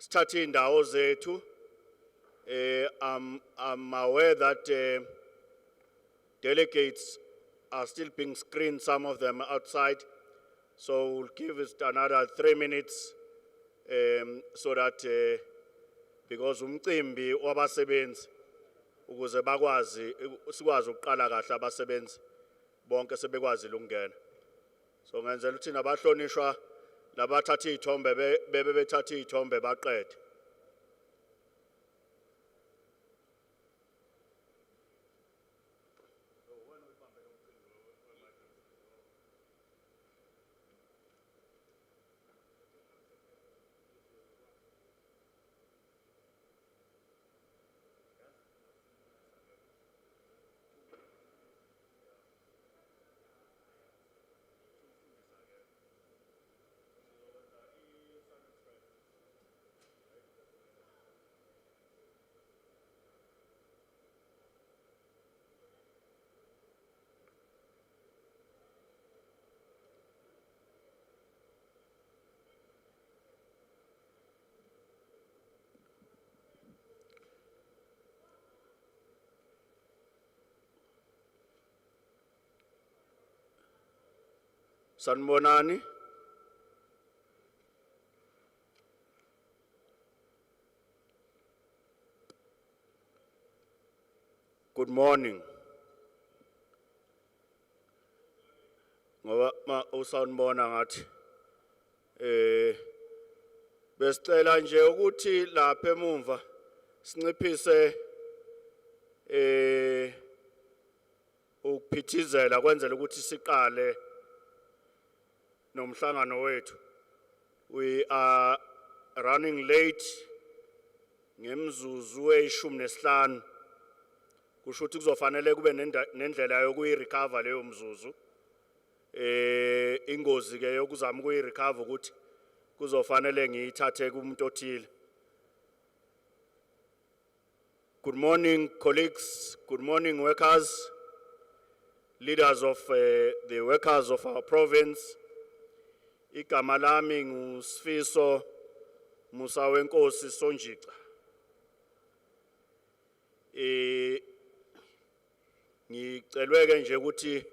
sithathe indawo zethu. I'm aware that delegates are still being screened, some of them outside. So we'll give it another 3 minutes so that because umcimbi wabasebenzi ukuze bakwazi sikwazi ukuqala kahle abasebenzi bonke sebekwazi ukungena. So ngenzela ukuthi nabahlonishwa labathatha izithombe bebe bethatha izithombe baqede. Sanbonani. Good morning. Ngoba usanibona ngathi besicela nje ukuthi lapha emuva sinciphise ukuphithizela kwenzela ukuthi siqale nomhlangano wethu. We are running late ngemzuzu e15. Kusho ukuthi kuzofanele kube nendlela yokuyirecover leyo mzuzu. Ingozi ke yokuzama ukuyirecover ukuthi kuzofanele ngiyithathe kumuntu othile. Good morning colleagues, good morning workers, leaders of the workers of our province. Igama lami nguSifiso Musawenkosi Sonjica. Ngicelweke nje ukuthi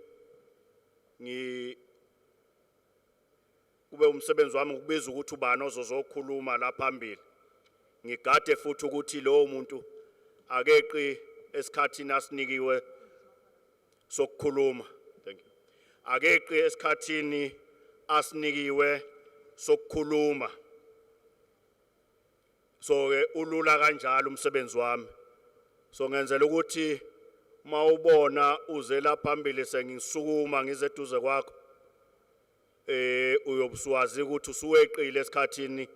kube umsebenzi wami ukubiza ukuthi ubani ozozokhuluma la phambili. Ngigade futhi ukuthi lo muntu akeqi esikhathini asinikiwe sokukhuluma. Thank you. Akeqi esikhathini asinikiwe sokukhuluma. So ulula kanjalo umsebenzi wami. So ngenzela ukuthi mawubona uze la phambili sengisukuma ngizeduze kwakho uyobuswazi ukuthi usuweqile esikhathini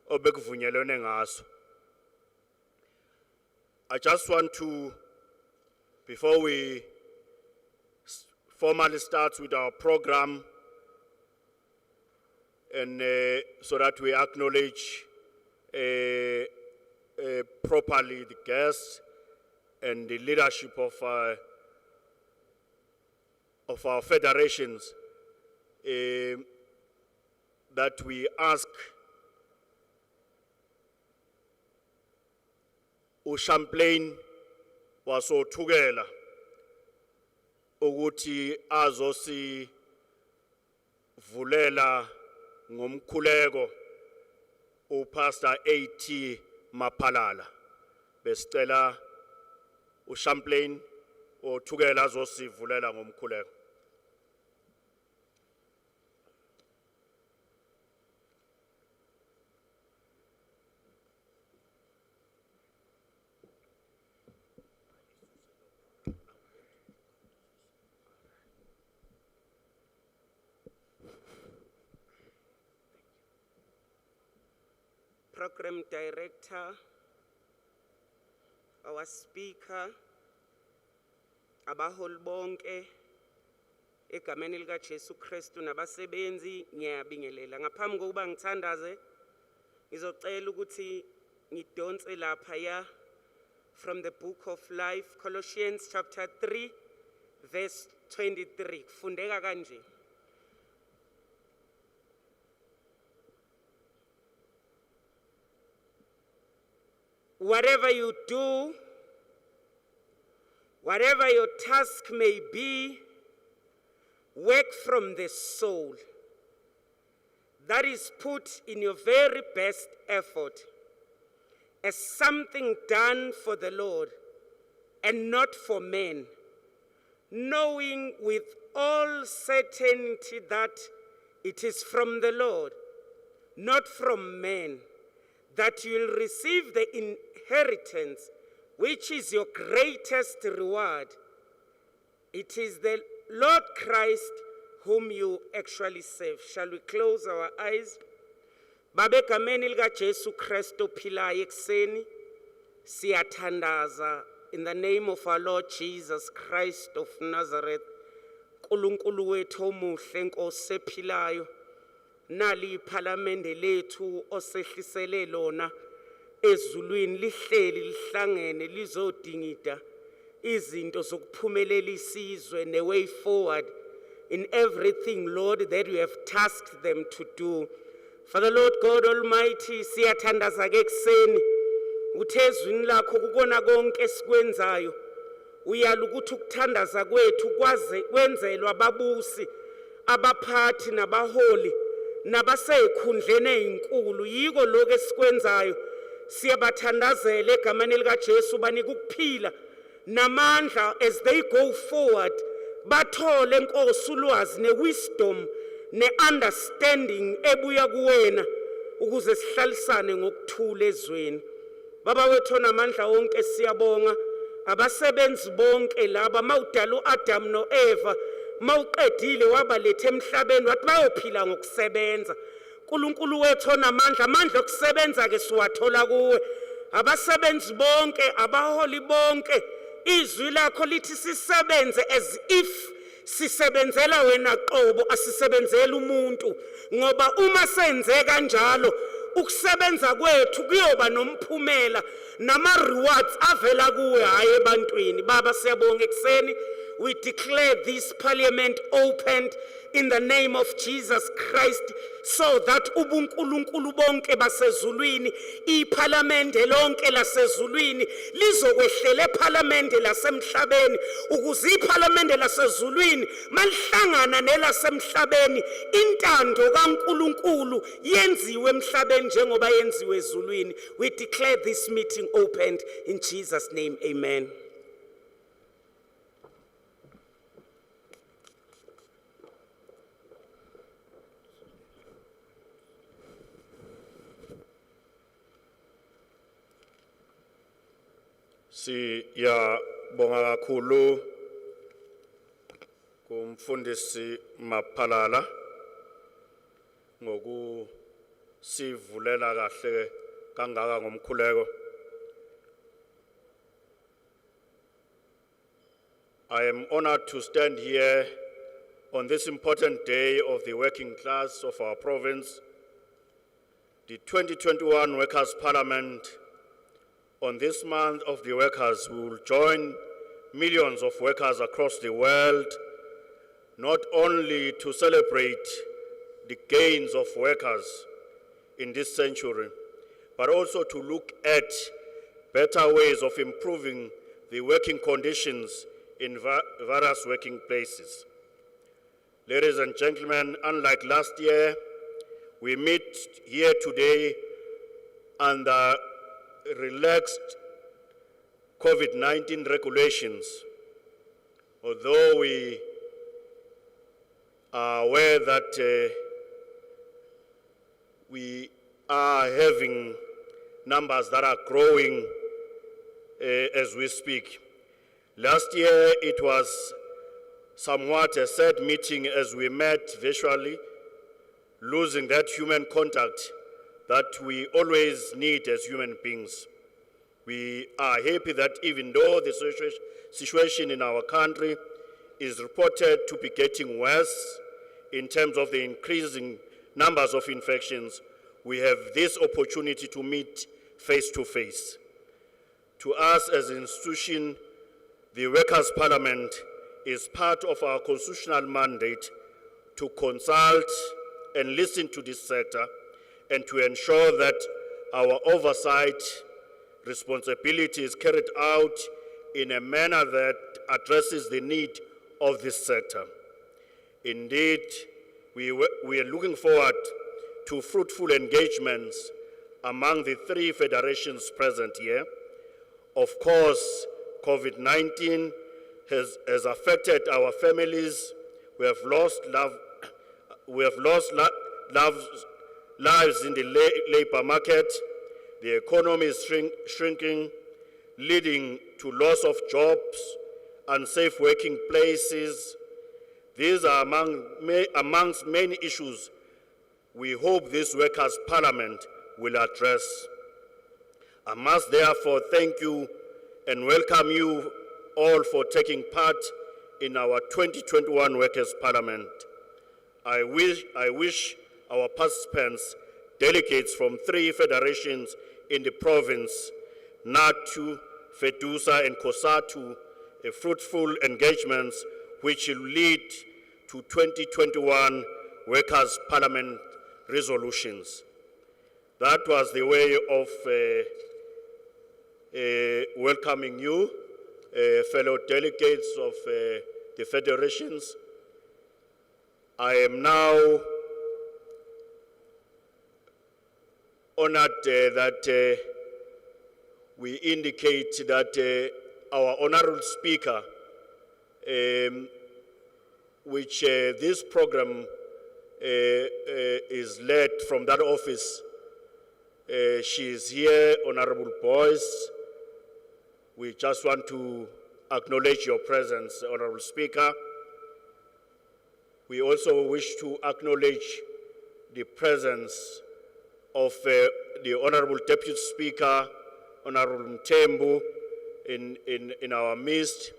obekuvunyelene ngaso. I just want to, before we formally start with our program, and so that we acknowledge properly the guests and the leadership of our federations, that we ask uChamplain wasothukela ukuthi azosi vulela ngomkhuleko uPastor A.T. Maphalala. Besicela uChamplain othukela azosivulela ngomkhuleko. Program Director, our Speaker, abaholi bonke egameni lika Jesu Kristu nabasebenzi ngiyabingelela. Ngaphambi kokuba ngithandaze ngizocela ukuthi ngidonse lapha ya from the book of life, Colossians chapter 3 verse 23. Kufundeka kanje. whatever you do, whatever your task may be, work from the soul. That is put in your very best effort as something done for the Lord and not for men, knowing with all certainty that it is from the Lord, not from men, that you will receive the inheritance, which is your greatest reward. It is the Lord Christ whom you actually serve. Shall we close our eyes? Babe egameni lika Jesu Kristu ophilayo ekuseni siyathandaza in the name of our Lord Jesus Christ of Nazareth. Nkulunkulu wethu omuhle, Nkosi ephilayo, nali iphalamende lethu osehlisele lona ezulwini lihleli lihlangene lizodingida izinto zokuphumelela isizwe ne way forward in everything, Lord, that you have tasked them to do. Father, Lord God Almighty, siyathandaza ke ekuseni uthezwini lakho kubona konke esikwenzayo. Uyala ukuthi ukuthandaza kwethu kwaze kwenzelwa ababusi, abaphathi nabaholi nabasekhundleni ezinkulu. Yiko lokho esikwenzayo. Siyabathandazela egameni lika Jesu banika ukuphila namandla as they go forward. Bathole Nkosi ulwazi ne-wisdom ne-understanding ebuya kuwena ukuze sihlalisane ngokuthula ezweni. Baba wethu onamandla wonke siyabonga abasebenzi bonke laba mawudala uAdam noEva mawuqedile wabaletha emhlabeni wathi bayophila ngokusebenza. Nkulunkulu wethu onamandla, amandla okusebenza ke siwathola kuwe. Abasebenzi bonke, abaholi bonke, izwi lakho lithi sisebenze as if sisebenzela wena qobo, asisebenzela umuntu. Ngoba uma senze kanjalo ukusebenza kwethu kuyoba nomphumela nama rewards avela kuwe hayi ebantwini. Baba siyabonga ekuseni. We declare this parliament opened in the name of Jesus Christ, so that ubunkulunkulu bonke basezulwini, iparlamente lonke lasezulwini lizokwehlela eparlamente lasemhlabeni, ukuze iparlamente lasezulwini malihlangana nelasemhlabeni intando kaNkulunkulu yenziwe emhlabeni njengoba yenziwe ezulwini. We declare this meeting opened in Jesus' name. Amen. Siyabonga kakhulu kumfundisi Maphalala ngokusivulela kahle kangaka ngomkhuleko. I am honored to stand here on this important day of the working class of our province, the 2021 Workers' Parliament. On this month of the workers, we will join millions of workers across the world, not only to celebrate the gains of workers in this century, but also to look at better ways of improving the working conditions in various working places. Ladies and gentlemen, unlike last year, we meet here today under relaxed COVID-19 regulations. Although we are aware that we are having numbers that are growing as we speak. Last year it was somewhat a sad meeting as we met virtually, losing that human contact that we always need as human beings. We are happy that even though the situation in our country is reported to be getting worse in terms of the increasing numbers of infections, we have this opportunity to meet face to face. To us as an institution, the Workers' Parliament is part of our constitutional mandate to consult and listen to this sector and to ensure that our oversight responsibility is carried out in a manner that addresses the need of this sector. Indeed, we are looking forward to fruitful engagements among the three federations present here. Of course, COVID-19 has affected our families. We have lost lives in the labor market. The economy is shrinking, leading to loss of jobs, unsafe working places. These are amongst many issues we hope this Workers' Parliament will address. I must therefore thank you and welcome you all for taking part in our 2021 Workers' Parliament. I wish our participants, delegates from three federations in the province, NATU, FEDUSA, and COSATU, a fruitful engagements which will lead to 2021 Workers' Parliament resolutions. That was the way of welcoming you, fellow delegates of the federations. I am now honored that we indicate that our honorable speaker, which this program is led from that office, she is here, Honorable Boyce. We just want to acknowledge your presence, Honorable Speaker. We also wish to acknowledge the presence of the Honorable Deputy Speaker, Honorable Mthembu, in our midst.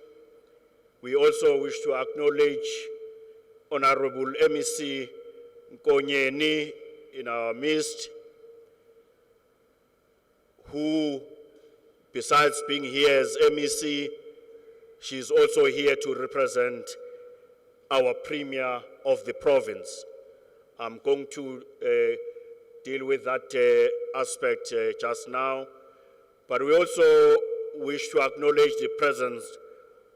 We also wish to acknowledge Honorable MEC Nkonyeni in our midst, who, besides being here as MEC, she is also here to represent our Premier of the province. I'm going to deal with that aspect just now, but we also wish to acknowledge the presence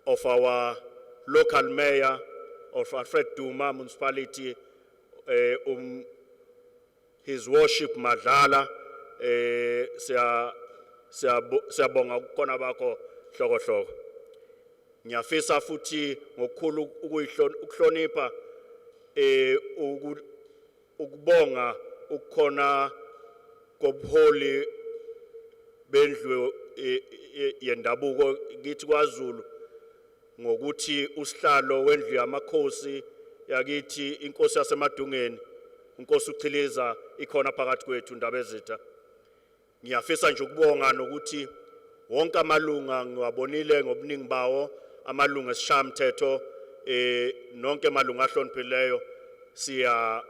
of our local mayor of Alfred Duma municipality, His Worship Madlala. Siyabonga ukukona bakho hloko hloko. Ngiyafisa futhi ngokukhulu ukuhlonipha ukubonga ukukhona kobuholi bendlu yendabuko kithi kwaZulu ngokuthi usihlalo wendlu yamakhosi yakithi inkosi yasemadungeni, inkosi uChiliza ikhona phakathi kwethu Ndabezitha. Ngiyafisa nje ukubonga nokuthi wonke amalunga ngiwabonile ngobuningi bawo, amalunga esishamthetho nonke amalunga ahloniphileyo, siya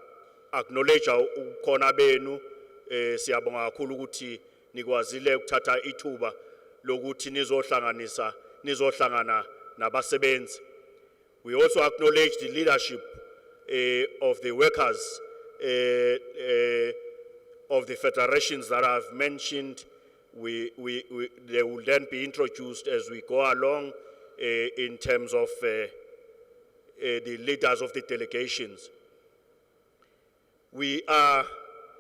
acknowledge ukukhona benu. Siyabonga kakhulu ukuthi nikwazile ukuthatha ithuba lokuthi nizohlangana nabasebenzi. We also acknowledge the leadership of the workers of the federations that I've mentioned. They will then be introduced as we go along in terms of the leaders of the delegations. We are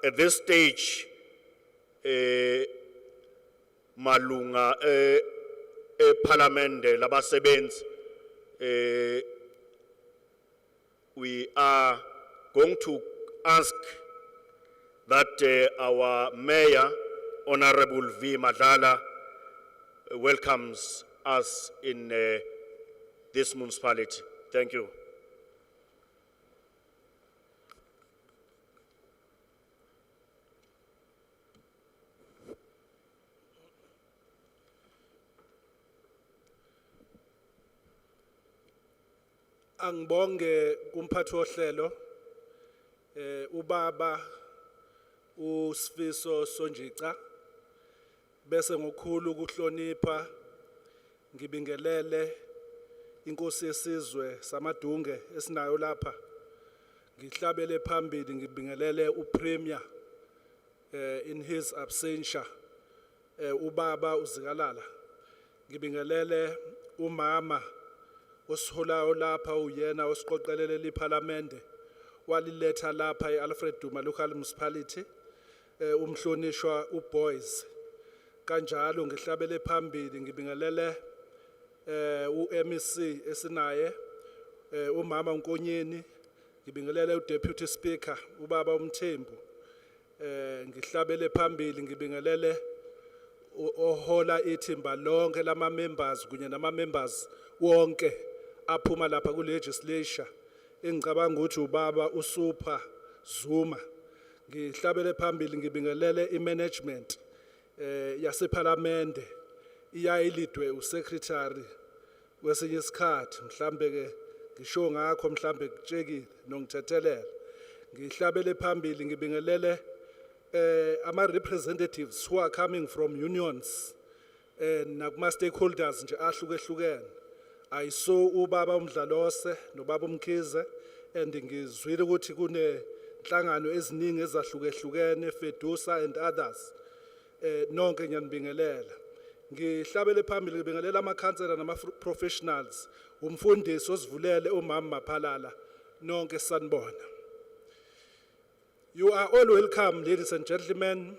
at this stage malunga parliament labasebenzi. We are going to ask that our Mayor, Honorable V. Madlala, welcomes us in this municipality. Thank you. Angibonge kumphathi wohlelo ubaba uSifiso Sonjica, bese ngokukhulu ukuhlonipha ngibingelele inkosi yesizwe samadunge esinayo lapha. Ngihlabele phambili ngibingelele uPremier in his absentia ubaba uzikalala. Ngibingelele umama osiholayo lapha uyena osiqoqelele liPhalamende waliletha lapha eAlfred Duma Local Municipality umhlonishwa uBoys. Kanjalo ngihlabele phambili ngibingelele uMEC esinaye umama uNkonyeni, ngibingelele uDeputy Speaker ubaba uMthembu. Ngihlabele phambili ngibingelele ohola ithimba lonke lama members kunye nama members wonke aphuma lapha ku legislature. Engicabanga ukuthi ubaba uSupha Zuma. Ngihlabele phambili ngibingelele imanagement yasePhalamende iyayilidwe uSecretary kwesinye isikhathi mhlambe ke ngisho ngakho mhlambe kutshekile nongithethelele. Ngihlabele phambili ngibingelele ama representatives who are coming from unions nakuma stakeholders nje ahlukehlukene. I saw ubaba uMdlalose nobaba uMkhize and ngizwile ukuthi kune inhlangano eziningi ezahlukehlukene Fedusa and others. Nonke ngiyanibingelela. Ngihlabele phambili ngibingelela ama councillor nama professionals, umfundisi osivulele umama Maphalala. Nonke sanibona. You are all welcome, ladies and gentlemen.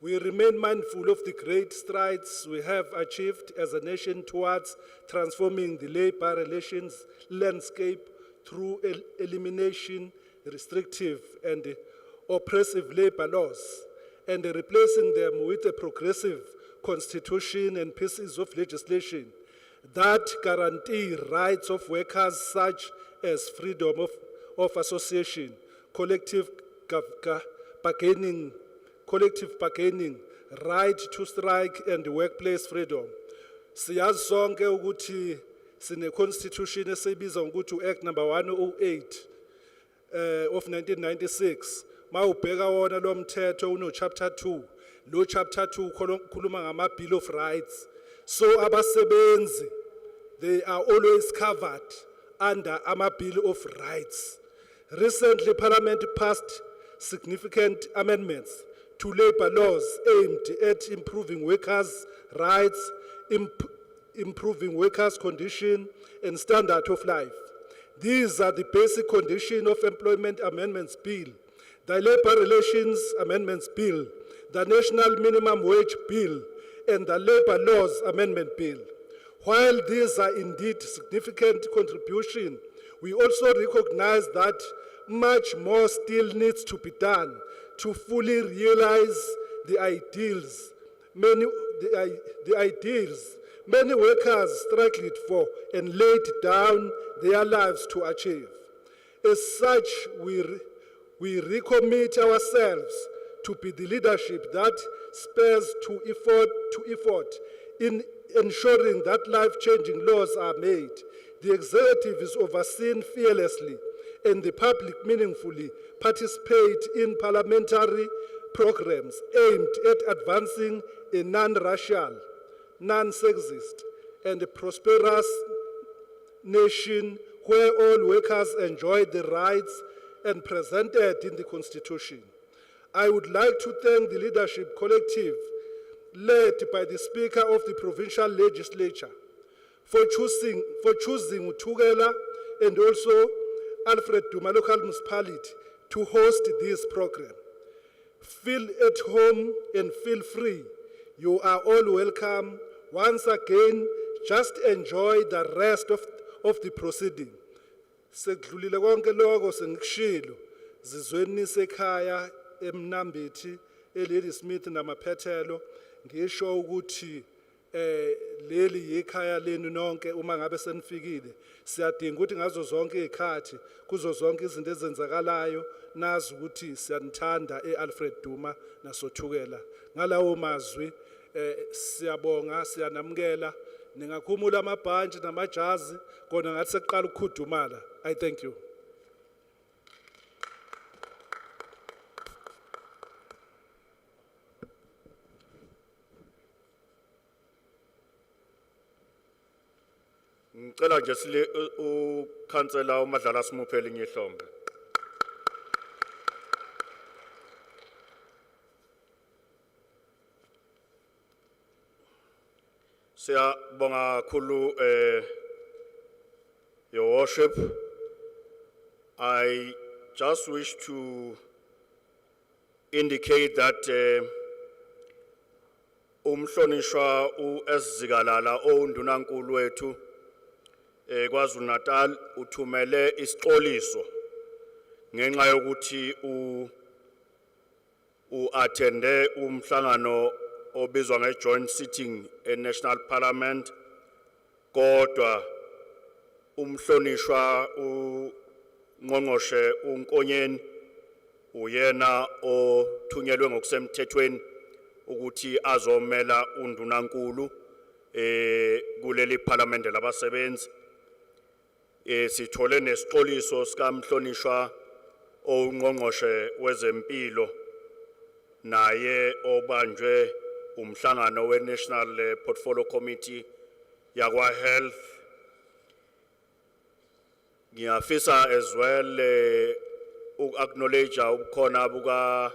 We remain mindful of the great strides we have achieved as a nation towards transforming the labor relations landscape through elimination restrictive and oppressive labor laws and replacing them with a progressive constitution and pieces of legislation that guarantee rights of workers such as freedom of association, collective bargaining, right to strike and workplace freedom. Siyazi sonke ukuthi sine constitution esibiza ukuthi uAct number 108 of 1996. Mawubheka wona lo mthetho uno chapter 2. Lo chapter 2 khuluma ngama Bill of Rights. So abasebenzi, they are always covered under ama Bill of Rights. Recently, Parliament passed significant amendments to labor laws aimed at improving workers' rights, improving workers' condition and standard of life. These are the basic condition of Employment Amendments Bill, the Labor Relations Amendments Bill, the National Minimum Wage Bill, and the Labor Laws Amendment Bill. While these are indeed significant contributions, we also recognize that much more still needs to be done to fully realize the ideals many workers struggled for and laid down their lives to achieve. As such, we recommit ourselves to be the leadership that spurs to effort in ensuring that life-changing laws are made. The executive is overseen fearlessly and the public meaningfully participate in parliamentary programs aimed at advancing a non-racial, non-sexist, and prosperous nation where all workers enjoy the rights and presented in the Constitution. I would like to thank the leadership collective led by the Speaker of the Provincial Legislature for choosing Uthugela and also Alfred Duma Local Municipality to host this program. Feel at home and feel free. You are all welcome. Once again, just enjoy the rest of the proceeding. Sekudlulile konke lokho sengikushilo zizweni sekhaya eMnambithi eLady Smith namaphethelo ngisho ukuthi leli yikhaya lenu nonke uma ngabe senifikile siyadinga ukuthi ngazo zonke izikhathi kuzo zonke izinto ezenzakalayo nazi ukuthi siyanithanda eAlfred Duma nasothukela ngalawo mazwi siyabonga siyanamukela ningakhumula amabhantshi namajazi kona ngathi seqala ukukhudumala. I thank you. Ngicela nje sile uKhansela uMadlala Simuphele ngihlombe. Siyabonga kakhulu Your Worship. I just wish to indicate that umhlonishwa uSzikalala oNdunankulu wethu kwaZulu Natal uthumele isixoliso ngenxa yokuthi attende umhlangano obizwa nge-joint sitting e-National Parliament, kodwa umhlonishwa uNgqongqoshe uNkonyeni uyena othunyelwe ngokusemthethweni ukuthi azomela uNdunankulu kuleli parliament labasebenzi. Sithole nesixoliso sikamhlonishwa uNgqongqoshe wezempilo naye obanjwe umhlangano we-National Portfolio Committee yakwa Health. Ngiyafisa as well acknowledge ubukhona buka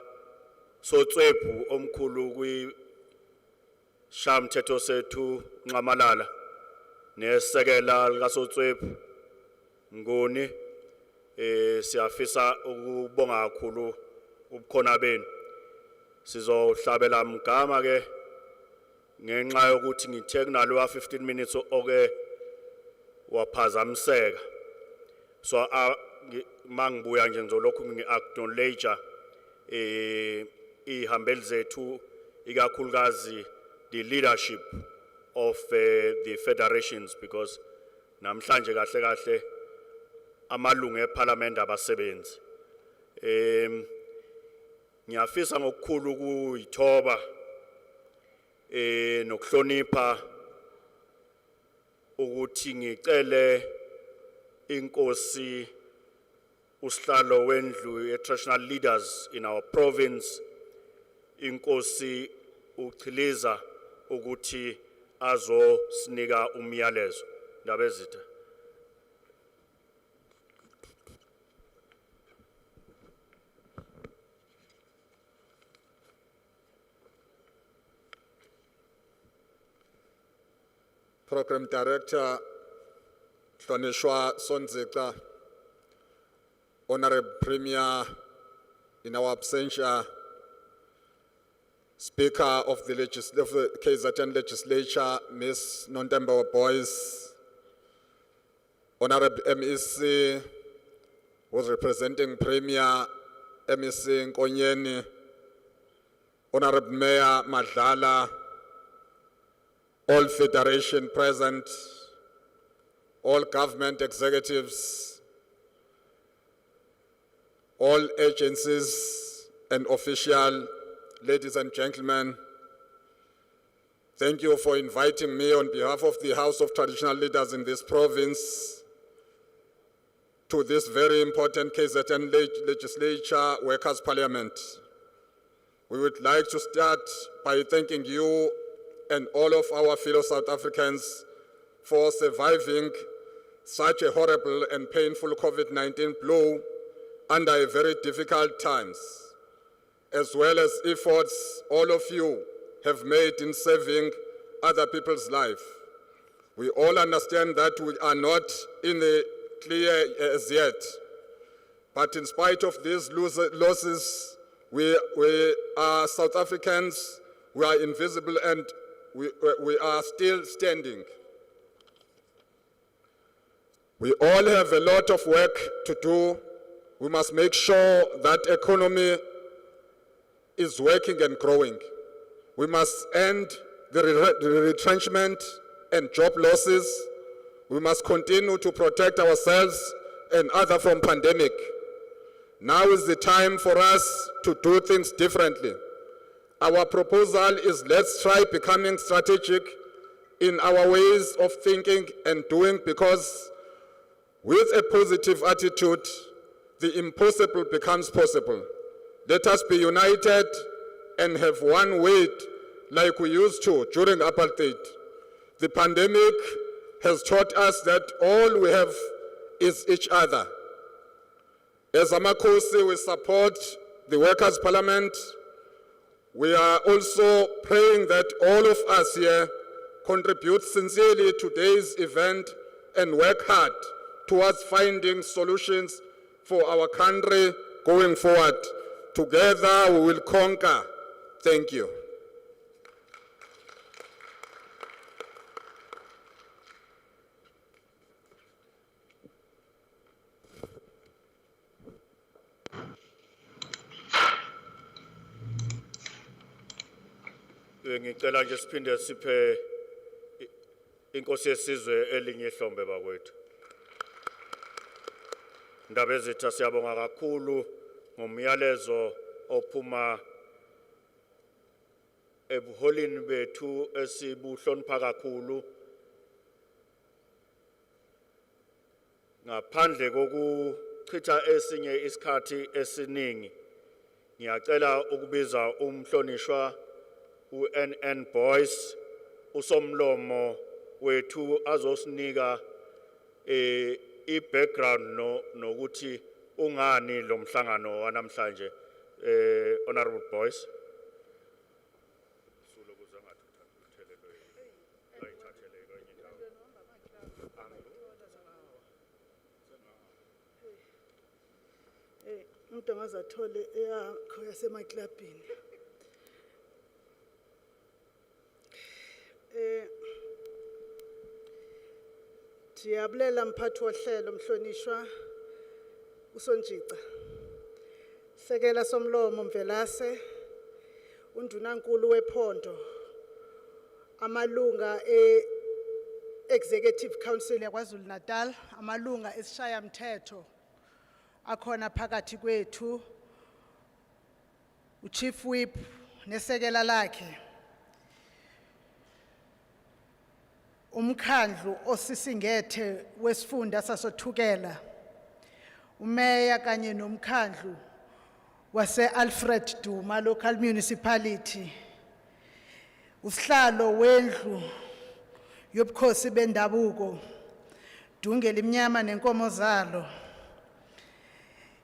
Sotswebhu omkhulu kwi shamthetho sethu Nxamalala nesekela lika Sotswebhu Ngoni. Siyafisa ukubonga kakhulu ubukhona benu. Sizohlabela mgama ke ngenxa yokuthi ngithe kunalo 15 minutes oke waphazamiseka. So mangibuya nje ngizolokhu ngi-acknowledge ihambeli zethu ikakhulukazi the leadership of the federations, because namhlanje kahle kahle amalungu eParliament abasebenzi. Ngiyafisa ngokukhulu ukuyithoba nokuhlonipha ukuthi ngicele inkosi usihlalo wendlu ye-traditional leaders in our province, inkosi uChiliza, ukuthi azosinika umyalezo. Ndaba ezitha. Program Director Hlonishwa Sonzeka, Honorable Premier in our absentia, Speaker of the KZN Legislature, Ms. Nontemba Boys, Honorable MEC, was representing Premier MEC Nkonyeni, Honorable Mayor Madlala, all federation present, all government executives, all agencies and official, ladies and gentlemen, thank you for inviting me on behalf of the House of Traditional Leaders in this province to this very important KZN Legislature Workers' Parliament. We would like to start by thanking you and all of our fellow South Africans for surviving such a horrible and painful COVID-19 blow under very difficult times, as well as efforts all of you have made in saving other people's life. We all understand that we are not in the clear as yet, but in spite of these losses, we are South Africans, we are invisible, and we are still standing. We all have a lot of work to do. We must make sure that economy is working and growing. We must end the retrenchment and job losses. We must continue to protect ourselves and others from pandemic. Now is the time for us to do things differently. Our proposal is let's try becoming strategic in our ways of thinking and doing, because with a positive attitude, the impossible becomes possible. Let us be united and have one weight like we used to during apartheid. The pandemic has taught us that all we have is each other. As Amakosi, we support the Workers' Parliament. We are also praying that all of us here contribute sincerely to today's event and work hard towards finding solutions for our country going forward. Together we will conquer. Thank you. Ngicela nje siphinde siphe inkosi yesizwe elinye ihlombe bakwethu. Ndaba ezitha siyabonga kakhulu ngomyalezo ophuma ebuholini bethu esibuhlonipha kakhulu. Ngaphandle kokuchitha esinye isikhathi esiningi, ngiyacela ukubiza umhlonishwa uNN Boys usomlomo wethu azosinika i-background nokuthi ungani lo mhlangano wanamhlanje. Honorable Boys. Umuntu angazathole eyakho yasemaklabhini. Ndiyabulela mphathi wohlelo mhlonishwa uSonjica. Sekela somlomo Mvelase, undunankulu wephondo, amalunga Executive Council yaKwaZulu Natal, amalunga esishaya mthetho akhona phakathi kwethu, uChief Whip nesekela lakhe, umkhandlu osisingethe wesifunda sasothukela, umeya kanye nomkhandlu wase-Alfred Duma Local Municipality, usihlalo wendlu yobukhosi bendabuko, Dungela Imnyama nenkomo zalo,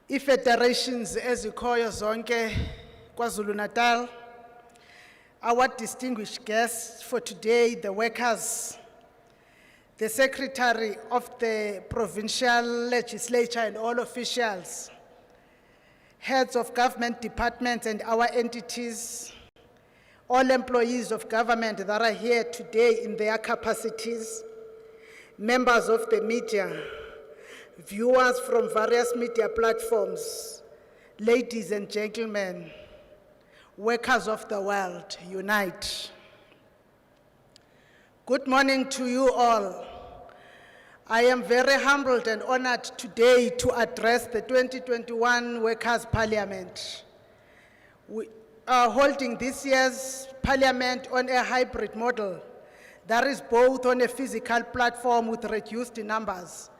i-federations ezikhoyo zonke KwaZulu Natal, our distinguished guests for today, the workers, the Secretary of the Provincial Legislature and all officials, heads of government departments and our entities, all employees of government that are here today in their capacities, members of the media, viewers from various media platforms, ladies and gentlemen, workers of the world, unite. Good morning to you all. I am very humbled and honored today to address the 2021 Workers' Parliament. We are holding this year's Parliament on a hybrid model that is both on a physical platform with reduced numbers,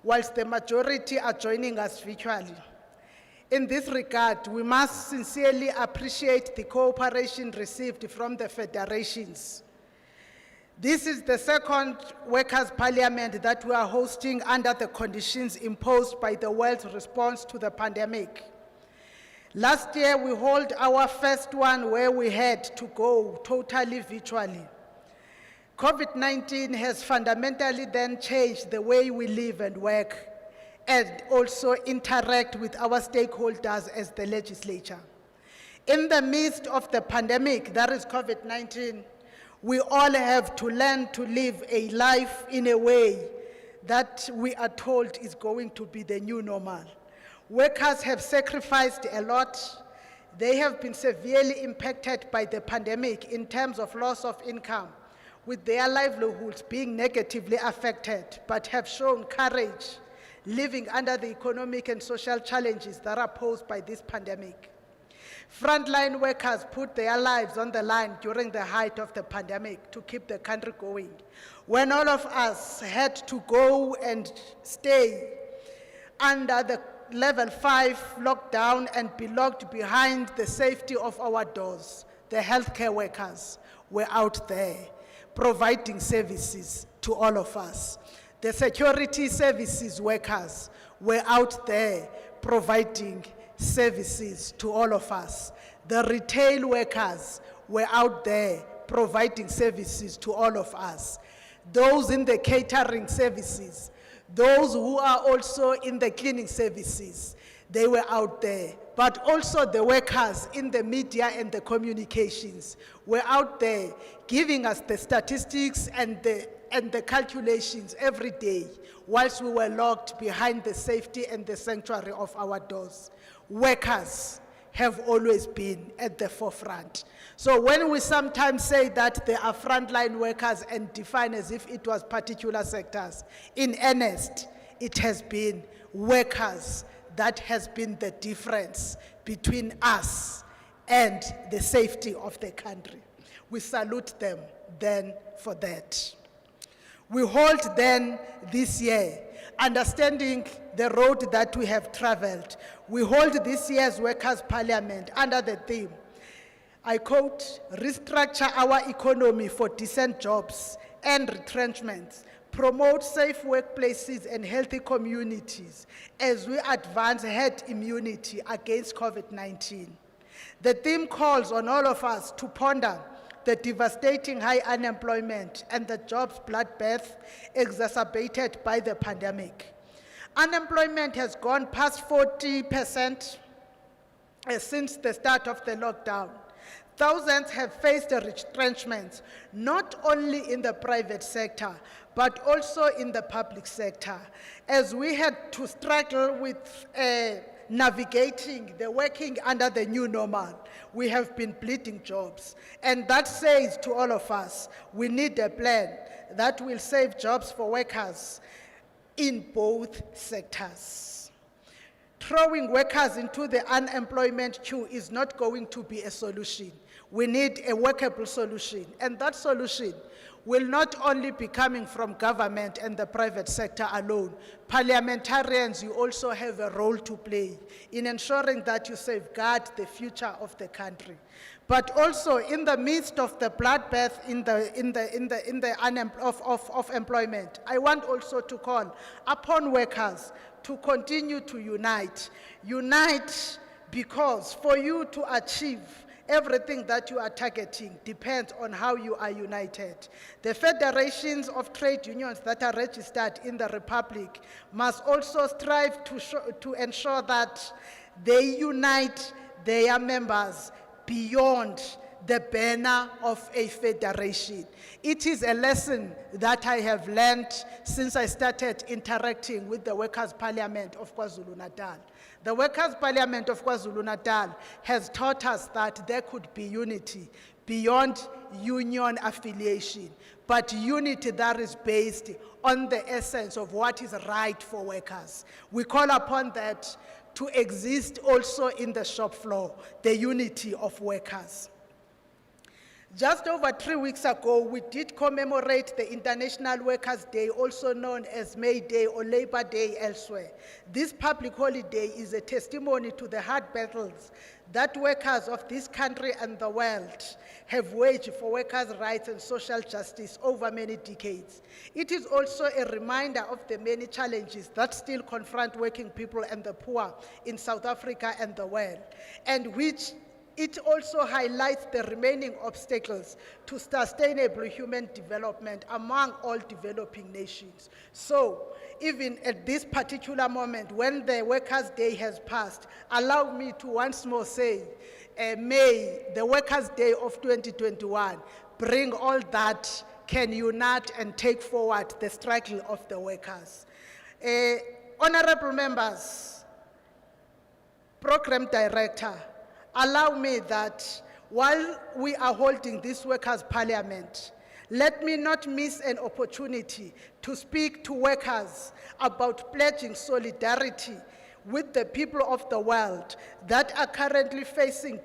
whilst the majority are joining us virtually. In this regard, we must sincerely appreciate the cooperation received from the federations. This is the second Workers' Parliament that we are hosting under the conditions imposed by the world's response to the pandemic. Last year, we held our first one where we had to go totally virtually. COVID-19 has fundamentally then changed the way we live and work, and also interact with our stakeholders as the legislature. In the midst of the pandemic, that is COVID-19, we all have to learn to live a life in a way that we are told is going to be the new normal. Workers have sacrificed a lot. They have been severely impacted by the pandemic in terms of loss of income, with their livelihoods being negatively affected, but have shown courage living under the economic and social challenges that are posed by this pandemic. Frontline workers put their lives on the line during the height of the pandemic to keep the country going. When all of us had to go and stay under the level 5 lockdown and be locked behind the safety of our doors, the healthcare workers were out there providing services to all of us. The security services workers were out there providing services to all of us. The retail workers were out there providing services to all of us. Those in the catering services, those who are also in the cleaning services, they were out there. But also the workers in the media and the communications were out there giving us the statistics and the calculations every day whilst we were locked behind the safety and the sanctuary of our doors. Workers have always been at the forefront. So when we sometimes say that there are frontline workers and define as if it was particular sectors, in earnest, it has been workers that has been the difference between us and the safety of the country. We salute them then for that. We hold then this year, understanding the road that we have traveled, we hold this year's Workers' Parliament under the theme, I quote, restructure our economy for decent jobs and retrenchments, promote safe workplaces and healthy communities as we advance herd immunity against COVID-19. The theme calls on all of us to ponder the devastating high unemployment and the jobs bloodbath exacerbated by the pandemic. Unemployment has gone past 40% since the start of the lockdown. Thousands have faced retrenchments, not only in the private sector, but also in the public sector, as we had to struggle with navigating the working under the new normal. We have been bleeding jobs. And that says to all of us, we need a plan that will save jobs for workers in both sectors. Throwing workers into the unemployment queue is not going to be a solution. We need a workable solution, and that solution will not only be coming from government and the private sector alone. Parliamentarians, you also have a role to play in ensuring that you safeguard the future of the country. But also in the midst of the bloodbath of employment, I want also to call upon workers to continue to unite. Unite because for you to achieve everything that you are targeting depends on how you are united. The federations of trade unions that are registered in the Republic must also strive to ensure that they unite their members beyond the banner of a federation. It is a lesson that I have learned since I started interacting with the Workers' Parliament of KwaZulu-Natal. The Workers' Parliament of KwaZulu-Natal has taught us that there could be unity beyond union affiliation, but unity that is based on the essence of what is right for workers. We call upon that to exist also in the shop floor, the unity of workers. Just over 3 weeks ago, we did commemorate the International Workers' Day, also known as May Day or Labor Day elsewhere. This public holiday is a testimony to the hard battles that workers of this country and the world have waged for workers' rights and social justice over many decades. It is also a reminder of the many challenges that still confront working people and the poor in South Africa and the world, and which it also highlights the remaining obstacles to sustainable human development among all developing nations. So, even at this particular moment, when the Workers' Day has passed, allow me to once more say, may the Workers' Day of 2021 bring all that can unite and take forward the struggle of the workers. Honorable members, Program Director, allow me that while we are holding this Workers' Parliament, let me not miss an opportunity to speak to workers about pledging solidarity with the people of the world that are currently facing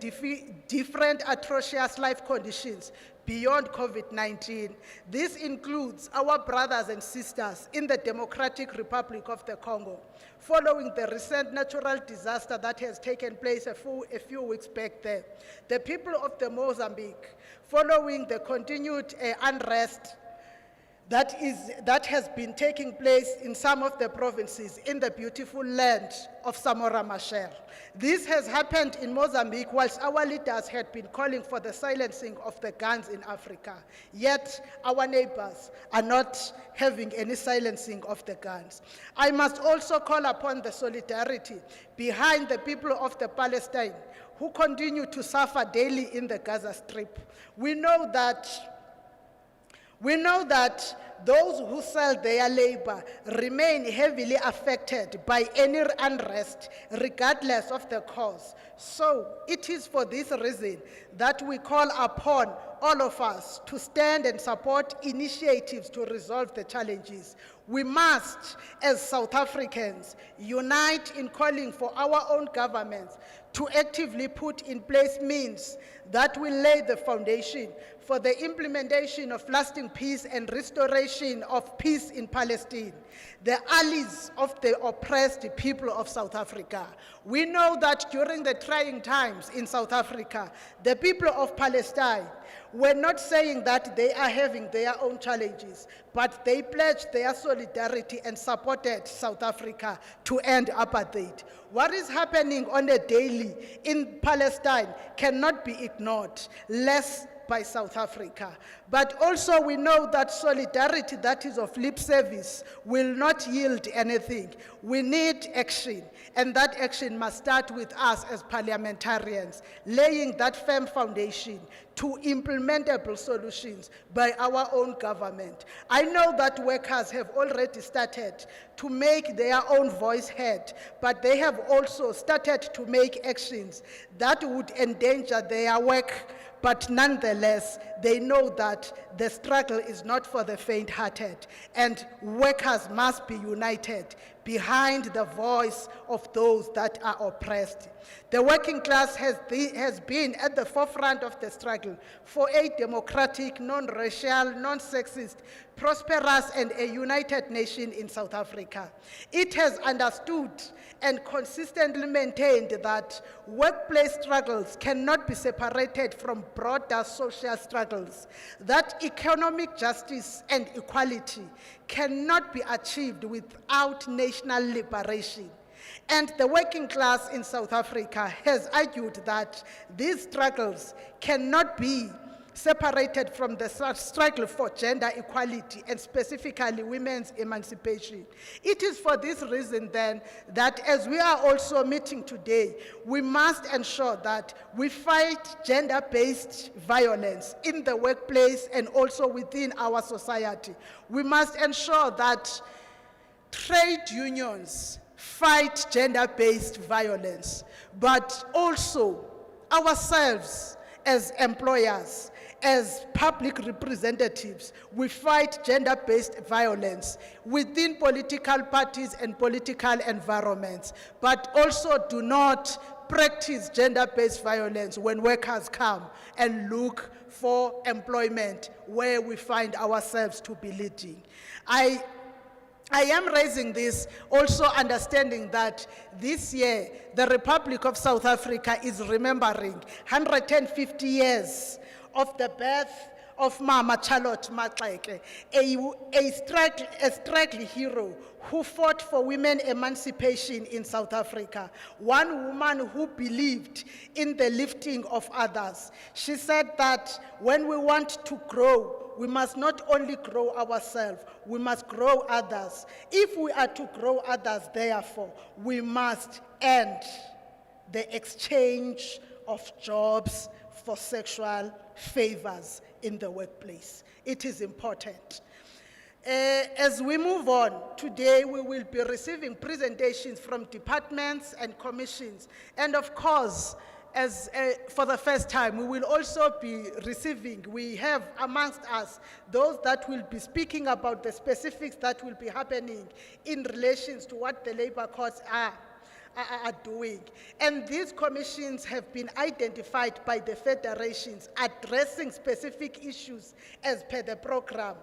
different atrocious life conditions beyond COVID-19. This includes our brothers and sisters in the Democratic Republic of the Congo, following the recent natural disaster that has taken place a few weeks back there. The people of the Mozambique, following the continued unrest that has been taking place in some of the provinces in the beautiful land of Samora Machel. This has happened in Mozambique whilst our leaders had been calling for the silencing of the guns in Africa. Yet our neighbors are not having any silencing of the guns. I must also call upon the solidarity behind the people of the Palestine who continue to suffer daily in the Gaza Strip. We know that those who sell their labor remain heavily affected by any unrest, regardless of the cause. So it is for this reason that we call upon all of us to stand and support initiatives to resolve the challenges. We must, as South Africans, unite in calling for our own governments to actively put in place means that will lay the foundation for the implementation of lasting peace and restoration of peace in Palestine, the allies of the oppressed people of South Africa. We know that during the trying times in South Africa, the people of Palestine were not saying that they are having their own challenges, but they pledged their solidarity and supported South Africa to end apartheid. What is happening on a daily in Palestine cannot be ignored, less by South Africa. But also we know that solidarity that is of lip service will not yield anything. We need action, and that action must start with us as parliamentarians, laying that firm foundation to implementable solutions by our own government. I know that workers have already started to make their own voice heard, but they have also started to make actions that would endanger their work. But nonetheless, they know that the struggle is not for the faint-hearted, and workers must be united behind the voice of those that are oppressed. The working class has been at the forefront of the struggle for a democratic, non-racial, non-sexist, prosperous, and a united nation in South Africa. It has understood and consistently maintained that workplace struggles cannot be separated from broader social struggles, that economic justice and equality cannot be achieved without national liberation. And the working class in South Africa has argued that these struggles cannot be separated from the struggle for gender equality and specifically women's emancipation. It is for this reason then that as we are also meeting today, we must ensure that we fight gender-based violence in the workplace and also within our society. We must ensure that trade unions fight gender-based violence, but also ourselves as employers, as public representatives, we fight gender-based violence within political parties and political environments, but also do not practice gender-based violence when workers come and look for employment where we find ourselves to be leading. I am raising this also understanding that this year the Republic of South Africa is remembering 150 years of the birth of Mama Charlotte Maxeke, a struggling hero who fought for women emancipation in South Africa, one woman who believed in the lifting of others. She said that when we want to grow, we must not only grow ourselves, we must grow others. If we are to grow others, therefore, we must end the exchange of jobs for sexual favors in the workplace. It is important. As we move on, today we will be receiving presentations from departments and commissions. And of course, as for the first time, we will also be receiving, we have amongst us those that will be speaking about the specifics that will be happening in relations to what the labor courts are doing. And these commissions have been identified by the federations addressing specific issues as per the program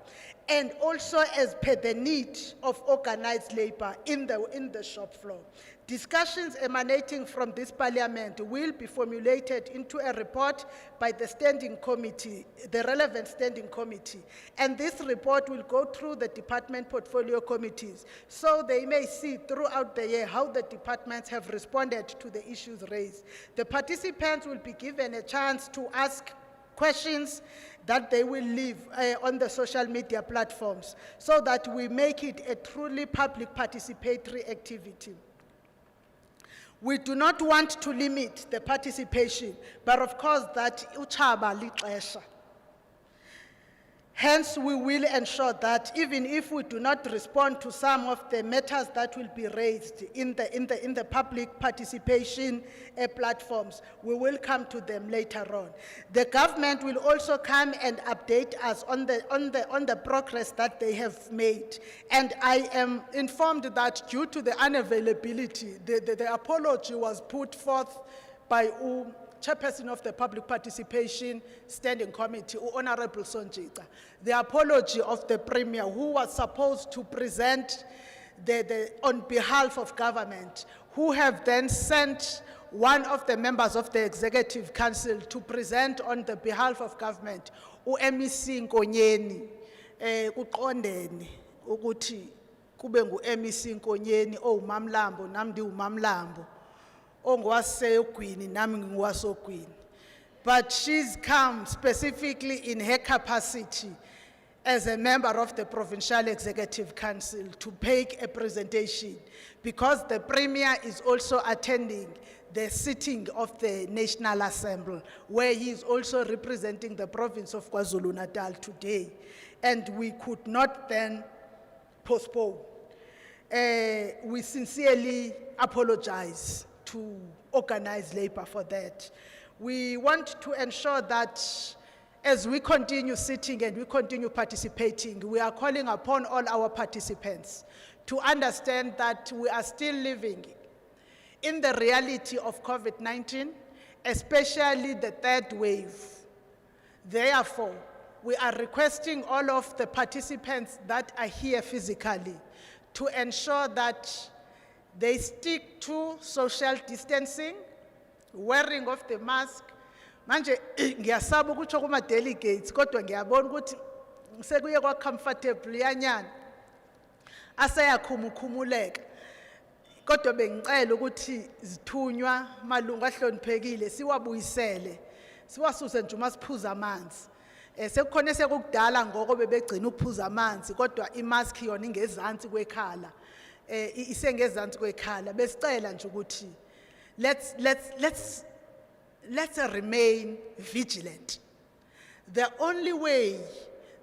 and also as per the need of organized labor in the shop floor. Discussions emanating from this parliament will be formulated into a report by the standing committee, the relevant standing committee. And this report will go through the department portfolio committees so they may see throughout the year how the departments have responded to the issues raised. The participants will be given a chance to ask questions that they will leave on the social media platforms so that we make it a truly public participatory activity. We do not want to limit the participation, but of course that uchaba lixesha. Hence, we will ensure that even if we do not respond to some of the matters that will be raised in the public participation platforms, we will come to them later on. The government will also come and update us on the progress that they have made. And I am informed that due to the unavailability, the apology was put forth by Chairperson of the Public Participation Standing Committee, Honorable Sonjita. The apology of the Premier, who was supposed to present on behalf of government, who have then sent one of the members of the Executive Council to present on the behalf of government, MEC Nkonyeni, kuqondene ukuthi kube ngu-MEC Nkonyeni owumamlambo nami ndiwumamlambo. But she's come specifically in her capacity as a member of the Provincial Executive Council to make a presentation because the Premier is also attending the sitting of the National Assembly where he is also representing the province of KwaZulu-Natal today, and we could not then postpone. We sincerely apologize to organize labor for that. We want to ensure that as we continue sitting and we continue participating, we are calling upon all our participants to understand that we are still living in the reality of COVID-19, especially the third wave. Therefore, we are requesting all of the participants that are here physically to ensure that they stick to social distancing, wearing of the mask. Manje ngiyasaba ukuthi kuma delegates kodwa ngiyabona ukuthi sekuye kwa comfortable yanyana aseyakhumukhumuleka kodwa bengicela ukuthi zithunywa malungu ahloniphekile siwabuyisele siwasuse nje uma siphuza amanzi. Sekukhona esekudala ngoko bebegcina ukuphuza amanzi kodwa imask yona ingezansi kwekhala. Isengezansi kwekhala besicela nje ukuthi let's remain vigilant. The only way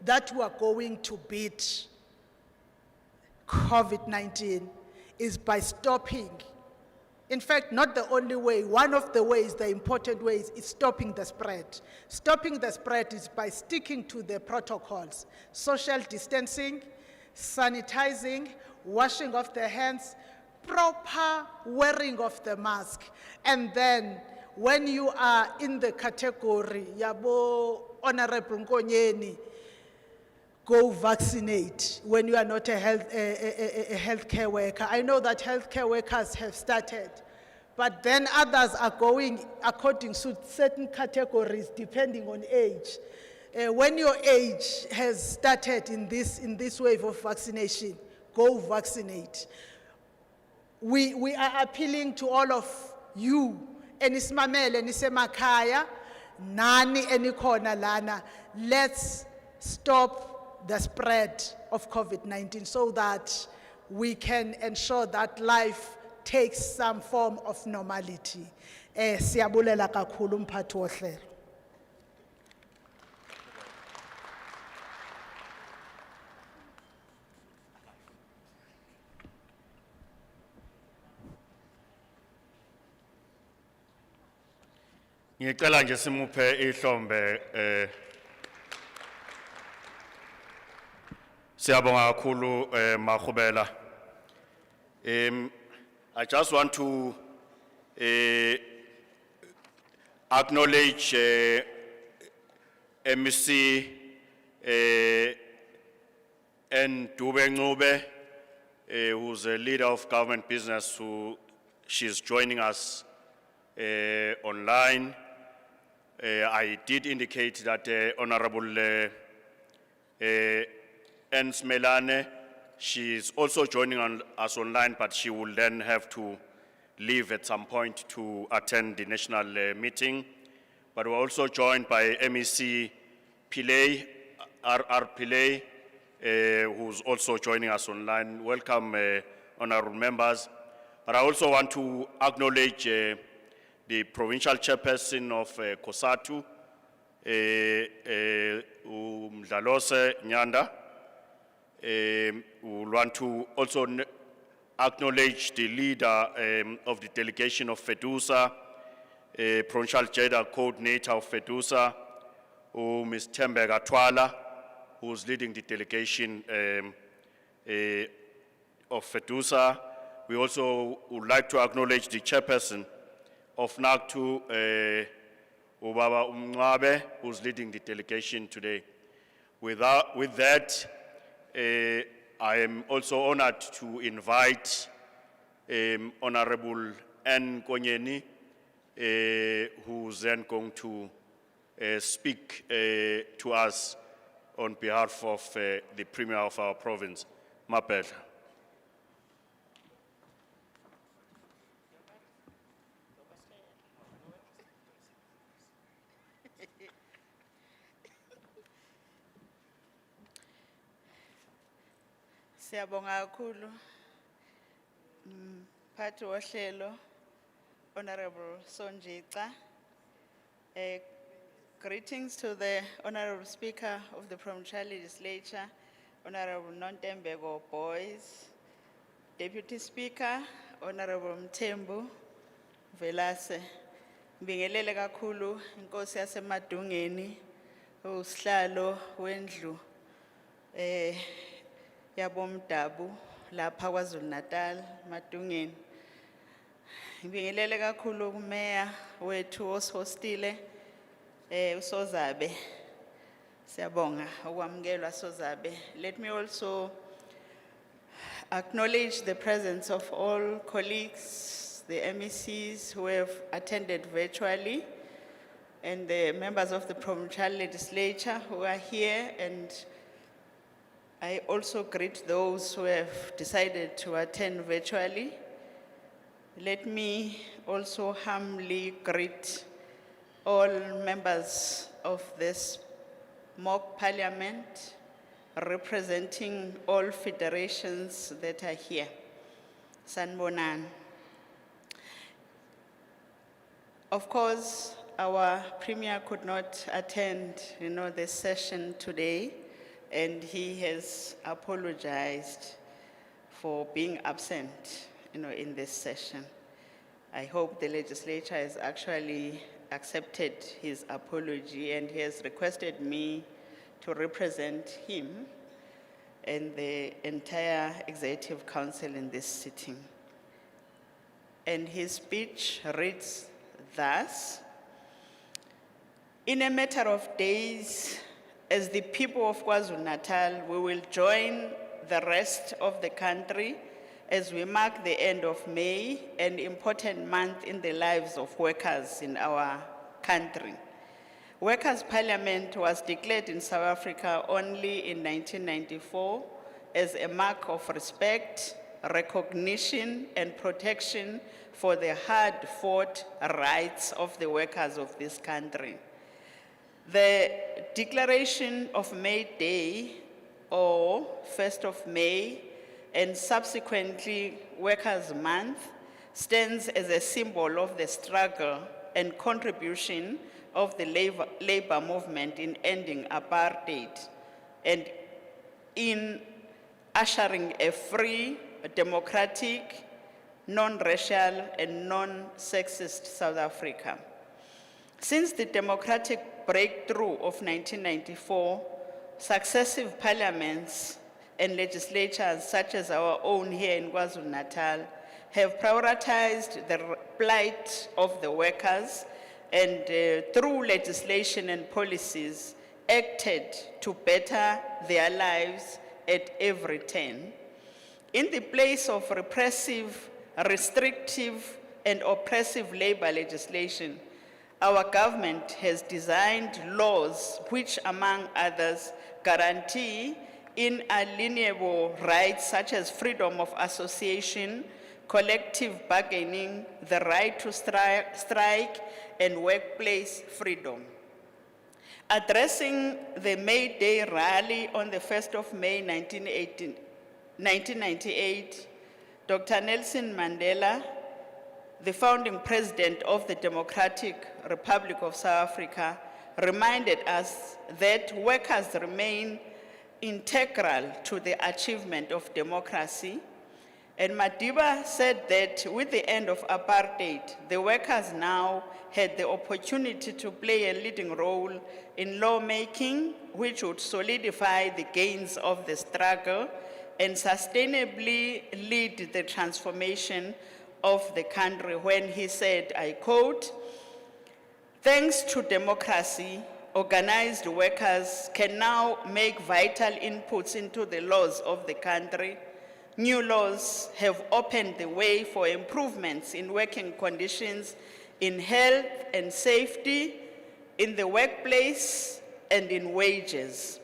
that we are going to beat COVID-19 is by stopping. In fact, not the only way, one of the ways, the important ways, is stopping the spread. Stopping the spread is by sticking to the protocols, social distancing, sanitizing, washing of the hands, proper wearing of the mask. And then when you are in the category, Yabo Honorable Nkonyeni, go vaccinate when you are not a healthcare worker. I know that healthcare workers have started, but then others are going according to certain categories depending on age. When your age has started in this wave of vaccination, go vaccinate. We are appealing to all of you, enismamele nisemakhaya, nani enikhona lana, let's stop the spread of COVID-19 so that we can ensure that life takes some form of normality. Siyabulela kakhulu mphathi wohlelo. Ngicela nje simuphe ihlombe Siyabonga kakhulu Mahubela. I just want to acknowledge MEC Ndube Ncube, who's a leader of government business, who she's joining us online. I did indicate that Honorable Anne Smelane, she is also joining us online, but she will then have to leave at some point to attend the national meeting. But we're also joined by MEC Pillay, R.R. Pillay, who's also joining us online. Welcome, honorable members. But I also want to acknowledge the provincial chairperson of COSATU, Mdlalose Nyanda. We want to also acknowledge the leader of the delegation of FEDUSA, provincial gender coordinator of FEDUSA, Ms. Tembe Gatwala, who's leading the delegation of FEDUSA. We also would like to acknowledge the chairperson of NACTU, Ubaba Umngabe, who's leading the delegation today. With that, I am also honored to invite Honorable Anne Konyeni, who's then going to speak to us on behalf of the Premier of our province, Mapela. Siyabonga kakhulu mphathi wohlelo Honorable Sonjica. Greetings to the Honorable Speaker of the Provincial Legislature, Honorable Nontembeko Boys, Deputy Speaker Honorable Mthembu Velase. Ngibingelele kakhulu inkosi yaseMadungeni, usihlalo wendlu yabomdabu lapha kwaZulu Natal Madungeni. Ngibingelele kakhulu kumeya wethu osihostile uSozabe. Siyabonga ukwamukelwa Sozabe. Let me also acknowledge the presence of all colleagues, the MECs who have attended virtually, and the members of the Provincial Legislature who are here, and I also greet those who have decided to attend virtually. Let me also humbly greet all members of this mock parliament representing all federations that are here. Sanbonan. Of course, our Premier could not attend, this session today, and he has apologized for being absent, in this session. I hope the legislature has actually accepted his apology, and he has requested me to represent him and the entire Executive Council in this sitting. And his speech reads thus: in a matter of days, as the people of KwaZulu-Natal, we will join the rest of the country as we mark the end of May, an important month in the lives of workers in our country. Workers' Parliament was declared in South Africa only in 1994 as a mark of respect, recognition, and protection for the hard-fought rights of the workers of this country. The declaration of May Day, or 1st of May, and subsequently Workers' Month, stands as a symbol of the struggle and contribution of the labor movement in ending apartheid and in ushering a free, democratic, non-racial, and non-sexist South Africa. Since the democratic breakthrough of 1994, successive parliaments and legislatures such as our own here in KwaZulu-Natal have prioritized the plight of the workers and through legislation and policies acted to better their lives at every turn. In the place of repressive, restrictive, and oppressive labor legislation, our government has designed laws which, among others, guarantee inalienable rights such as freedom of association, collective bargaining, the right to strike, and workplace freedom. Addressing the May Day rally on the 1st of May 1998, Dr. Nelson Mandela, the founding president of the Democratic Republic of South Africa, reminded us that workers remain integral to the achievement of democracy. And Madiba said that with the end of apartheid, the workers now had the opportunity to play a leading role in lawmaking, which would solidify the gains of the struggle and sustainably lead the transformation of the country, when he said, I quote, "Thanks to democracy, organized workers can now make vital inputs into the laws of the country. New laws have opened the way for improvements in working conditions, in health and safety, in the workplace, and in wages.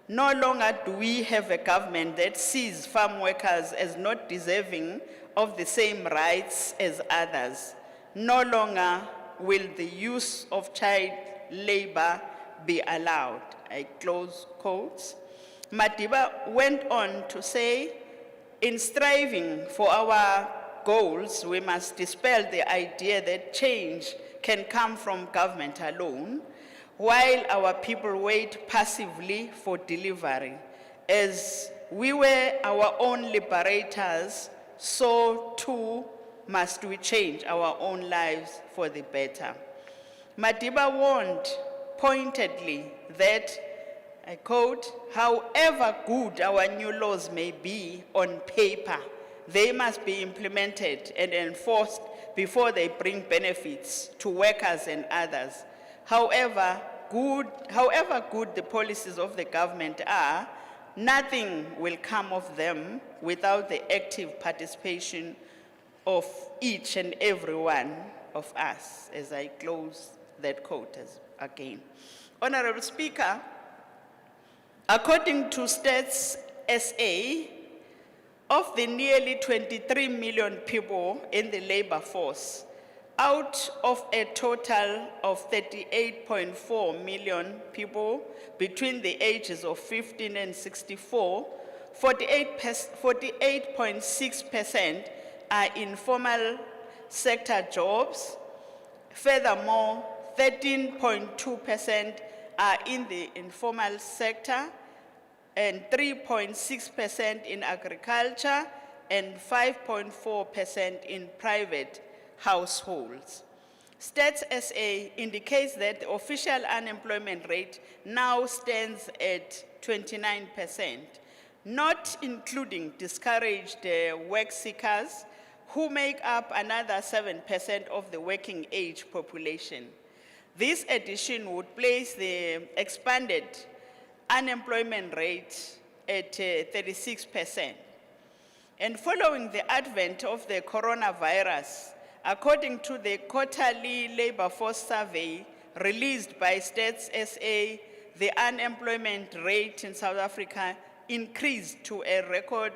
No longer do we have a government that sees farm workers as not deserving of the same rights as others. No longer will the use of child labor be allowed." I close quotes. Madiba went on to say, in striving for our goals, we must dispel the idea that change can come from government alone, while our people wait passively for delivery. As we were our own liberators, so too must we change our own lives for the better. Madiba warned pointedly that, I quote, "However good our new laws may be on paper, they must be implemented and enforced before they bring benefits to workers and others. However good the policies of the government are, nothing will come of them without the active participation of each and every one of us," as I close that quote again. Honorable Speaker, according to Stats SA, of the nearly 23 million people in the labor force, out of a total of 38.4 million people between the ages of 15 and 64, 48.6% are informal sector jobs. Furthermore, 13.2% are in the informal sector, and 3.6% in agriculture, and 5.4% in private households. Stats SA indicates that the official unemployment rate now stands at 29%, not including discouraged work seekers, who make up another 7% of the working age population. This addition would place the expanded unemployment rate at 36%. And following the advent of the coronavirus, according to the quarterly labor force survey released by Stats SA, the unemployment rate in South Africa increased to a record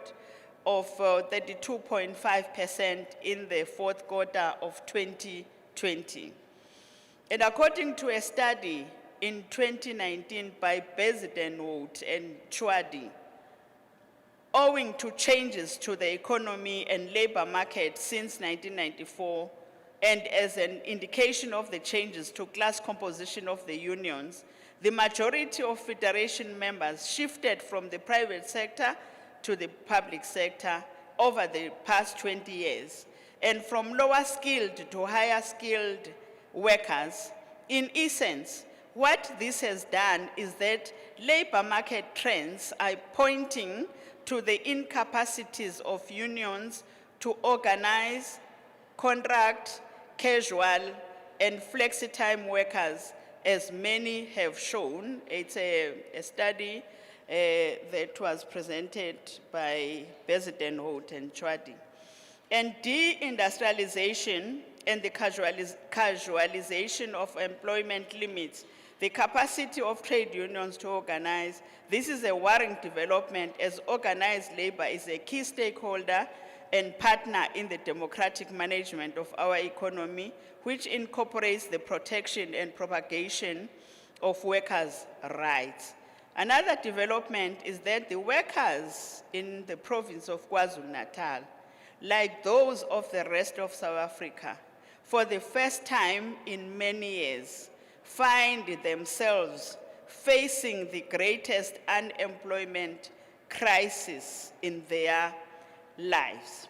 of 32.5% in the fourth quarter of 2020. And according to a study in 2019 by Bezuidenhout and Chouadi, owing to changes to the economy and labor market since 1994, and as an indication of the changes to class composition of the unions, the majority of federation members shifted from the private sector to the public sector over the past 20 years, and from lower skilled to higher skilled workers. In essence, what this has done is that labor market trends are pointing to the incapacities of unions to organize, contract, casual, and flexi-time workers, as many have shown. It's a study that was presented by Bezuidenhout and Chouadi. And deindustrialization and the casualization of employment limits the capacity of trade unions to organize. This is a worrying development as organized labor is a key stakeholder and partner in the democratic management of our economy, which incorporates the protection and propagation of workers' rights. Another development is that the workers in the province of KwaZulu-Natal, like those of the rest of South Africa, for the first time in many years, find themselves facing the greatest unemployment crisis in their lives.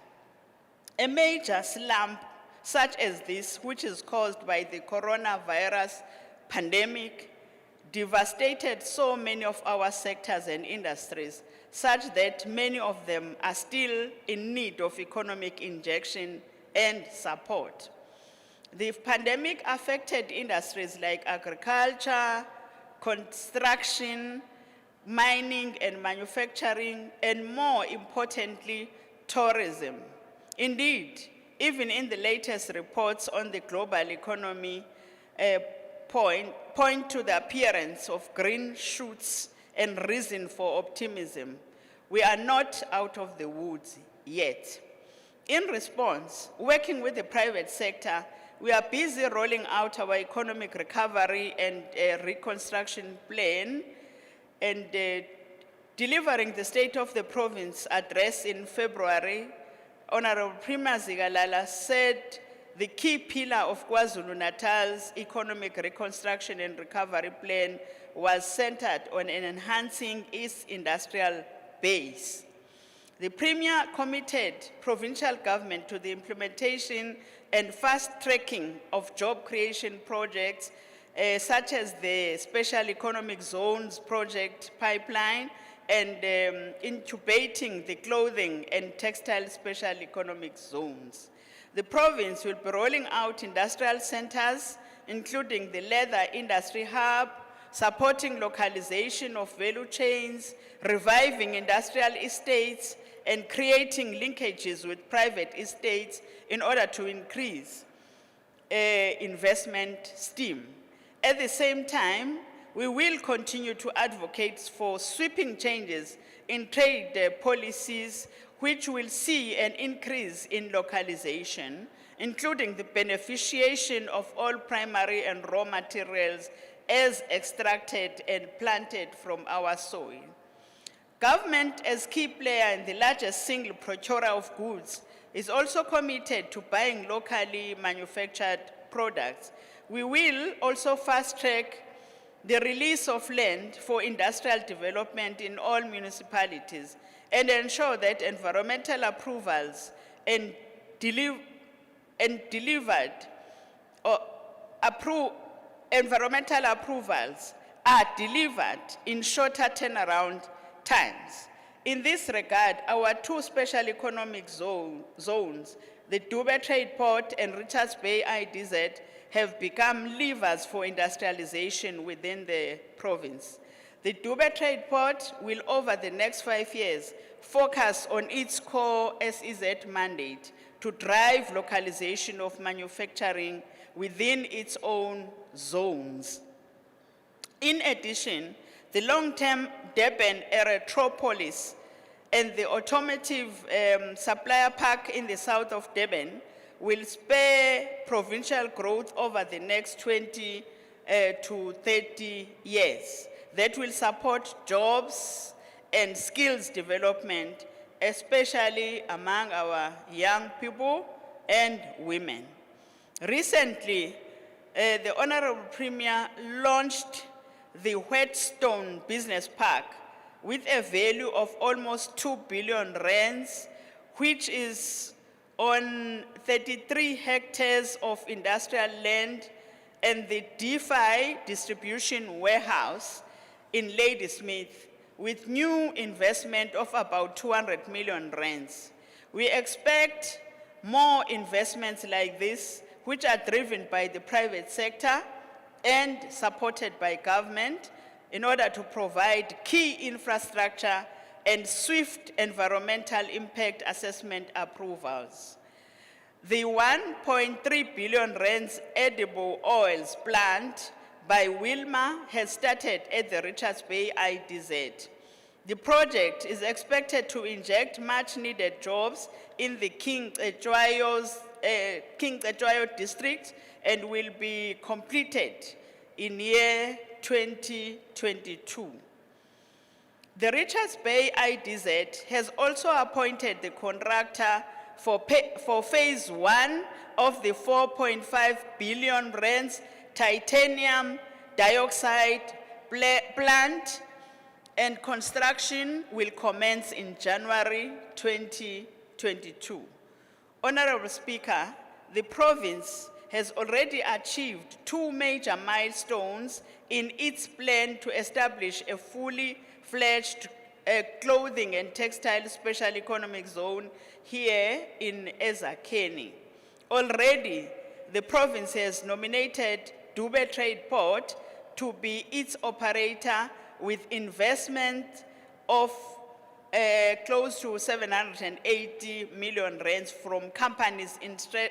A major slump such as this, which is caused by the coronavirus pandemic, devastated so many of our sectors and industries, such that many of them are still in need of economic injection and support. The pandemic affected industries like agriculture, construction, mining and manufacturing, and more importantly, tourism. Indeed, even in the latest reports on the global economy, point to the appearance of green shoots and reason for optimism. We are not out of the woods yet. In response, working with the private sector, we are busy rolling out our economic recovery and reconstruction plan and delivering the State of the Province address in February. Honorable Premier Zikalala said the key pillar of KwaZulu-Natal's economic reconstruction and recovery plan was centered on enhancing its industrial base. The Premier committed provincial government to the implementation and fast-tracking of job creation projects such as the Special Economic Zones project pipeline and incubating the clothing and textile special economic zones. The province will be rolling out industrial centers, including the leather industry hub, supporting localization of value chains, reviving industrial estates, and creating linkages with private estates in order to increase investment steam. At the same time, we will continue to advocate for sweeping changes in trade policies which will see an increase in localization, including the beneficiation of all primary and raw materials as extracted and planted from our soil. Government, as key player in the largest single procurer of goods, is also committed to buying locally manufactured products. We will also fast-track the release of land for industrial development in all municipalities and ensure that environmental approvals and environmental approvals are delivered in shorter turnaround times. In this regard, our two special economic zones, the Dube Trade Port and Richards Bay IDZ, have become levers for industrialization within the province. The Dube Trade Port will, over the next 5 years, focus on its core SEZ mandate to drive localization of manufacturing within its own zones. In addition, the long-term Durban Erythropolis and the automotive supplier park in the south of Durban will spur provincial growth over the next 20 to 30 years. That will support jobs and skills development, especially among our young people and women. Recently, the Honorable Premier launched the Whetstone Business Park with a value of almost 2 billion rands, which is on 33 hectares of industrial land and the DeFi distribution warehouse in Ladysmith with new investment of about 200 million rands. We expect more investments like this, which are driven by the private sector and supported by government in order to provide key infrastructure and swift environmental impact assessment approvals. The 1.3 billion rands edible oils plant by Wilma has started at the Richards Bay IDZ. The project is expected to inject much needed jobs in the King Cetshwayo district and will be completed in year 2022. The Richards Bay IDZ has also appointed the contractor for phase 1 of the 4.5 billion rands titanium dioxide plant, and construction will commence in January 2022. Honorable Speaker, the province has already achieved 2 major milestones in its plan to establish a fully fledged clothing and textile special economic zone here in Ezakheni. Already, the province has nominated Dube Trade Port to be its operator with investment of close to 780 million rands from companies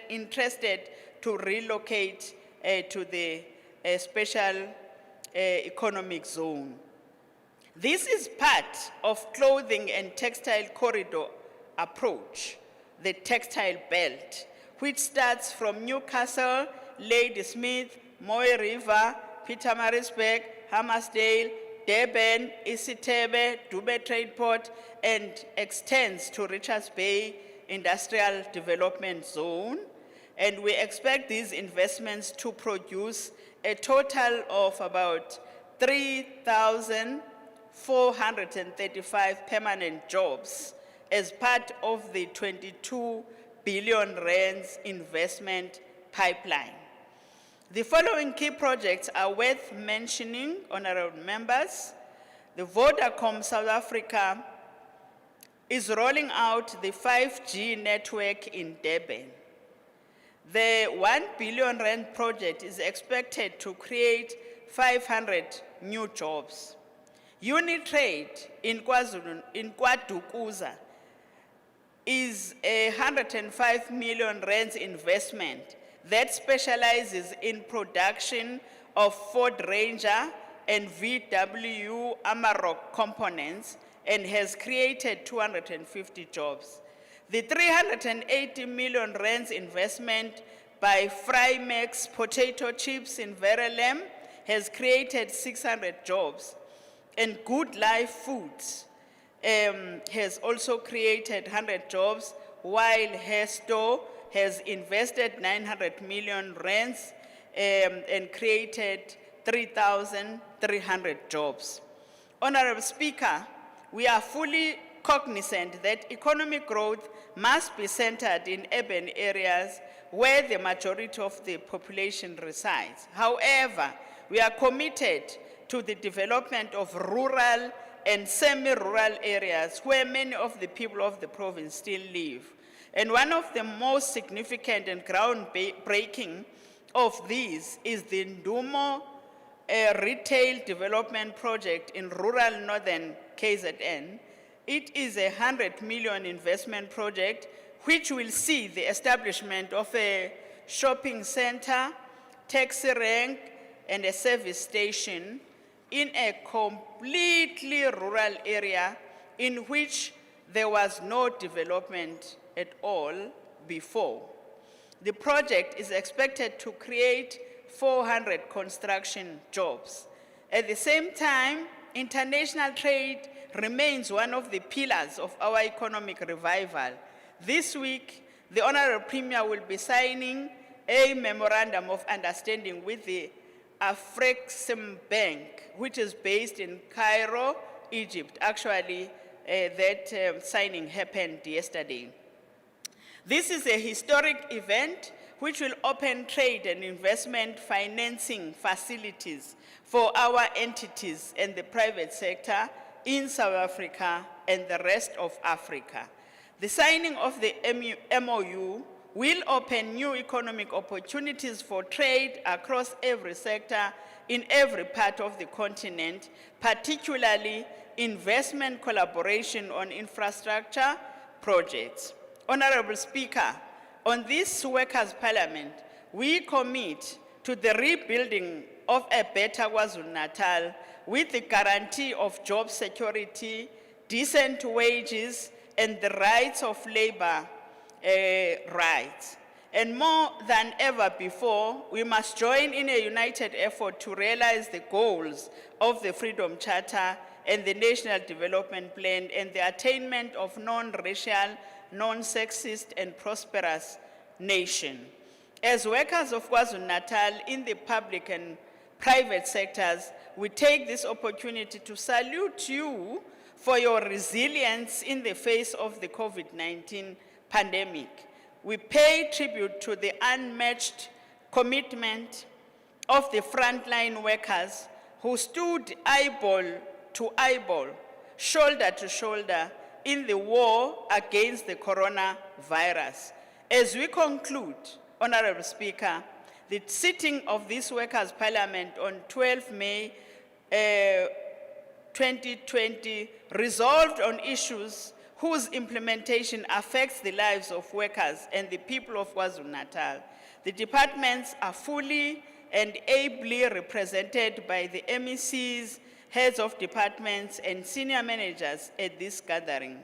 interested to relocate to the special economic zone. This is part of clothing and textile corridor approach, the textile belt, which starts from Newcastle, Ladysmith, Moy River, Pietermaritzburg, Hammersdale, Durban, Isitebe, Dube Trade Port, and extends to Richards Bay Industrial Development Zone. And we expect these investments to produce a total of about 3,435 permanent jobs as part of the 22 billion rands investment pipeline. The following key projects are worth mentioning, honorable members. The Vodacom South Africa is rolling out the 5G network in Durban. The 1 billion rand project is expected to create 500 new jobs. Unitrade in Kwadukuza is a 105 million rands investment that specializes in production of Ford Ranger and VW Amarok components and has created 250 jobs. The 380 million rands investment by Frymex potato chips in Verulam has created 600 jobs. And Good Life Foods has also created 100 jobs, while Hesto has invested 900 million rands and created 3,300 jobs. Honorable Speaker, we are fully cognizant that economic growth must be centered in urban areas where the majority of the population resides. However, we are committed to the development of rural and semi-rural areas where many of the people of the province still live. And one of the most significant and groundbreaking of these is the Ndumo retail development project in rural northern KZN. It is a 100 million investment project which will see the establishment of a shopping center, taxi rank, and a service station in a completely rural area in which there was no development at all before. The project is expected to create 400 construction jobs. At the same time, international trade remains one of the pillars of our economic revival. This week, the Honorable Premier will be signing a memorandum of understanding with the Afrexim Bank, which is based in Cairo, Egypt. Actually, that signing happened yesterday. This is a historic event which will open trade and investment financing facilities for our entities and the private sector in South Africa and the rest of Africa. The signing of the MOU will open new economic opportunities for trade across every sector in every part of the continent, particularly investment collaboration on infrastructure projects. Honorable Speaker, on this Workers' Parliament, we commit to the rebuilding of a better KwaZulu-Natal with the guarantee of job security, decent wages, and the rights of labor rights. And more than ever before, we must join in a united effort to realize the goals of the Freedom Charter and the National Development Plan and the attainment of non-racial, non-sexist, and prosperous nation. As workers of KwaZulu-Natal in the public and private sectors, we take this opportunity to salute you for your resilience in the face of the COVID-19 pandemic. We pay tribute to the unmatched commitment of the frontline workers who stood eyeball to eyeball, shoulder to shoulder in the war against the coronavirus. As we conclude, Honorable Speaker, the sitting of this Workers' Parliament on 12 May 2020 resolved on issues whose implementation affects the lives of workers and the people of KwaZulu-Natal. The departments are fully and ably represented by the MECs, heads of departments, and senior managers at this gathering.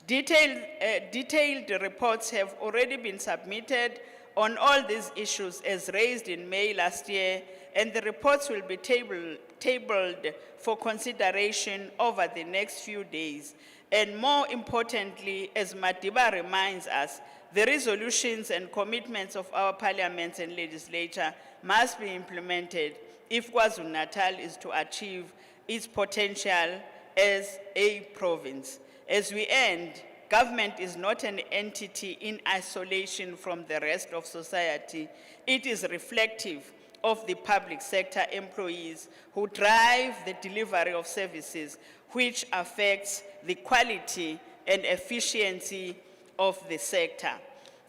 Detailed reports have already been submitted on all these issues as raised in May last year, and the reports will be tabled for consideration over the next few days. And more importantly, as Madiba reminds us, the resolutions and commitments of our parliaments and legislature must be implemented if KwaZulu-Natal is to achieve its potential as a province. As we end, government is not an entity in isolation from the rest of society. It is reflective of the public sector employees who drive the delivery of services, which affects the quality and efficiency of the sector.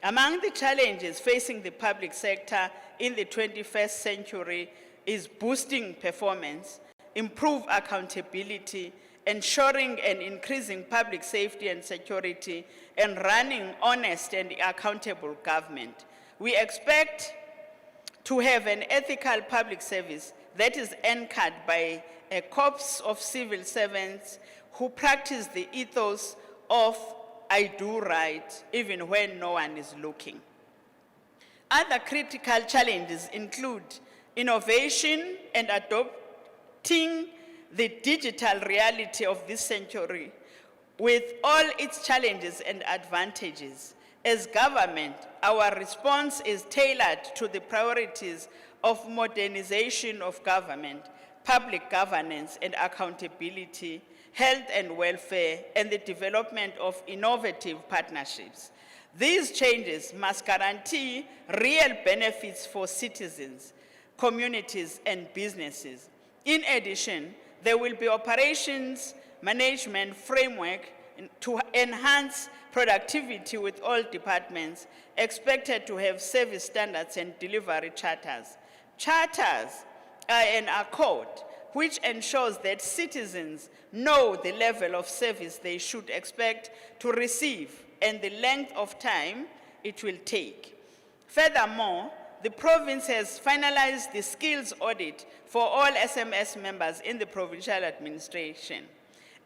Among the challenges facing the public sector in the 21st century is boosting performance, improve accountability, ensuring and increasing public safety and security, and running honest and accountable government. We expect to have an ethical public service that is anchored by a corps of civil servants who practice the ethos of I do right even when no one is looking. Other critical challenges include innovation and adopting the digital reality of this century with all its challenges and advantages. As government, our response is tailored to the priorities of modernization of government, public governance and accountability, health and welfare, and the development of innovative partnerships. These changes must guarantee real benefits for citizens, communities, and businesses. In addition, there will be operations management framework to enhance productivity with all departments expected to have service standards and delivery charters. Charters are an accord which ensures that citizens know the level of service they should expect to receive and the length of time it will take. Furthermore, the province has finalized the skills audit for all SMS members in the provincial administration.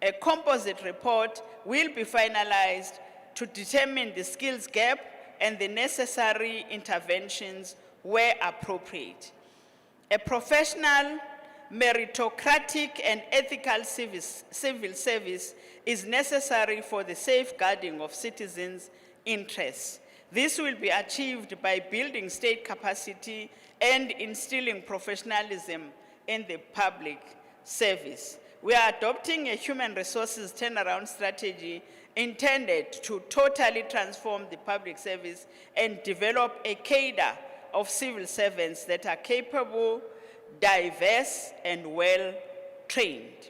A composite report will be finalized to determine the skills gap and the necessary interventions where appropriate. A professional, meritocratic, and ethical civil service is necessary for the safeguarding of citizens' interests. This will be achieved by building state capacity and instilling professionalism in the public service. We are adopting a human resources turnaround strategy intended to totally transform the public service and develop a cadre of civil servants that are capable, diverse, and well-trained.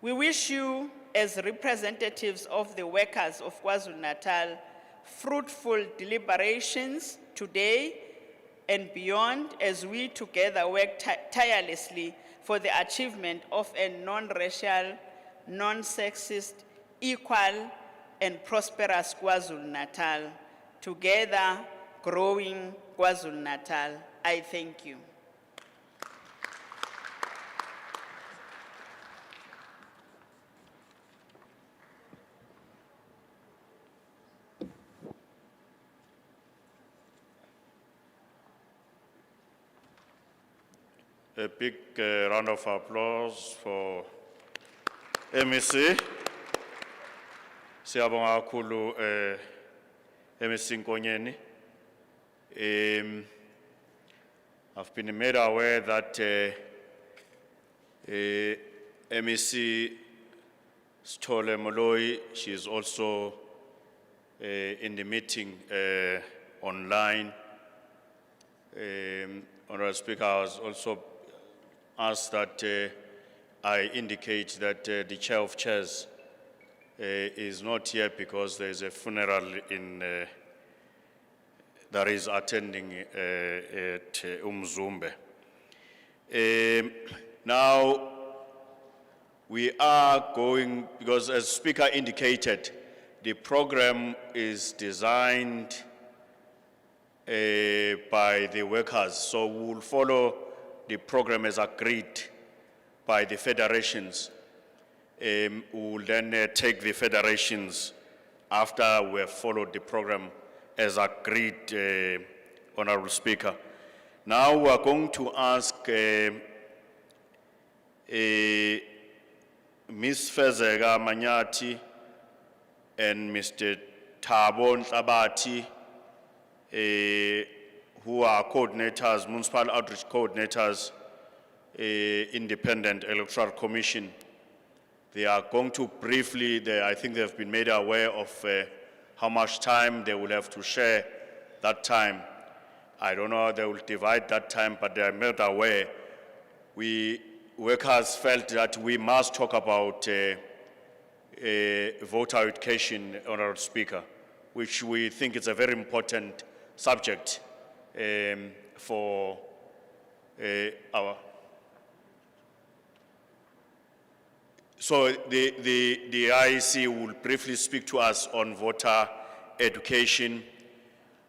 We wish you, as representatives of the workers of KwaZulu-Natal, fruitful deliberations today and beyond as we together work tirelessly for the achievement of a non-racial, non-sexist, equal, and prosperous KwaZulu-Natal. together growing KwaZulu-Natal. I thank you. A big round of applause for MEC. Siyabonga kakhulu MEC Nkonyeni. I've been made aware that MEC Stole Moloi, she is also in the meeting online. Honorable Speaker, I was also asked that I indicate that the chair of chairs is not here because there is a funeral in that is attending at Umzumbe. Now, we are going, because as Speaker indicated, the program is designed by the workers, so we will follow the program as agreed by the federations. We will then take the federations after we have followed the program as agreed, Honorable Speaker. Now we are going to ask Ms. Fezega Manyati and Mr. Thabo Nhlabati, who are coordinators, municipal outreach coordinators, Independent Electoral Commission. They are going to briefly, I think they've been made aware of how much time they will have to share that time. I don't know how they will divide that time, but they are made aware. We workers felt that we must talk about voter education, Honorable Speaker, which we think is a very important subject for our. So the IEC will briefly speak to us on voter education.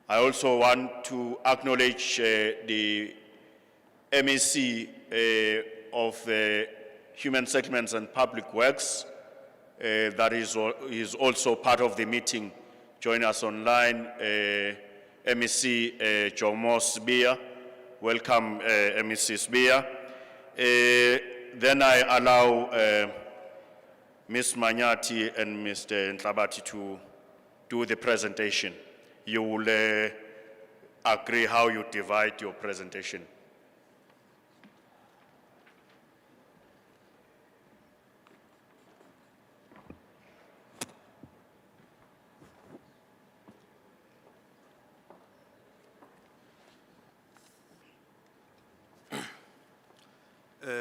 I also want to acknowledge the MEC of Human Settlements and Public Works that is also part of the meeting. Join us online, MEC Jomo Sbia. Welcome, MEC Sbia. Then I allow Ms. Manyati and Mr. Nhlabati to do the presentation. You will agree how you divide your presentation.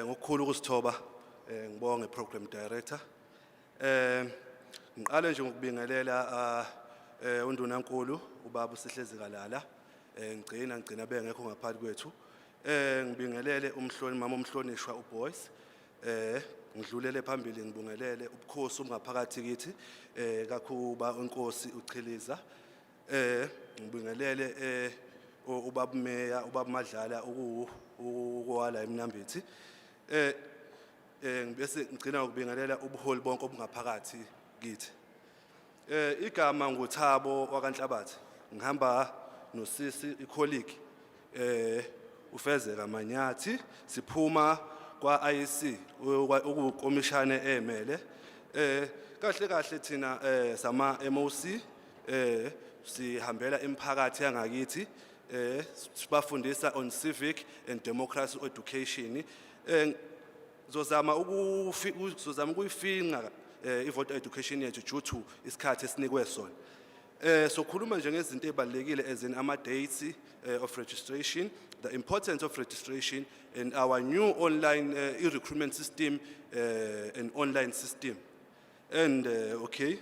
Ngokukhulu ukusithoba ngibonge program director ngiqale nje ngokubingelela undunankulu ubaba uSihlezi Kalala ngicina bengekho ngaphakathi kwethu ngibingelele mama umhlonishwa uBoyce ngidlulele phambili ngibongelele ubukhosi ungaphakathi kithi kakhuba unkosi uChiliza ngibingelele ubaba meya ubaba Madlala ukwala eMnambithi bese ngicina ukubingelela ubuholi bonke obungaphakathi kithi igama nguThabo wakaNhlabathi ngihamba nosisi icolleague uFezeka Manyathi siphuma kwa IEC ukukomishane emele kahle thina sama MOC sihambela imiphakathi yangakithi sibafundisa on civic and democracy education zozama ukuyifinqa ivoter education yethu due to isikhathi esinikwe sona sokhuluma nje ngezinto ezibalekile as in ama dates of registration, the importance of registration and our new online e-recruitment system and online system and okay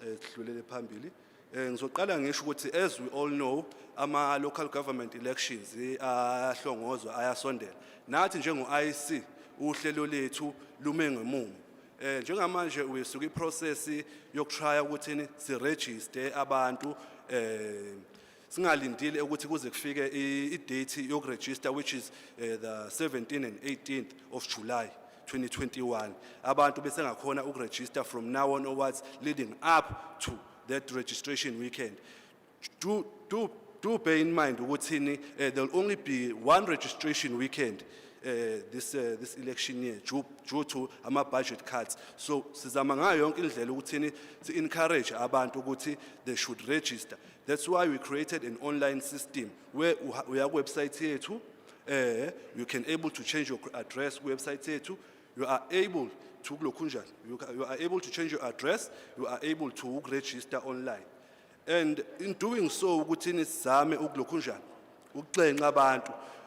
sidlulele phambili ngizoqala ngisho ukuthi as we all know ama local government elections ahlongozwa ayasondela nathi njengo IEC uhlelo lethu lume ngemumo njengamanje wesuka iprocess yokutrya ukuthi si register abantu singalindile ukuthi kuze kufike i-date yokuregister, which is the 17th and 18th of July 2021. Abantu bese ngakhona ukuregister from now on onwards, leading up to that registration weekend. Do bear in mind ukuthi there will only be one registration weekend this election year due to budget cuts. So sizama ngayo yonke indlela ukuthi to encourage abantu ukuthi they should register. That's why we created an online system where we have website yethu, you can able to change your address website yethu, you are able to you are able to change your address, you are able to register online. And in doing so,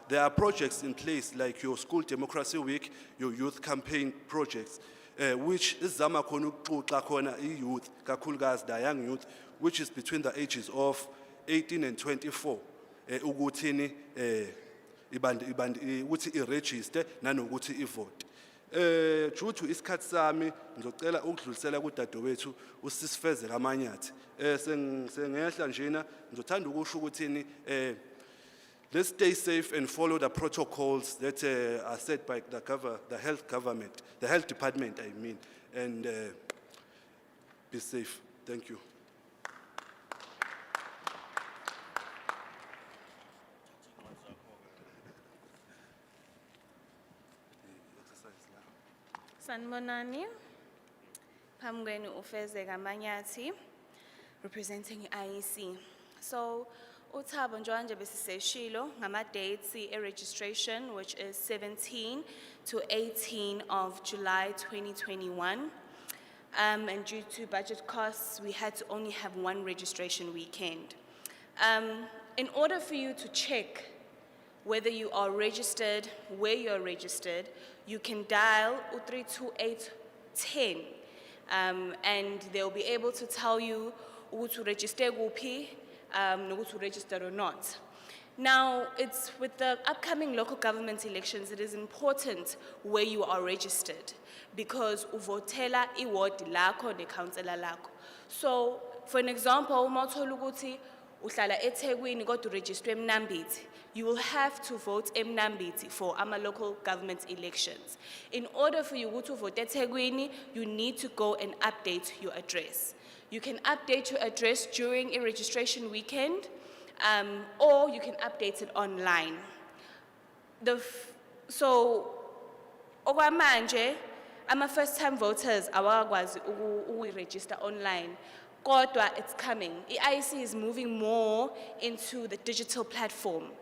there are projects in place like your School Democracy Week, your youth campaign projects, which is youth, the young youth, which is between the ages of 18 and 24. Register nanokuthi ivote. Due to isikhathi sami ngizocela ukudlulisela kudadewethu uSisifeze kaManyathi. Sengehla njena ngizothanda ukusho ukuthi let's stay safe and follow the protocols that are set by the health department, I mean, and be safe. Thank you. Sanmonani, Pamgweni Ufeze Gamanyathi, representing IEC. So, Utabo Njoanje Besiseshilo, Ngama dates registration, which is 17 to 18 of July 2021. And due to budget costs, we had to only have one registration weekend. In order for you to check whether you are registered, where you are registered, you can dial 32810, and they'll be able to tell you to register to register or not. Now, it's with the upcoming local government elections, it is important where you are registered because uvotela iward lako ne councillor lako. So, for an example, uma uthola ukuthi uhlala eThekwini kodwa uregister eMnambithi, you will have to vote eMnambithi for our local government elections. In order for you to vote eThekwini, you need to go and update your address. You can update your address during a registration weekend, or you can update it online. So, okwamanje, ama first-time voters awakwazi register online. Kodwa, it's coming. The IEC is moving more into the digital platform.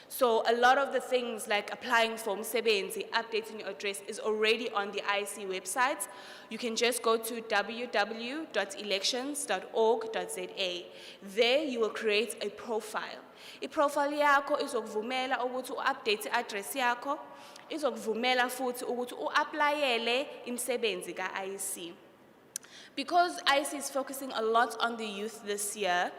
So a lot of the things like applying for umsebenzi, updating your address is already on the IEC website. You can just go to www.elections.org.za. There you will create a profile. I-profile yakho izokuvumela ukuthi u-update i-address yakho, izokuvumela futhi ukuthi u-applyele imsebenzi ka-IEC. Because IEC is focusing a lot on the youth this year,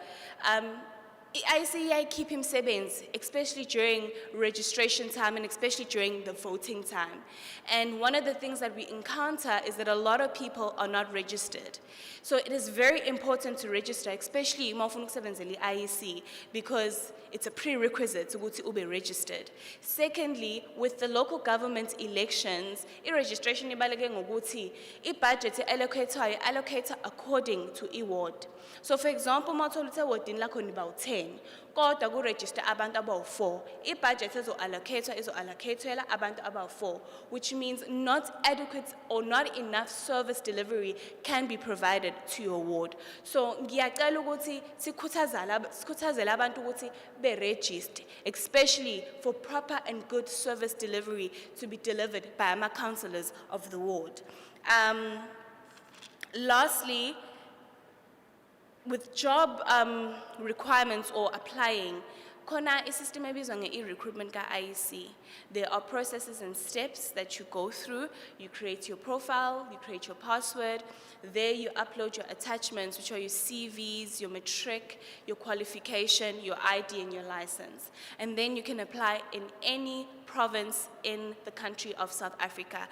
IEC keep him sebens, especially during registration time and especially during the voting time. And one of the things that we encounter is that a lot of people are not registered. So it is very important to register, especially IEC, because it's a prerequisite to be registered. Secondly, with the local government elections, registration budget allocated according to ward. So for example, ward in about 10. Kodwa ku-register abantu abawu-4. I-budget izo-allocatela abantu abawu-4, which means not adequate or not enough service delivery can be provided to your ward. So ngiyacela ukuthi sikhuthazele abantu ukuthi be-register, especially for proper and good service delivery to be delivered by our councillors of the ward. Lastly, with job requirements or applying, khona i-system ebizwa nge-recruitment ka-IEC. There are processes and steps that you go through. You create your profile, you create your password. There you upload your attachments, which are your CVs, your matric, your qualification, your ID, and your license. And then you can apply in any province in the country of South Africa.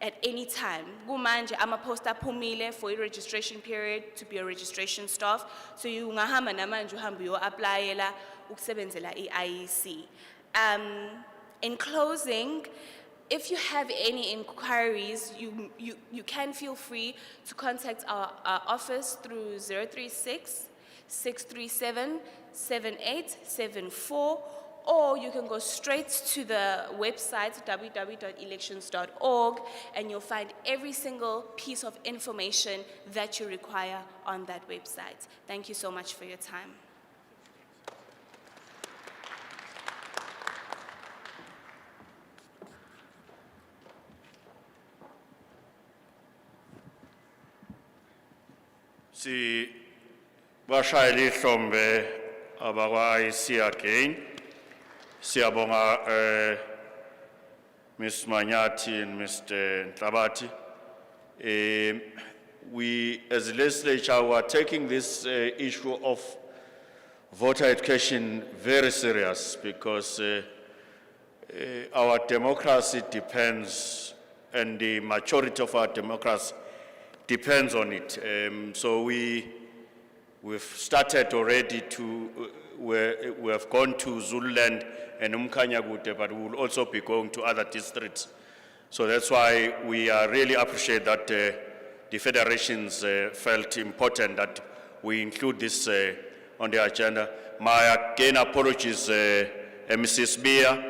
at any time. Kumanje ama-poster aphumile for i-registration period to be a registration staff. So ungahamba namanje uhambe uyo-applyela ukusebenzela i-IEC. In closing, if you have any inquiries, you can feel free to contact our office through 036-637-7874, or you can go straight to the website www.elections.org and you'll find every single piece of information that you require on that website. Thank you so much for your time. Si bashayeli ihlombe abakwa-IEC again. Siyabonga Ms. Manyathi and Mr. Ntlabati. We as a legislature were taking this issue of voter education very serious because our democracy depends, and the majority of our democracy depends on it. So we've started already to, we have gone to Zululand and Umkanyagute, but we will also be going to other districts. So that's why we really appreciate that the federations felt important that we include this on the agenda. My again apologies, Mrs. Beer.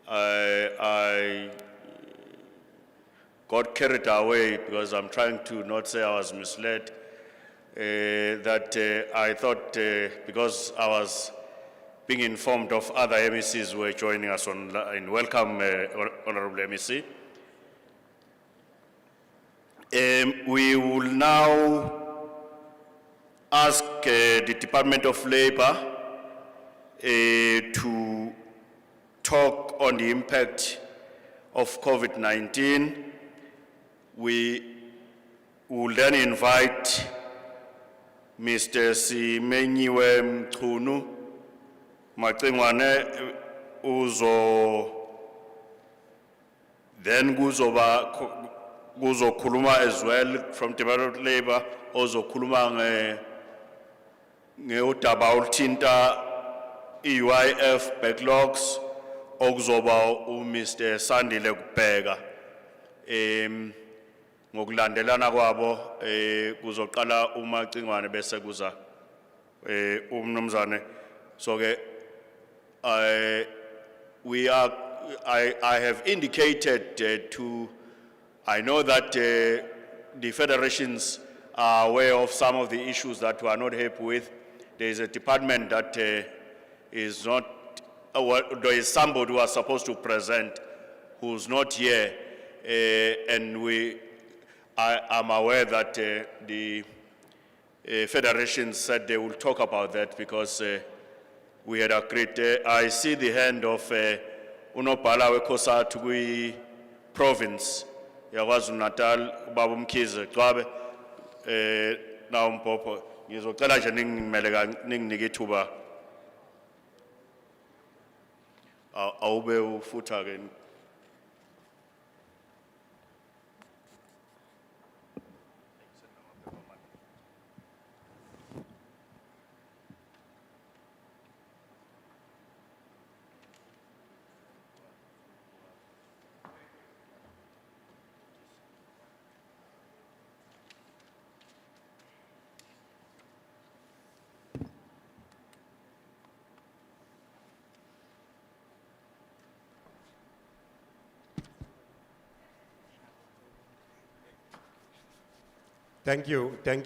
I got carried away because I'm trying to not say I was misled. That I thought because I was being informed of other MECs who were joining us online. Welcome, Honorable MEC. We will now ask the Department of Labor to talk on the impact of COVID-19. We will then invite Mr. Simenyiwe Mchunu Macingwane then kuzokhuluma as well from Department of Labor, ozokhuluma ngeudaba oluthinta EUIF backlogs okuzoba uMr. Sandile Kubheka. Ngokulandelana kwabo kuzoqala uMacingwane bese kuza umnumzane. So ke I have indicated I know that the federations are aware of some of the issues that we are not happy with. There is a department that is not, there is somebody who was supposed to present who's not here, and I am aware that the federations said they will talk about that because we had agreed. I see the hand of Unobhala weKhosathu kwi province yaKwaZulu Natal, Baba Mkhize Gcwabe, na umpopho. Ngizocela nje ninginike ithuba awube ufutha ke. Thank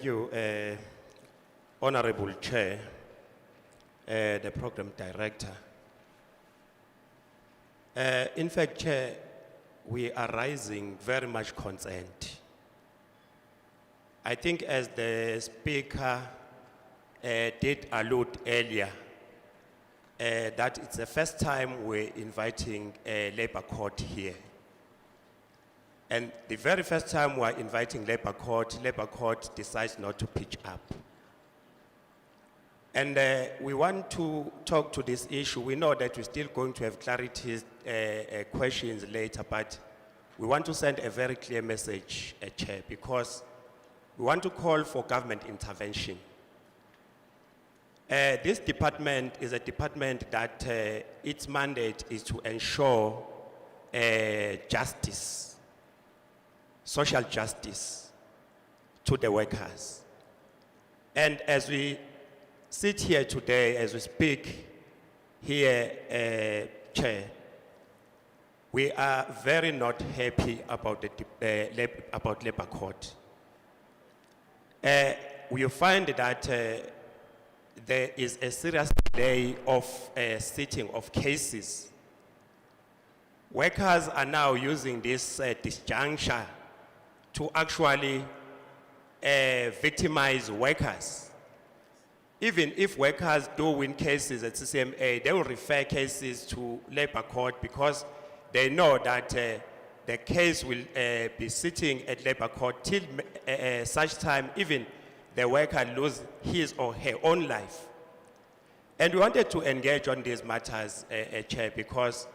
you, Honorable Chair, the Program Director. In fact, Chair, we are raising very much concerned. I think as the Speaker did allude earlier, that it's the first time we're inviting a Labour Court here. And the very first time we're inviting Labour Court decides not to pitch up. And we want to talk to this issue. We know that we're still going to have clarity questions later, but we want to send a very clear message, Chair, because we want to call for government intervention. This department is a department that its mandate is to ensure justice, social justice to the workers. And as we sit here today, as we speak here, Chair, we are very not happy about about labor court. We find that there is a serious delay of sitting of cases. Workers are now using this disjuncture to actually victimize workers. Even if workers do win cases at CCMA, they will refer cases to labor court because they know that the case will be sitting at labor court till such time even the worker loses his or her own life. And we wanted to engage on these matters, Chair, because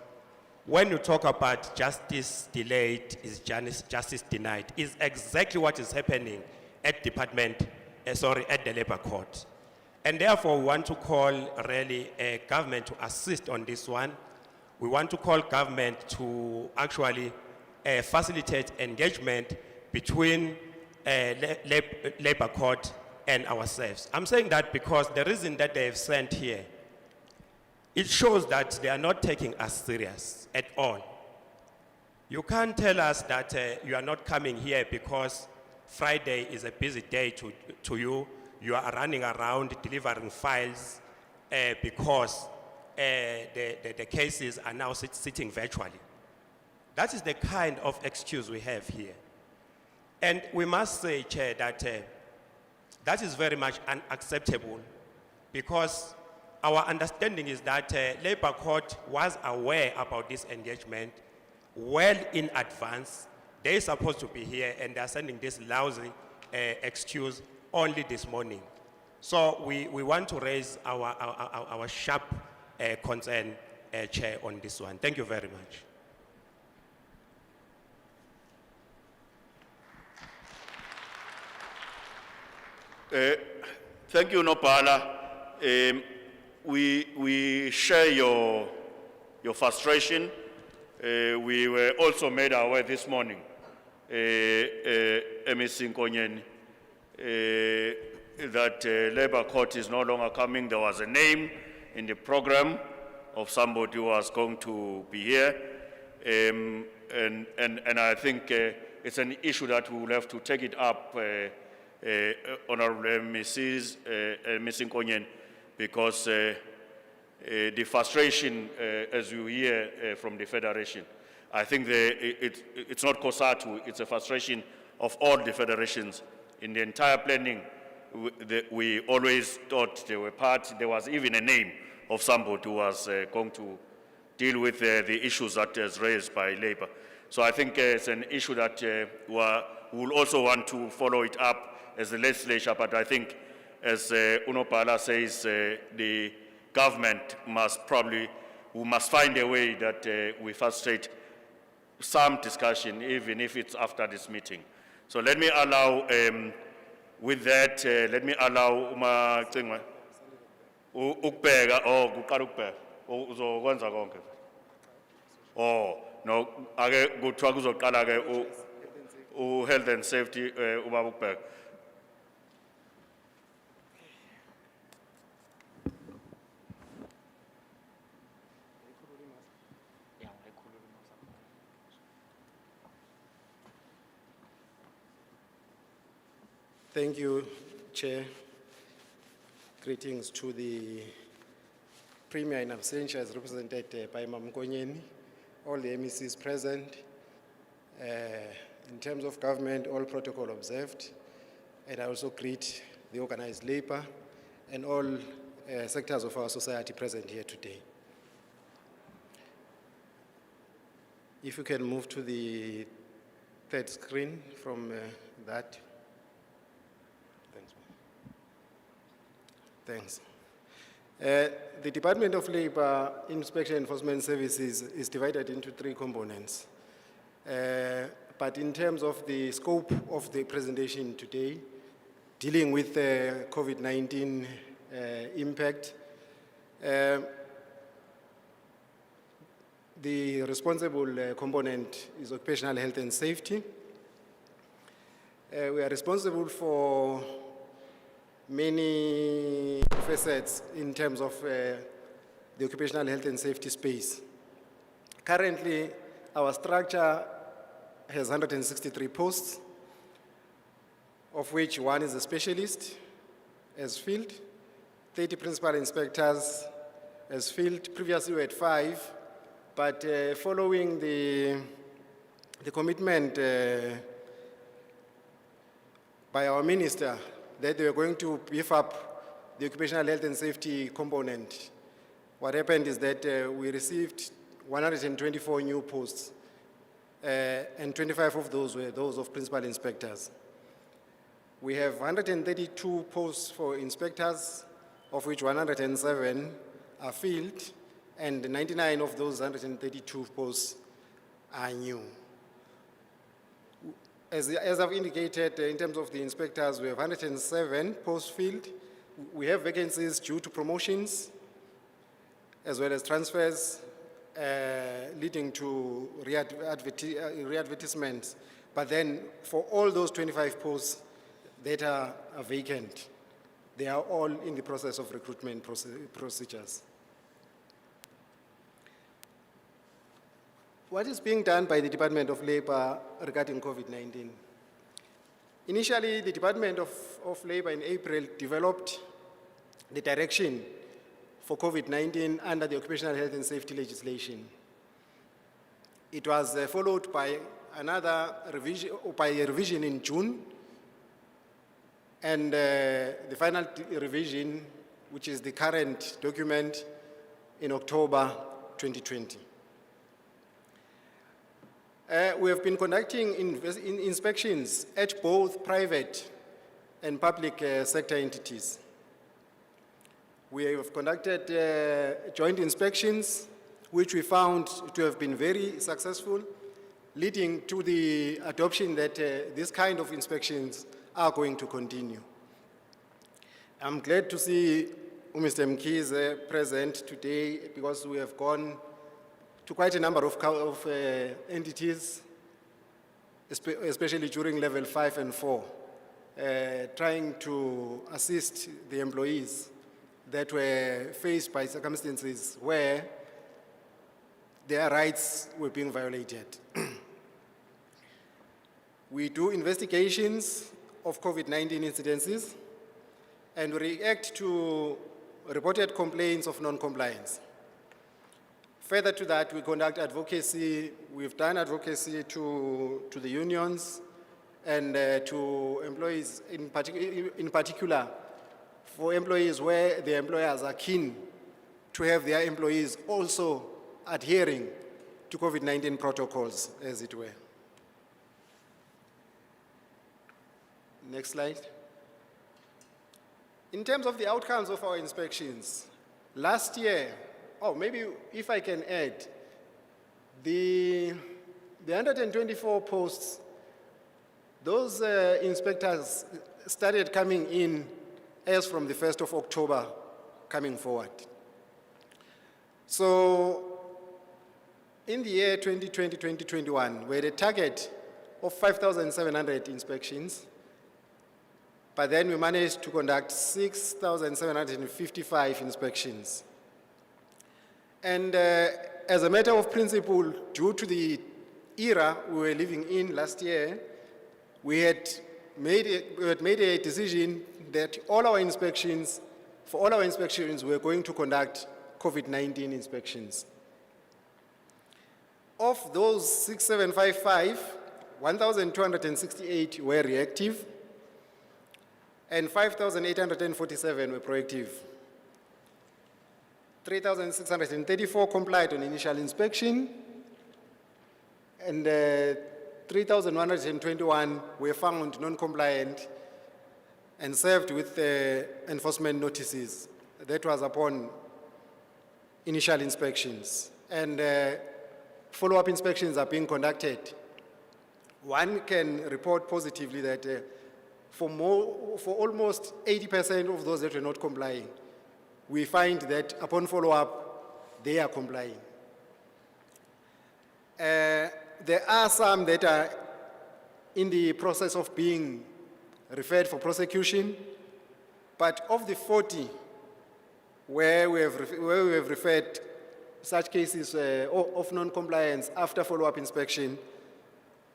when you talk about justice delayed is justice denied, is exactly what is happening at at the labor court. And therefore, we want to call really government to assist on this one. We want to call government to actually facilitate engagement between labor court and ourselves. I'm saying that because the reason that they have sent here, it shows that they are not taking us serious at all. You can't tell us that you are not coming here because Friday is a busy day to you. You are running around delivering files because the cases are now sitting virtually. That is the kind of excuse we have here. And we must say, Chair, that that is very much unacceptable because our understanding is that Labor Court was aware about this engagement well in advance. They're supposed to be here and they're sending this lousy excuse only this morning. So we want to raise our sharp concern, Chair, on this one. Thank you very much. Thank you, Nopala. We share your frustration. We were also made aware this morning, MEC Nkonyeni, that Labor Court is no longer coming. There was a name in the program of somebody who was going to be here. And I think it's an issue that we will have to take it up, Honorable Mrs. Nkonyeni, because the frustration, as you hear from the Federation, I think it's not COSATU, it's a frustration of all the federations. In the entire planning, we always thought there was even a name of somebody who was going to deal with the issues that is raised by labor. So I think it's an issue that we will also want to follow it up as the legislature, but I think as Unopala says, the government we must find a way that we frustrate some discussion, even if it's after this meeting. So let me allow, with that, let me allow ukubheka kuqala ukubheka uzokwenza konke. No, ake kuthiwa kuzoqala ke health and safety ubaba ukubheka. Thank you, Chair. Greetings to the Premier in absentia as represented by Mam Nkonyeni, all the MECs present. In terms of government, all protocol observed. And I also greet the organized labor and all sectors of our society present here today. If you can move to the third screen from that. Thanks. The Department of Labor Inspection Enforcement Services is divided into three components. But in terms of the scope of the presentation today, dealing with the COVID-19 impact, the responsible component is occupational health and safety. We are responsible for many facets in terms of the occupational health and safety space. Currently, our structure has 163 posts, of which one is a specialist as field, 30 principal inspectors as field. Previously we had 5, but following the commitment by our minister that they were going to beef up the occupational health and safety component, what happened is that we received 124 new posts, and 25 of those were those of principal inspectors. We have 132 posts for inspectors, of which 107 are field, and 99 of those 132 posts are new. As I've indicated, in terms of the inspectors, we have 107 post field. We have vacancies due to promotions, as well as transfers, leading to re-advertisements. But then for all those 25 posts that are vacant, they are all in the process of recruitment procedures. What is being done by the Department of Labor regarding COVID-19? Initially, the Department of Labor in April developed the direction for COVID-19 under the Occupational Health and Safety legislation. It was followed by another revision, by a revision in June, and the final revision, which is the current document, in October 2020. We have been conducting inspections at both private and public sector entities. We have conducted joint inspections, which we found to have been very successful, leading to the adoption that this kind of inspections are going to continue. I'm glad to see Mr. Mkhize present today, because we have gone to quite a number of entities, especially during level 5 and 4, trying to assist the employees that were faced by circumstances where their rights were being violated. We do investigations of COVID-19 incidences, and we react to reported complaints of non-compliance. Further to that, we conduct advocacy. We've done advocacy to the unions and to employees, in particular for employees where the employers are keen to have their employees also adhering to COVID-19 protocols, as it were. Next slide. In terms of the outcomes of our inspections, last year, maybe if I can add, the 124 posts, those inspectors started coming in as from the 1st of October coming forward. So in the year 2020-2021, we had a target of 5,700 inspections, but then we managed to conduct 6,755 inspections. And as a matter of principle, due to the era we were living in last year, we had made a decision that for all our inspections, we are going to conduct COVID-19 inspections. Of those 6,755, 1,268 were reactive, and 5,847 were proactive. 3,634 complied on initial inspection, and 3,121 were found non-compliant and served with enforcement notices that was upon initial inspections. And follow-up inspections are being conducted. One can report positively that for almost 80% of those that were not complying, we find that upon follow-up, they are complying. There are some that are in the process of being referred for prosecution, but of the 40 where we have referred such cases of non-compliance after follow-up inspection,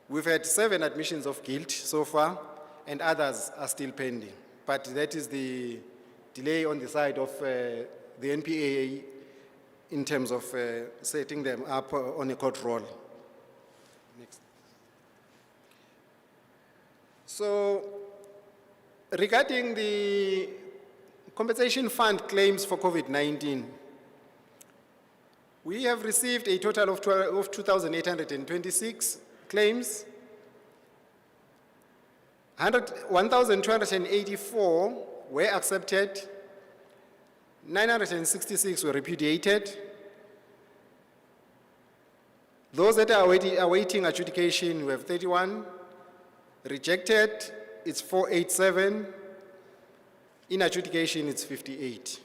we've had 7 admissions of guilt so far, and others are still pending. But that is the delay on the side of the NPA in terms of setting them up on a court roll. Next. So, regarding the compensation fund claims for COVID-19, we have received a total of 2,826 claims. 1,284 were accepted, 966 were repudiated. Those that are awaiting adjudication, we have 31. Rejected, it's 487. In adjudication, it's 58.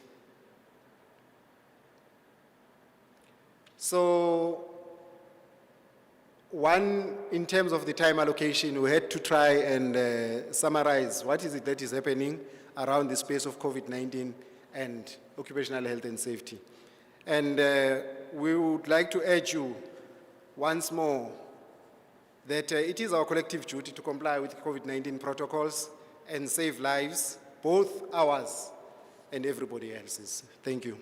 So, one, in terms of the time allocation, we had to try and summarize what is it that is happening around the space of COVID-19 and occupational health and safety. And we would like to urge you once more that it is our collective duty to comply with COVID-19 protocols and save lives, both ours and everybody else's. Thank you.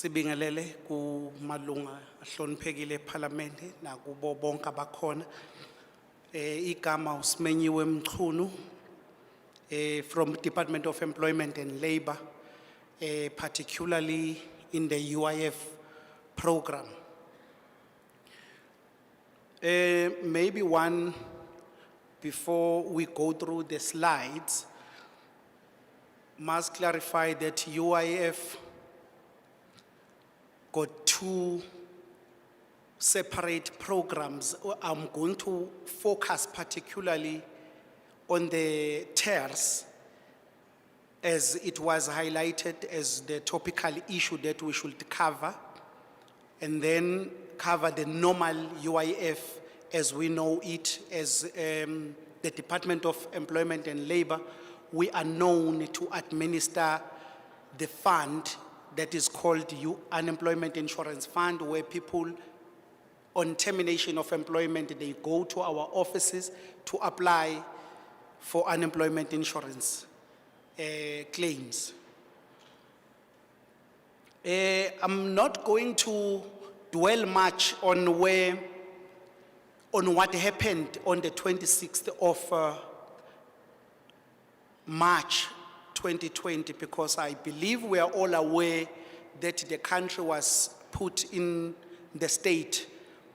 Sibingelele ku malunga ahloniphekile eParliament nakubo bonke abakhona. Igama uSimenyiwe Mchunu from Department of Employment and Labor, particularly in the UIF program. Maybe one, before we go through the slides, must clarify that UIF got 2 separate programs. I'm going to focus particularly on the TERS, as it was highlighted as the topical issue that we should cover, and then cover the normal UIF as we know it as the Department of Employment and Labor. We are known to administer the fund that is called Unemployment Insurance Fund, where people on termination of employment, they go to our offices to apply for unemployment insurance claims. I'm not going to dwell much on what happened on the 26th of March 2020, because I believe we are all aware that the country was put in the state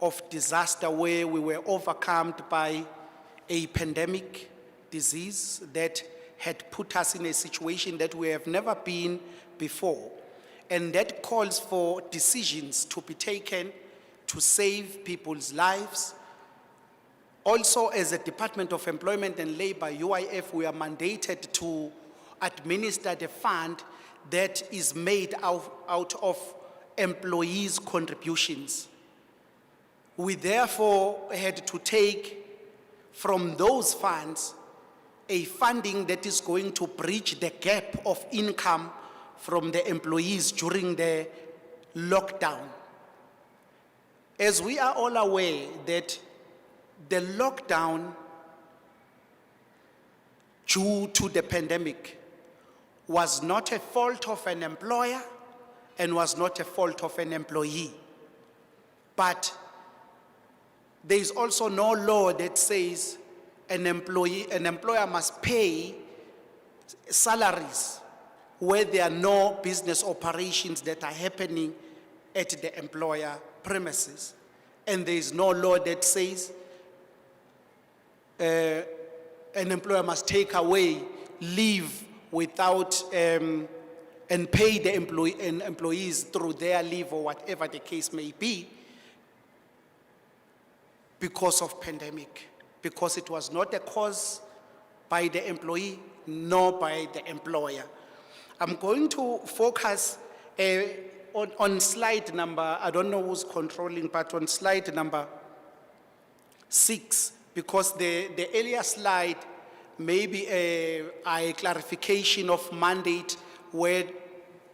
of disaster where we were overcome by a pandemic disease that had put us in a situation that we have never been before. And that calls for decisions to be taken to save people's lives. Also, as a Department of Employment and Labor, UIF, we are mandated to administer the fund that is made out of employees' contributions. We therefore had to take from those funds a funding that is going to bridge the gap of income from the employees during the lockdown. As we are all aware that the lockdown due to the pandemic was not a fault of an employer and was not a fault of an employee. But there is also no law that says an employer must pay salaries where there are no business operations that are happening at the employer premises. And there is no law that says an employer must take away leave without and pay the employees through their leave or whatever the case may be because of pandemic, because it was not a cause by the employee nor by the employer. I'm going to focus on slide number, I don't know who's controlling, but on slide number 6, because the earlier slide may be a clarification of mandate, where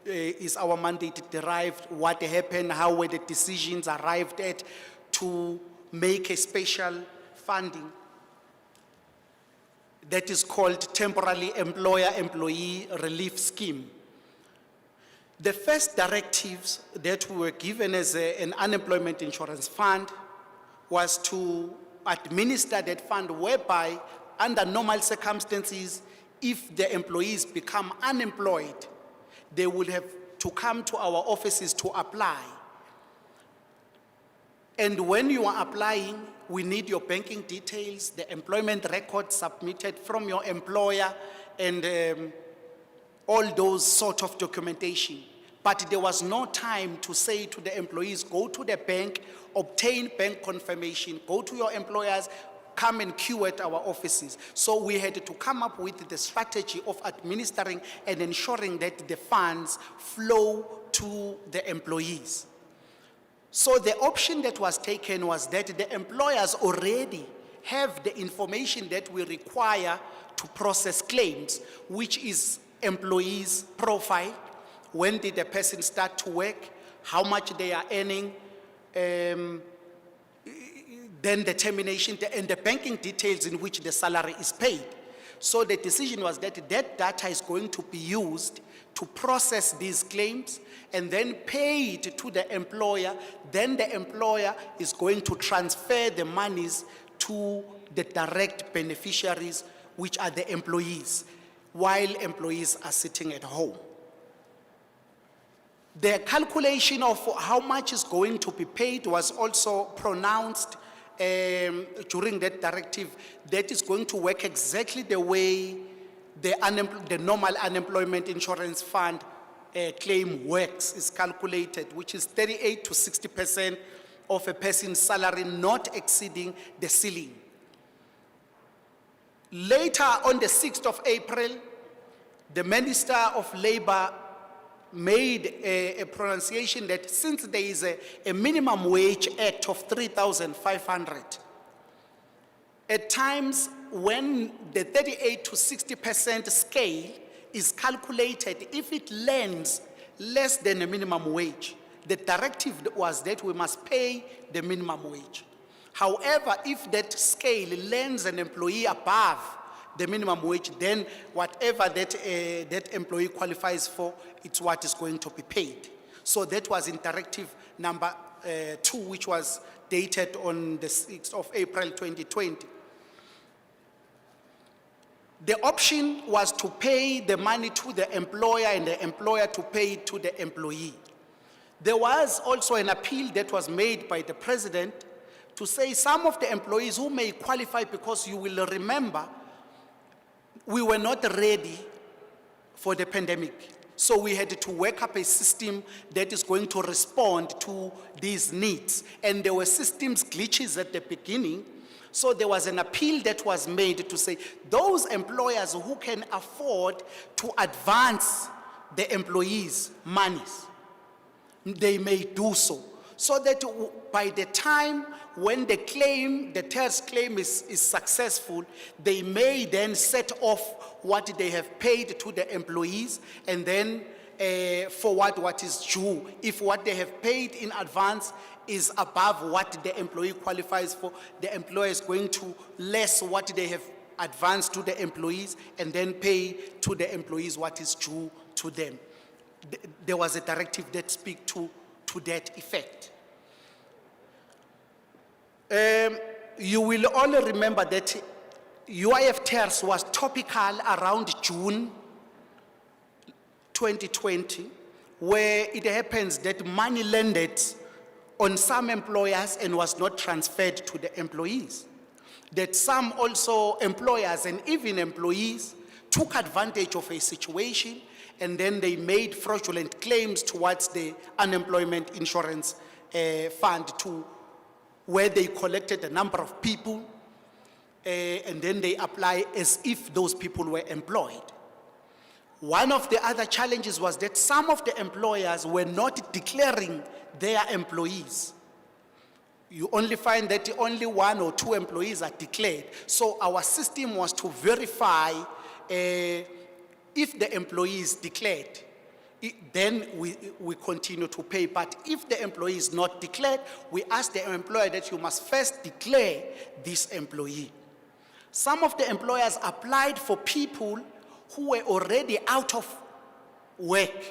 is our mandate derived, what happened, how were the decisions arrived at to make a special funding that is called Temporary Employer-Employee Relief Scheme. The first directives that we were given as an unemployment insurance fund was to administer that fund, whereby under normal circumstances, if the employees become unemployed, they would have to come to our offices to apply. And when you are applying, we need your banking details, the employment record submitted from your employer, and all those sort of documentation. But there was no time to say to the employees, go to the bank, obtain bank confirmation, go to your employers, come and queue at our offices. So we had to come up with the strategy of administering and ensuring that the funds flow to the employees. So the option that was taken was that the employers already have the information that we require to process claims, which is employees' profile, when did the person start to work, how much they are earning, then the termination, and the banking details in which the salary is paid. So the decision was that that data is going to be used to process these claims and then pay it to the employer. Then the employer is going to transfer the monies to the direct beneficiaries, which are the employees, while employees are sitting at home. The calculation of how much is going to be paid was also pronounced during that directive, that is going to work exactly the way the normal unemployment insurance fund claim works, is calculated, which is 38 to 60% of a person's salary not exceeding the ceiling. Later, on the 6th of April, the Minister of Labor made a pronunciation that since there is a minimum wage act of 3,500, at times when the 38 to 60% scale is calculated, if it lands less than a minimum wage, the directive was that we must pay the minimum wage. However, if that scale lands an employee above the minimum wage, then whatever that employee qualifies for, it's what is going to be paid. So that was in directive number 2, which was dated on the 6th of April 2020. The option was to pay the money to the employer and the employer to pay it to the employee. There was also an appeal that was made by the president to say some of the employees who may qualify, because you will remember we were not ready for the pandemic. So we had to work up a system that is going to respond to these needs. And there were systems glitches at the beginning. So there was an appeal that was made to say those employers who can afford to advance the employees' monies, they may do so. so that by the time when the claim, the TERS claim is successful, they may then set off what they have paid to the employees and then forward what is due. If what they have paid in advance is above what the employee qualifies for, the employer is going to less what they have advanced to the employees and then pay to the employees what is due to them. There was a directive that speak to that effect. You will only remember that UIF TERS was topical around June 2020, where it happens that money landed on some employers and was not transferred to the employees. That some also employers and even employees took advantage of a situation and then they made fraudulent claims towards the unemployment insurance fund to where they collected a number of people and then they apply as if those people were employed. One of the other challenges was that some of the employers were not declaring their employees. You only find that only 1 or 2 employees are declared. So our system was to verify if the employee is declared, then we continue to pay. But if the employee is not declared, we ask the employer that you must first declare this employee. Some of the employers applied for people who were already out of work,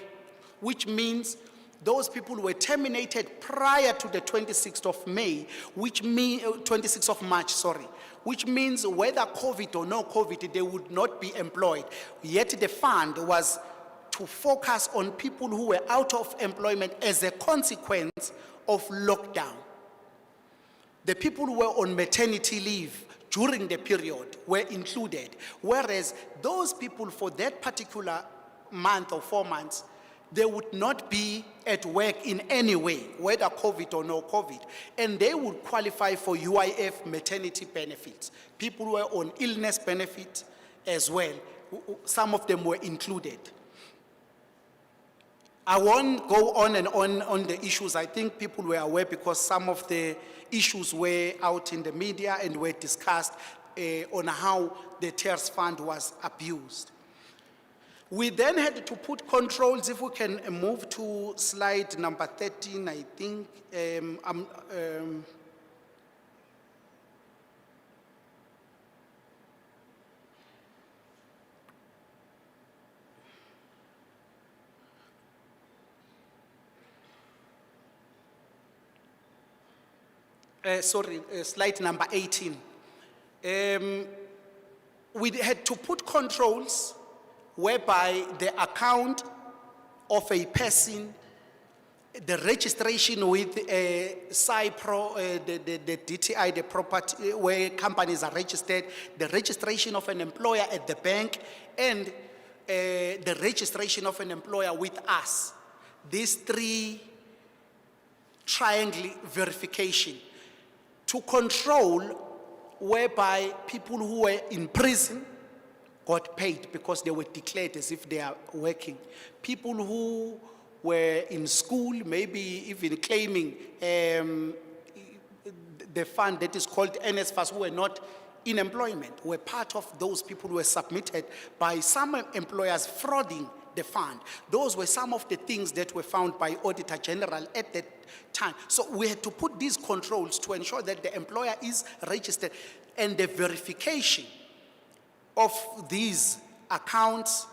which means those people were terminated prior to the 26th of May, which means 26th of March, sorry, which means whether COVID or no COVID, they would not be employed. Yet the fund was to focus on people who were out of employment as a consequence of lockdown. The people who were on maternity leave during the period were included, whereas those people for that particular month or 4 months, they would not be at work in any way, whether COVID or no COVID, and they would qualify for UIF maternity benefits. People who were on illness benefit as well, some of them were included. I won't go on and on the issues. I think people were aware because some of the issues were out in the media and were discussed on how the TERS fund was abused. We then had to put controls. If we can move to slide number 13, I think. Slide number 18. We had to put controls whereby the account of a person, the registration with CIPRO, the DTI, the property where companies are registered, the registration of an employer at the bank, and the registration of an employer with us. These 3 triangle verification to control whereby people who were in prison got paid because they were declared as if they are working. People who were in school, maybe even claiming the fund that is called NSFAS, who were not in employment, were part of those people who were submitted by some employers frauding the fund. Those were some of the things that were found by Auditor General at that time. So we had to put these controls to ensure that the employer is registered, and the verification of these accounts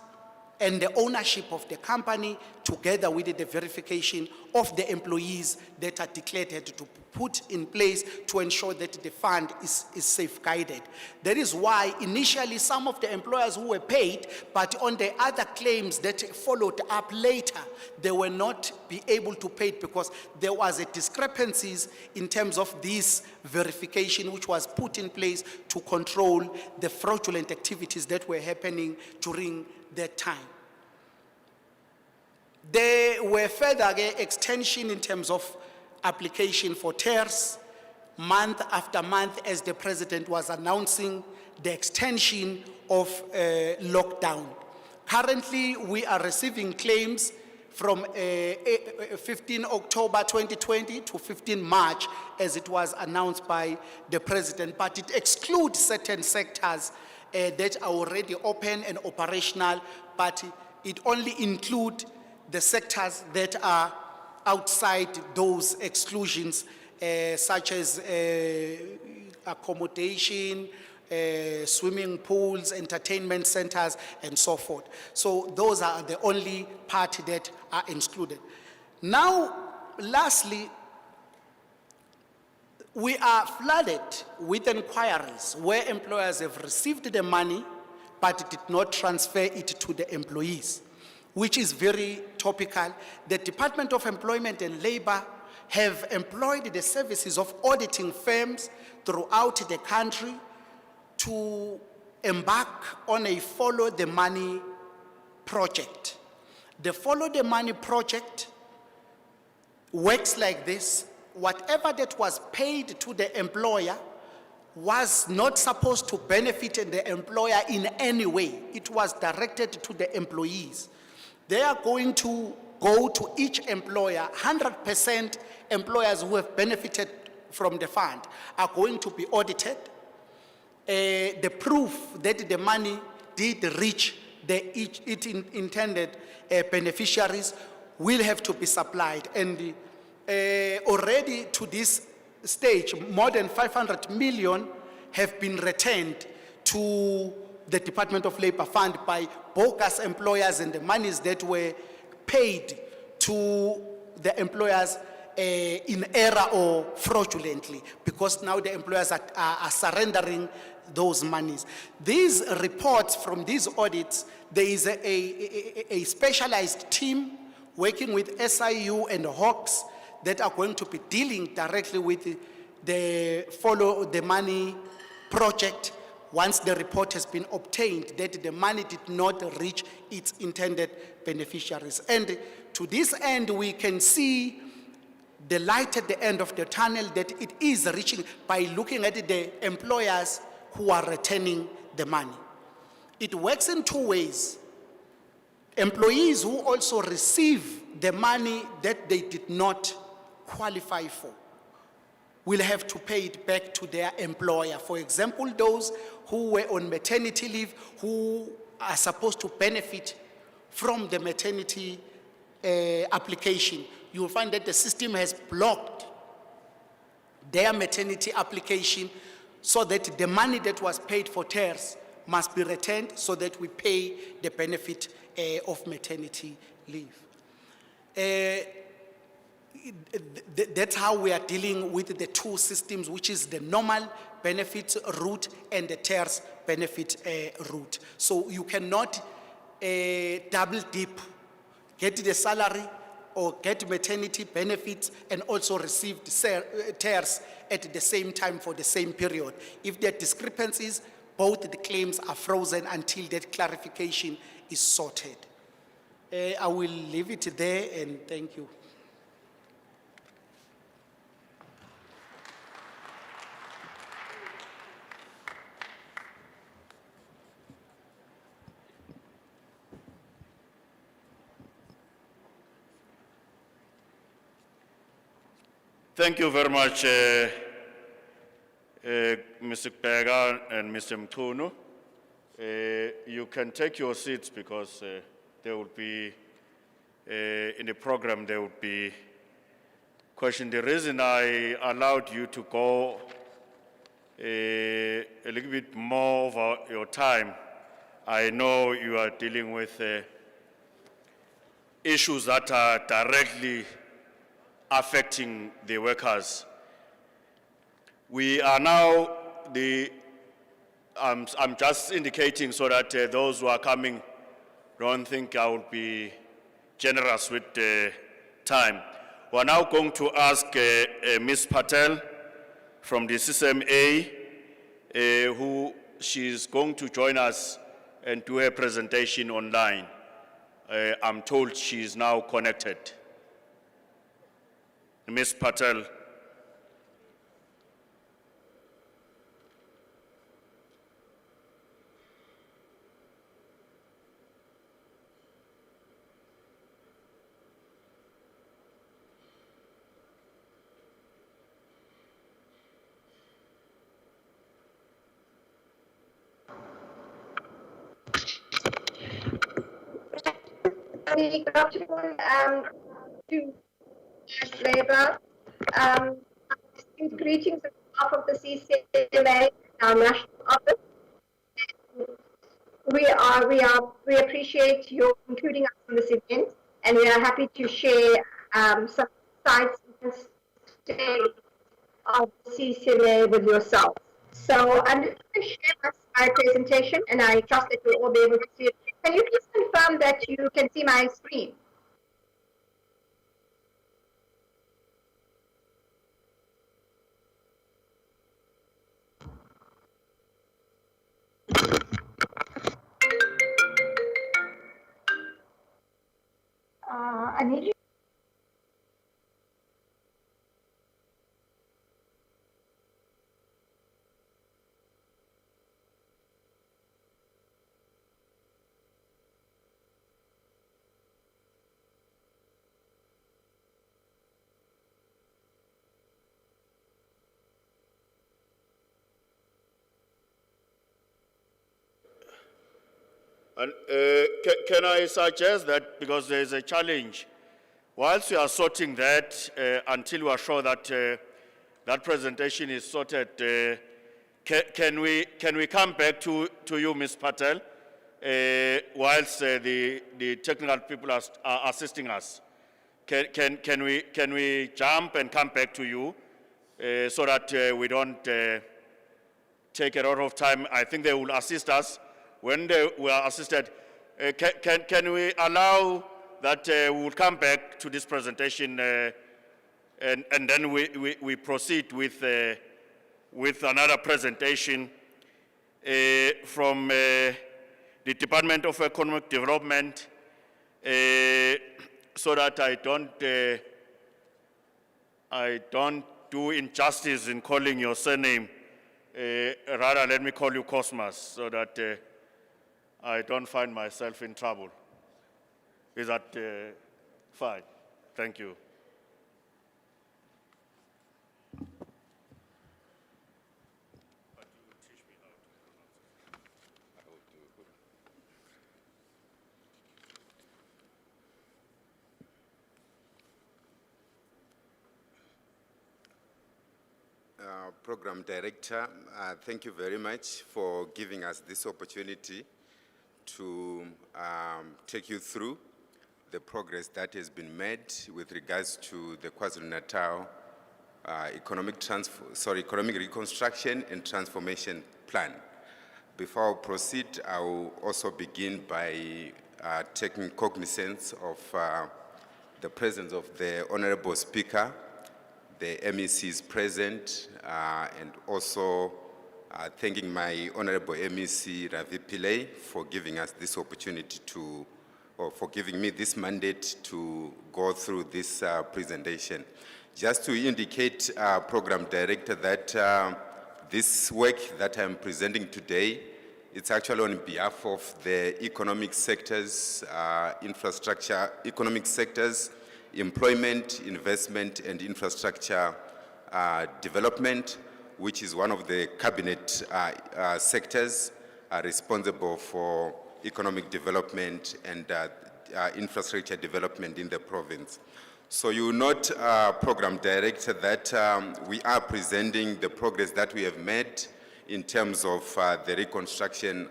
and the ownership of the company, together with the verification of the employees that are declared, had to put in place to ensure that the fund is safeguarded. That is why initially some of the employers who were paid, but on the other claims that followed up later, they were not be able to pay because there was a discrepancies in terms of this verification which was put in place to control the fraudulent activities that were happening during that time. There were further extension in terms of application for TERS month after month as the president was announcing the extension of lockdown. Currently, we are receiving claims from 15 October 2020 to 15 March, as it was announced by the president, but it excludes certain sectors that are already open and operational, but it only includes the sectors that are outside those exclusions, such as accommodation, swimming pools, entertainment centers, and so forth. So those are the only part that are excluded. Now, lastly, we are flooded with inquiries where employers have received the money but did not transfer it to the employees, which is very topical. The Department of Employment and Labor have employed the services of auditing firms throughout the country to embark on a follow the money project. The follow the money project works like this. Whatever that was paid to the employer was not supposed to benefit the employer in any way. It was directed to the employees. They are going to go to each employer. 100% employers who have benefited from the fund are going to be audited. The proof that the money did reach the intended beneficiaries will have to be supplied. And already to this stage, more than 500 million have been returned to the Department of Labor Fund by bogus employers, and the monies that were paid to the employers in error or fraudulently, because now the employers are surrendering those monies. These reports from these audits, there is a specialized team working with SIU and Hawks that are going to be dealing directly with the follow the money project once the report has been obtained that the money did not reach its intended beneficiaries. And to this end, we can see the light at the end of the tunnel that it is reaching by looking at the employers who are returning the money. It works in two ways. Employees who also receive the money that they did not qualify for will have to pay it back to their employer. For example, those who were on maternity leave, who are supposed to benefit from the maternity application, you will find that the system has blocked their maternity application so that the money that was paid for TERS must be returned so that we pay the benefit of maternity leave. That's how we are dealing with the two systems, which is the normal benefit route and the TERS benefit route. So you cannot double dip, get the salary or get maternity benefits and also receive the TERS at the same time for the same period. If there are discrepancies, both the claims are frozen until that clarification is sorted. I will leave it there and thank you. Thank you very much, Mr. Pega and Mr. Mtunu. You can take your seats because there will be, in the program, there will be question. The reason I allowed you to go a little bit more of your time, I know you are dealing with issues that are directly affecting the workers. We are now I'm just indicating so that those who are coming don't think I will be generous with the time. We're now going to ask Ms. Patel from the CCMA, who she's going to join us and do her presentation online. I'm told she's now connected. Ms. Patel. everybody. Good afternoon to Labour. Greetings on behalf of the CCMA, our national office. We appreciate your including us in this event, and we are happy to share some insights and state of the CCMA with yourselves. So I'm just going to share my presentation, and I trust that you'll all be able to see it. Can you please confirm that you can see my screen? I need you. And can I suggest that, because there is a challenge, whilst we are sorting that, until we are sure that that presentation is sorted, can we come back to you, Ms. Patel, whilst the technical people are assisting us? Can we jump and come back to you so that we don't take a lot of time? I think they will assist us. When we are assisted, can we allow that we will come back to this presentation and then we proceed with another presentation from the Department of Economic Development, so that I don't do injustice in calling your surname. Rather, let me call you Cosmas, so that I don't find myself in trouble. Is that fine? Thank you. Program Director, thank you very much for giving us this opportunity to take you through the progress that has been made with regards to the KwaZulu-Natal economic reconstruction and transformation plan. Before I proceed, I will also begin by taking cognizance of the presence of the Honorable Speaker, the MECs present, and also thanking my Honorable MEC Ravi Pillay for giving us this opportunity to, or for giving me this mandate to go through this presentation. Just to indicate, Program Director, that this work that I'm presenting today, it's actually on behalf of the economic sectors, economic sectors, employment, investment, and infrastructure development, which is one of the cabinet sectors responsible for economic development and infrastructure development in the province. So you note, Program Director, that we are presenting the progress that we have made in terms of the reconstruction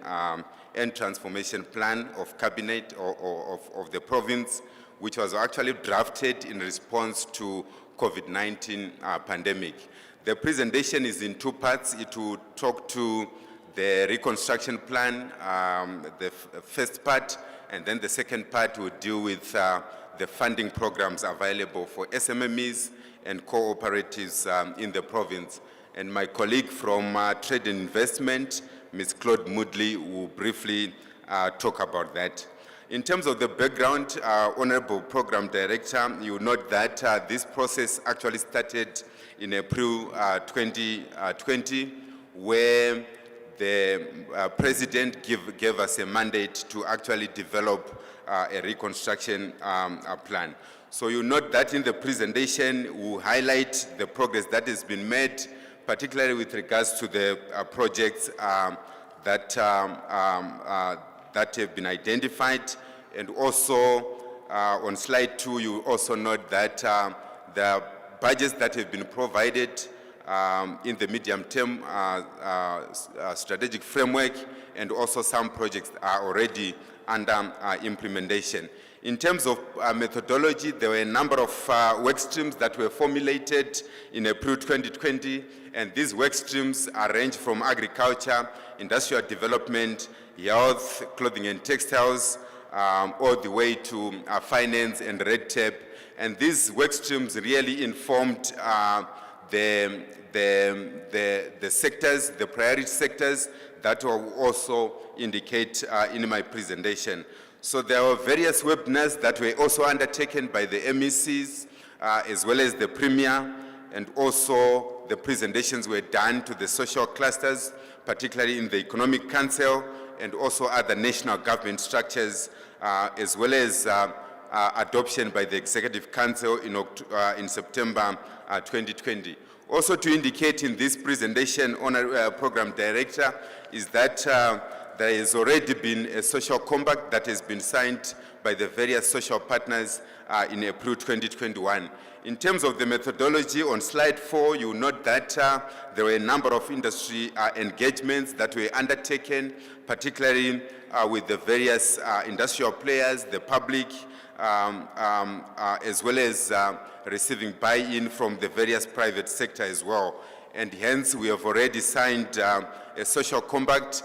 and transformation plan of cabinet or of the province, which was actually drafted in response to COVID-19 pandemic. The presentation is in two parts. It will talk to the reconstruction plan, the first part, and then the second part will deal with the funding programs available for SMMEs and cooperatives in the province. And my colleague from Trade and Investment, Ms. Claude Moodley, will briefly talk about that. In terms of the background, Honorable Program Director, you note that this process actually started in April 2020, where the President gave us a mandate to actually develop a reconstruction plan. So you note that in the presentation, we highlight the progress that has been made, particularly with regards to the projects that have been identified, and also on slide 2, you also note that the budgets that have been provided in the medium-term strategic framework, and also some projects are already under implementation. In terms of methodology, there were a number of work streams that were formulated in April 2020, and these work streams range from agriculture, industrial development, health, clothing and textiles, all the way to finance and red tape. And these work streams really informed the sectors, the priority sectors that will also indicate in my presentation. So there were various webinars that were also undertaken by the MECs as well as the Premier, and also the presentations were done to the social clusters, particularly in the Economic Council and also other national government structures, as well as adoption by the Executive Council in September 2020. Also to indicate in this presentation, Honorable Program Director, is that there has already been a social compact that has been signed by the various social partners in April 2021. In terms of the methodology, on slide 4, you note that there were a number of industry engagements that were undertaken, particularly with the various industrial players, the public, as well as receiving buy-in from the various private sector as well. And hence, we have already signed a social compact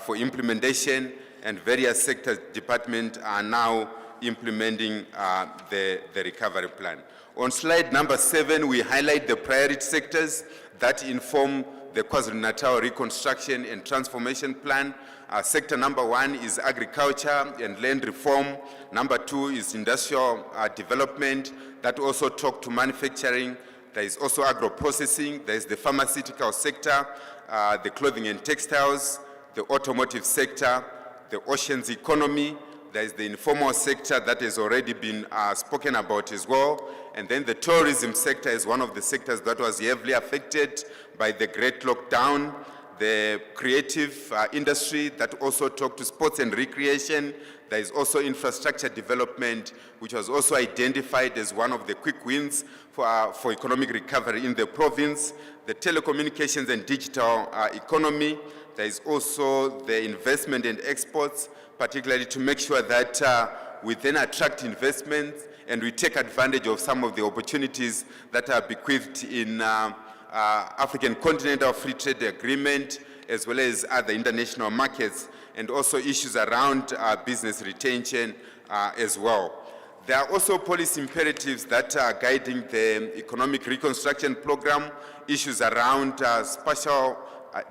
for implementation, and various sector departments are now implementing the recovery plan. On slide number 7, we highlight the priority sectors that inform the KwaZulu-Natal Reconstruction and Transformation Plan. Sector number 1 is agriculture and land reform. Number 2 is industrial development that also talk to manufacturing. There is also agro-processing. There is the pharmaceutical sector, the clothing and textiles, the automotive sector, the oceans economy. There is the informal sector that has already been spoken about as well. And then the tourism sector is one of the sectors that was heavily affected by the great lockdown. The creative industry that also talked to sports and recreation. There is also infrastructure development, which was also identified as one of the quick wins for economic recovery in the province. The telecommunications and digital economy. There is also the investment and exports, particularly to make sure that we then attract investments and we take advantage of some of the opportunities that are bequeathed in African Continental Free Trade Agreement, as well as other international markets, and also issues around business retention as well. There are also policy imperatives that are guiding the economic reconstruction program, issues around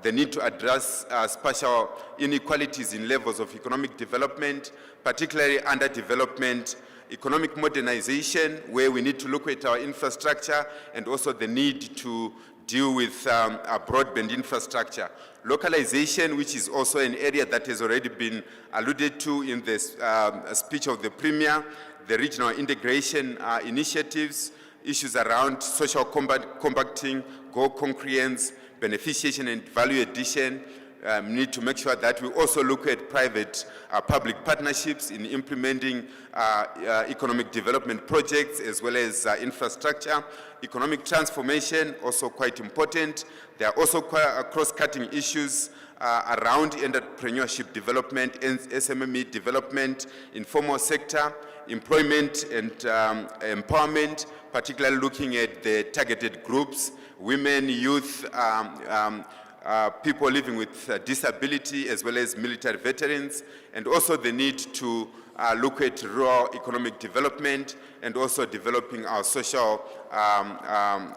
the need to address spatial inequalities in levels of economic development, particularly underdevelopment, economic modernization, where we need to look at our infrastructure, and also the need to deal with our broadband infrastructure. Localization, which is also an area that has already been alluded to in this speech of the Premier, the regional integration initiatives, issues around social compacting, goal concurrence, beneficiation and value addition. We need to make sure that we also look at private public partnerships in implementing economic development projects as well as infrastructure. Economic transformation, also quite important. There are also cross-cutting issues around entrepreneurship development and SMME development, informal sector, employment and empowerment, particularly looking at the targeted groups, women, youth, people living with disability, as well as military veterans, and also the need to look at rural economic development and also developing our social, our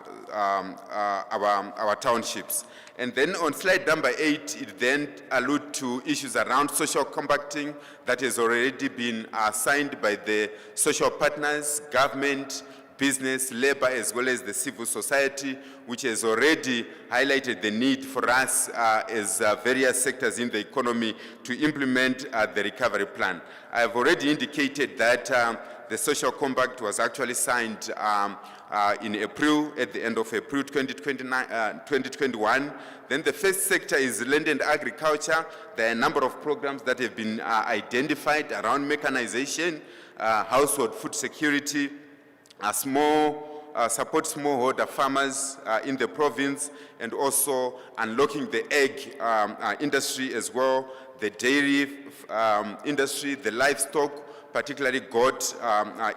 townships. And then on slide number 8, it then alludes to issues around social compacting that has already been signed by the social partners, government, business, labor, as well as the civil society, which has already highlighted the need for us as various sectors in the economy to implement the recovery plan. I have already indicated that the social compact was actually signed in April, at the end of April 2021. Then the first sector is land and agriculture. There are a number of programs that have been identified around mechanization, household food security, support smallholder farmers in the province, and also unlocking the egg industry as well, the dairy industry, the livestock, particularly goat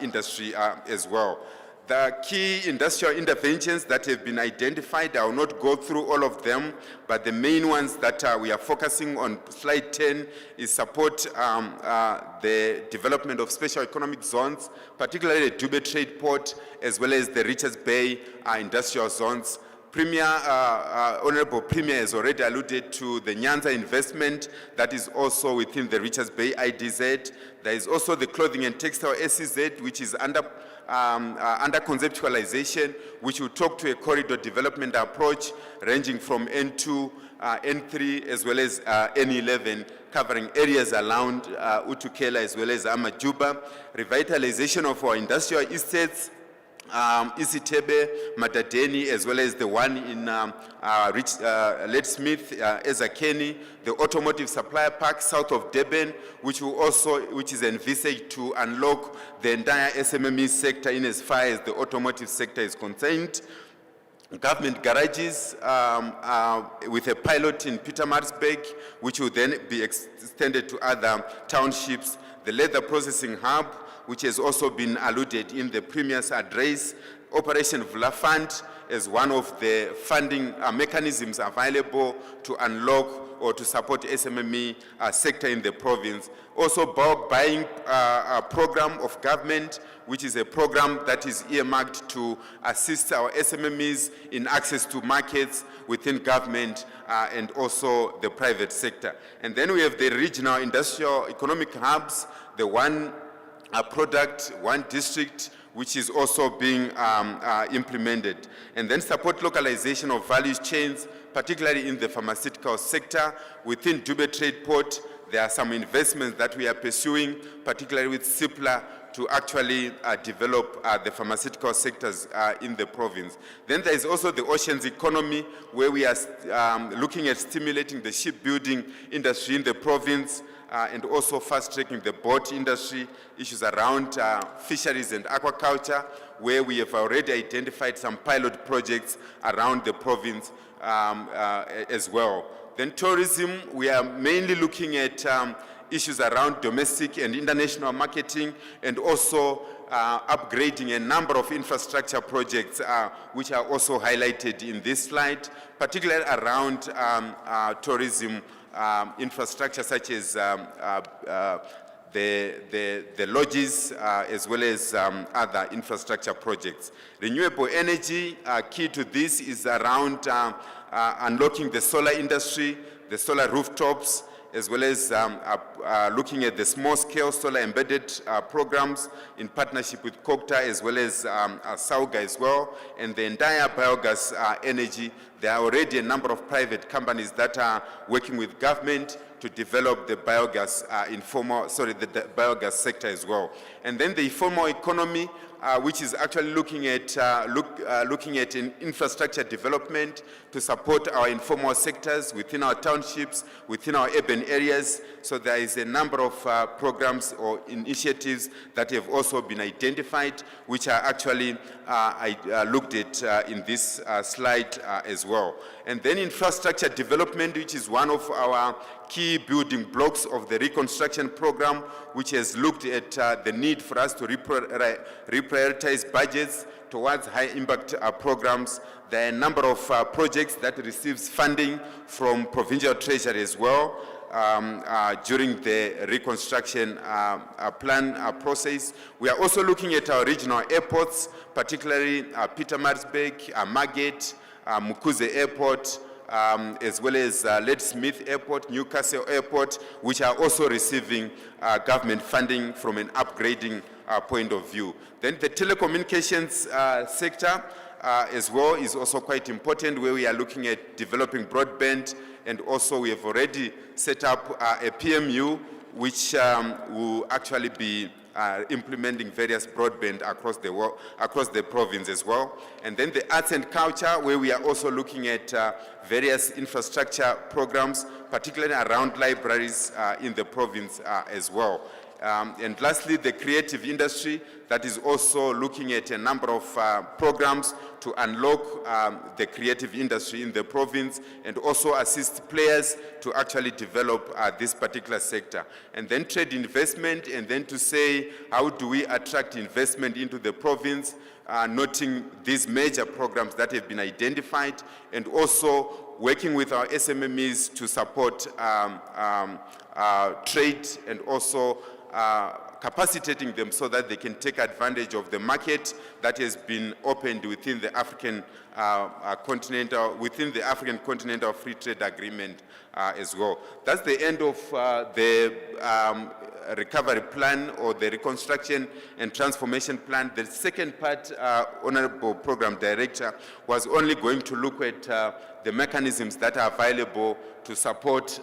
industry as well. The key industrial interventions that have been identified, I will not go through all of them, but the main ones that we are focusing on slide 10 is support the development of special economic zones, particularly the Dube Trade Port, as well as the Richards Bay industrial zones. Honorable Premier has already alluded to the Nyanza investment that is also within the Richards Bay IDZ. There is also the clothing and textile SEZ, which is under conceptualization, which will talk to a corridor development approach ranging from N2, N3, as well as N11, covering areas around Utukela as well as Amajuba. Revitalization of our industrial estates, Isitebe, Madadeni, as well as the one in Leadsmith, Ezakeni, the automotive supplier park south of Durban, which is envisaged to unlock the entire SMME sector in as far as the automotive sector is concerned. Government garages with a pilot in Pietermaritzburg, which will then be extended to other townships. The leather processing hub, which has also been alluded in the Premier's address. Operation Vula Fund as one of the funding mechanisms available to unlock or to support SMME sector in the province. Also, bulk buying program of government, which is a program that is earmarked to assist our SMMEs in access to markets within government and also the private sector. And then we have the regional industrial economic hubs, the one product, one district, which is also being implemented. And then support localization of value chains, particularly in the pharmaceutical sector. Within Dube Trade Port, there are some investments that we are pursuing, particularly with CIPLA, to actually develop the pharmaceutical sectors in the province. Then there is also the oceans economy, where we are looking at stimulating the shipbuilding industry in the province, and also fast-tracking the boat industry, issues around fisheries and aquaculture, where we have already identified some pilot projects around the province as well. Then tourism, we are mainly looking at issues around domestic and international marketing, and also upgrading a number of infrastructure projects which are also highlighted in this slide, particularly around tourism infrastructure such as the lodges as well as other infrastructure projects. Renewable energy, key to this is around unlocking the solar industry, the solar rooftops, as well as looking at the small-scale solar embedded programs in partnership with Kokta as well as Sauga as well, and the entire biogas energy. There are already a number of private companies that are working with government to develop the biogas the biogas sector as well. And then the informal economy, which is actually looking at an infrastructure development to support our informal sectors within our townships, within our urban areas. So there is a number of programs or initiatives that have also been identified, which are actually looked at in this slide as well. And then infrastructure development, which is one of our key building blocks of the reconstruction program, which has looked at the need for us to reprioritize budgets towards high impact programs. There are a number of projects that receives funding from provincial treasury as well during the reconstruction plan process. We are also looking at our regional airports, particularly Pietermaritzburg, Margate, Mukuze Airport, as well as Leadsmith Airport, Newcastle Airport, which are also receiving government funding from an upgrading point of view. Then the telecommunications sector as well is also quite important, where we are looking at developing broadband, and also we have already set up a PMU, which will actually be implementing various broadband across the province as well. And then the arts and culture, where we are also looking at various infrastructure programs, particularly around libraries in the province as well. And lastly, the creative industry, that is also looking at a number of programs to unlock the creative industry in the province and also assist players to actually develop this particular sector. And then trade investment, and then to say, how do we attract investment into the province, noting these major programs that have been identified, and also working with our SMMEs to support trade and also capacitating them so that they can take advantage of the market that has been opened within the African continental free trade agreement as well. That's the end of the recovery plan or the reconstruction and transformation plan. The second part, Honorable Program Director, was only going to look at the mechanisms that are available to support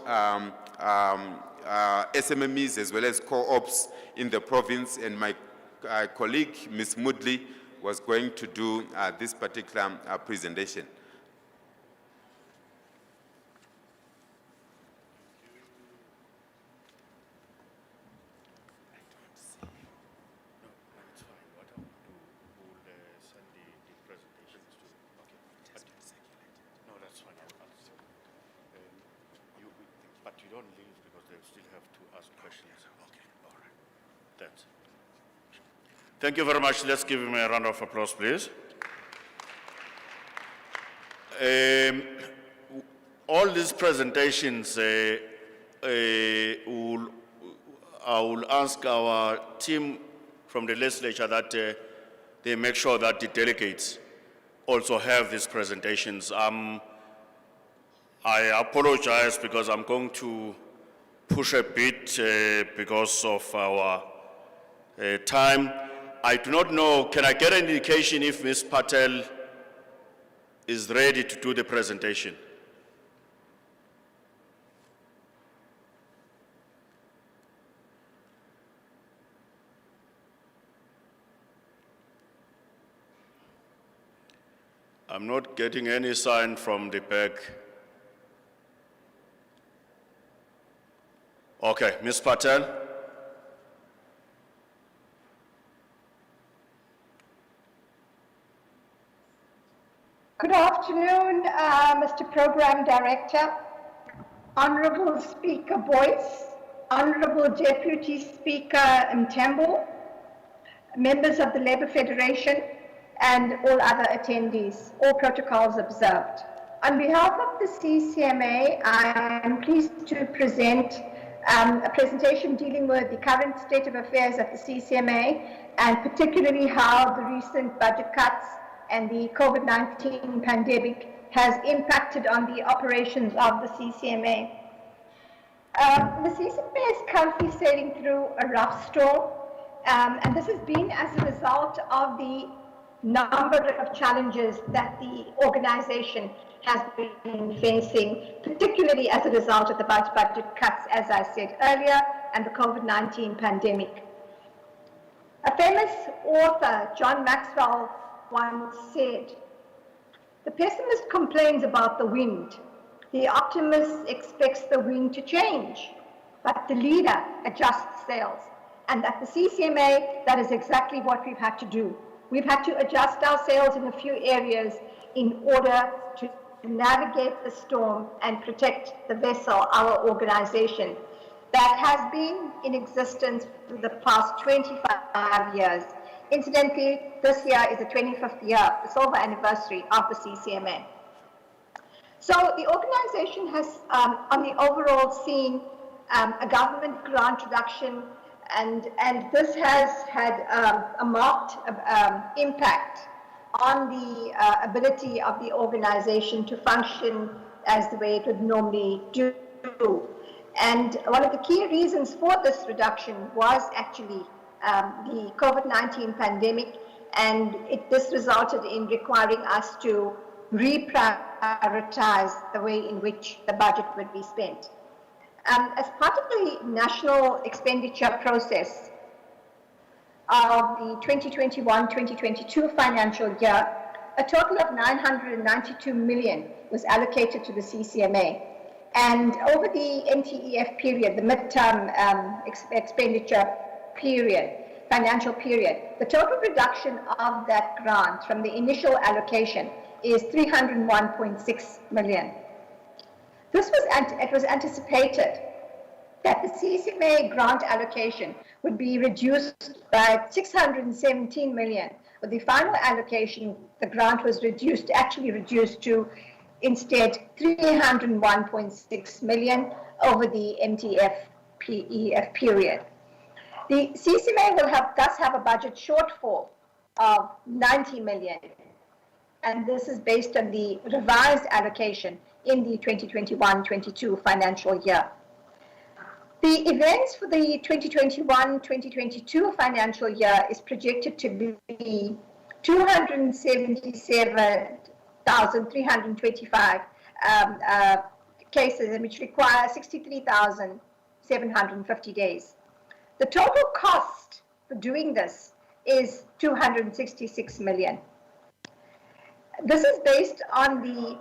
SMMEs as well as co-ops in the province, and my colleague, Ms. Moodley, was going to do this particular presentation. But you don't leave because they still have to ask questions. Okay, all right. Thanks. Thank you very much. Let's give him a round of applause, please. All these presentations, I will ask our team from the legislature that they make sure that the delegates also have these presentations. I apologize because I'm going to push a bit because of our time. I do not know, can I get an indication if Ms. Patel is ready to do the presentation? I'm not getting any sign from the back. Okay, Ms. Patel. Good afternoon, Mr. Program Director, Honorable Speaker Boyce, Honorable Deputy Speaker Mtambo, members of the Labour Federation, and all other attendees, all protocols observed. On behalf of the CCMA, I am pleased to present a presentation dealing with the current state of affairs at the CCMA, and particularly how the recent budget cuts and the COVID-19 pandemic has impacted on the operations of the CCMA. The CCMA is currently sailing through a rough storm, and this has been as a result of the number of challenges that the organization has been facing, particularly as a result of the budget cuts, as I said earlier, and the COVID-19 pandemic. A famous author, John Maxwell, once said, "The pessimist complains about the wind. The optimist expects the wind to change, but the leader adjusts sails." And at the CCMA, that is exactly what we've had to do. We've had to adjust our sails in a few areas in order to navigate the storm and protect the vessel, our organization, that has been in existence for the past 25 years. Incidentally, this year is the 25th year, the silver anniversary of the CCMA. So the organization has, on the overall, seen a government grant reduction, and this has had a marked impact on the ability of the organization to function as the way it would normally do. And one of the key reasons for this reduction was actually the COVID-19 pandemic, and this resulted in requiring us to reprioritize the way in which the budget would be spent. As part of the national expenditure process, of the 2021-2022 financial year, a total of 992 million was allocated to the CCMA. And over the NTEF period, the midterm expenditure period, financial period, the total reduction of that grant from the initial allocation is 301.6 million. It was anticipated that the CCMA grant allocation would be reduced by 617 million. With the final allocation, the grant was reduced to instead 301.6 million over the NTEF period. The CCMA will thus have a budget shortfall of 90 million, and this is based on the revised allocation in the 2021-22 financial year. The events for the 2021-2022 financial year is projected to be 277,325 cases, which require 63,750 days. The total cost for doing this is 266 million. This is based on the,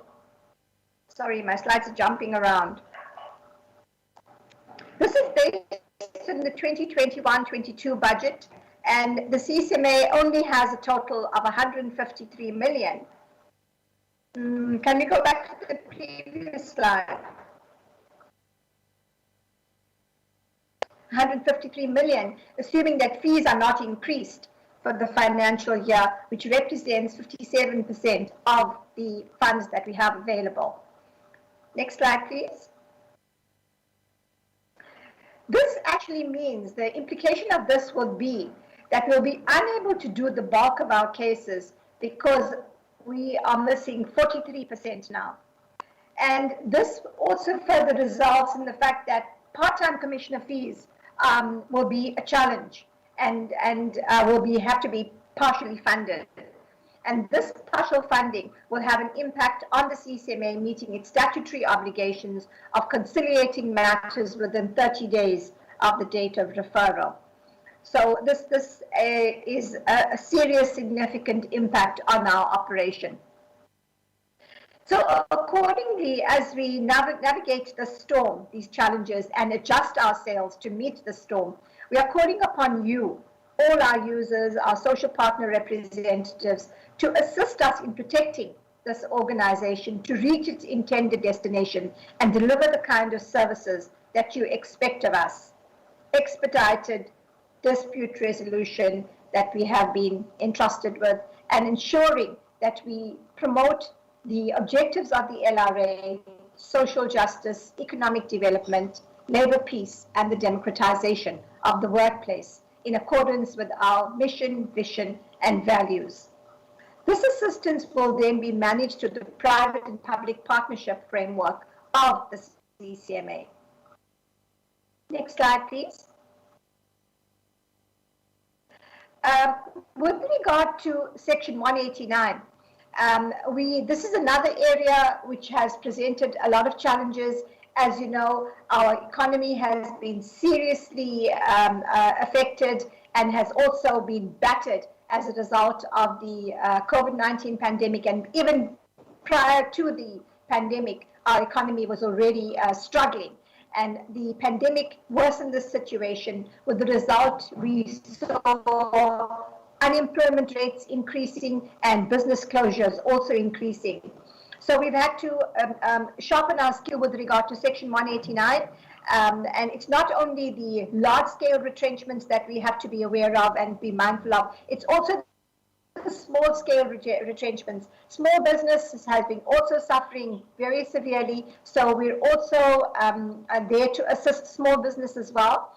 sorry, my slides are jumping around. This is based on the 2021-22 budget, and the CCMA only has a total of 153 million. Can we go back to the previous slide? 153 million, assuming that fees are not increased for the financial year, which represents 57% of the funds that we have available. Next slide, please. This actually means the implication of this will be that we'll be unable to do the bulk of our cases because we are missing 43% now. And this also further results in the fact that part-time commissioner fees will be a challenge and will have to be partially funded. And this partial funding will have an impact on the CCMA meeting its statutory obligations of conciliating matters within 30 days of the date of referral. So this is a serious, significant impact on our operation. So accordingly, as we navigate the storm, these challenges, and adjust ourselves to meet the storm, we are calling upon you, all our users, our social partner representatives, to assist us in protecting this organization to reach its intended destination and deliver the kind of services that you expect of us. Expedited dispute resolution that we have been entrusted with, and ensuring that we promote the objectives of the LRA, social justice, economic development, labor peace, and the democratization of the workplace in accordance with our mission, vision, and values. This assistance will then be managed through the private and public partnership framework of the CCMA. Next slide, please. With regard to Section 189, this is another area which has presented a lot of challenges. As you know, our economy has been seriously affected and has also been battered as a result of the COVID-19 pandemic. And even prior to the pandemic, our economy was already struggling. And the pandemic worsened the situation, with the result we saw unemployment rates increasing and business closures also increasing. So we've had to sharpen our skill with regard to Section 189. And it's not only the large-scale retrenchments that we have to be aware of and be mindful of, it's also the small-scale retrenchments. Small business has been also suffering very severely, so we're also there to assist small business as well.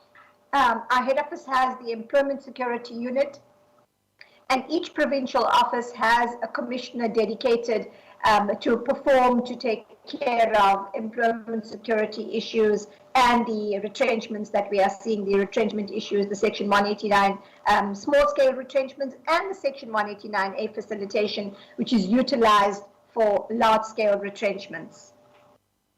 Our head office has the Employment Security Unit, and each provincial office has a commissioner dedicated to take care of employment security issues and the retrenchments that we are seeing, the retrenchment issues, the Section 189 small-scale retrenchments, and the Section 189A facilitation, which is utilized for large-scale retrenchments.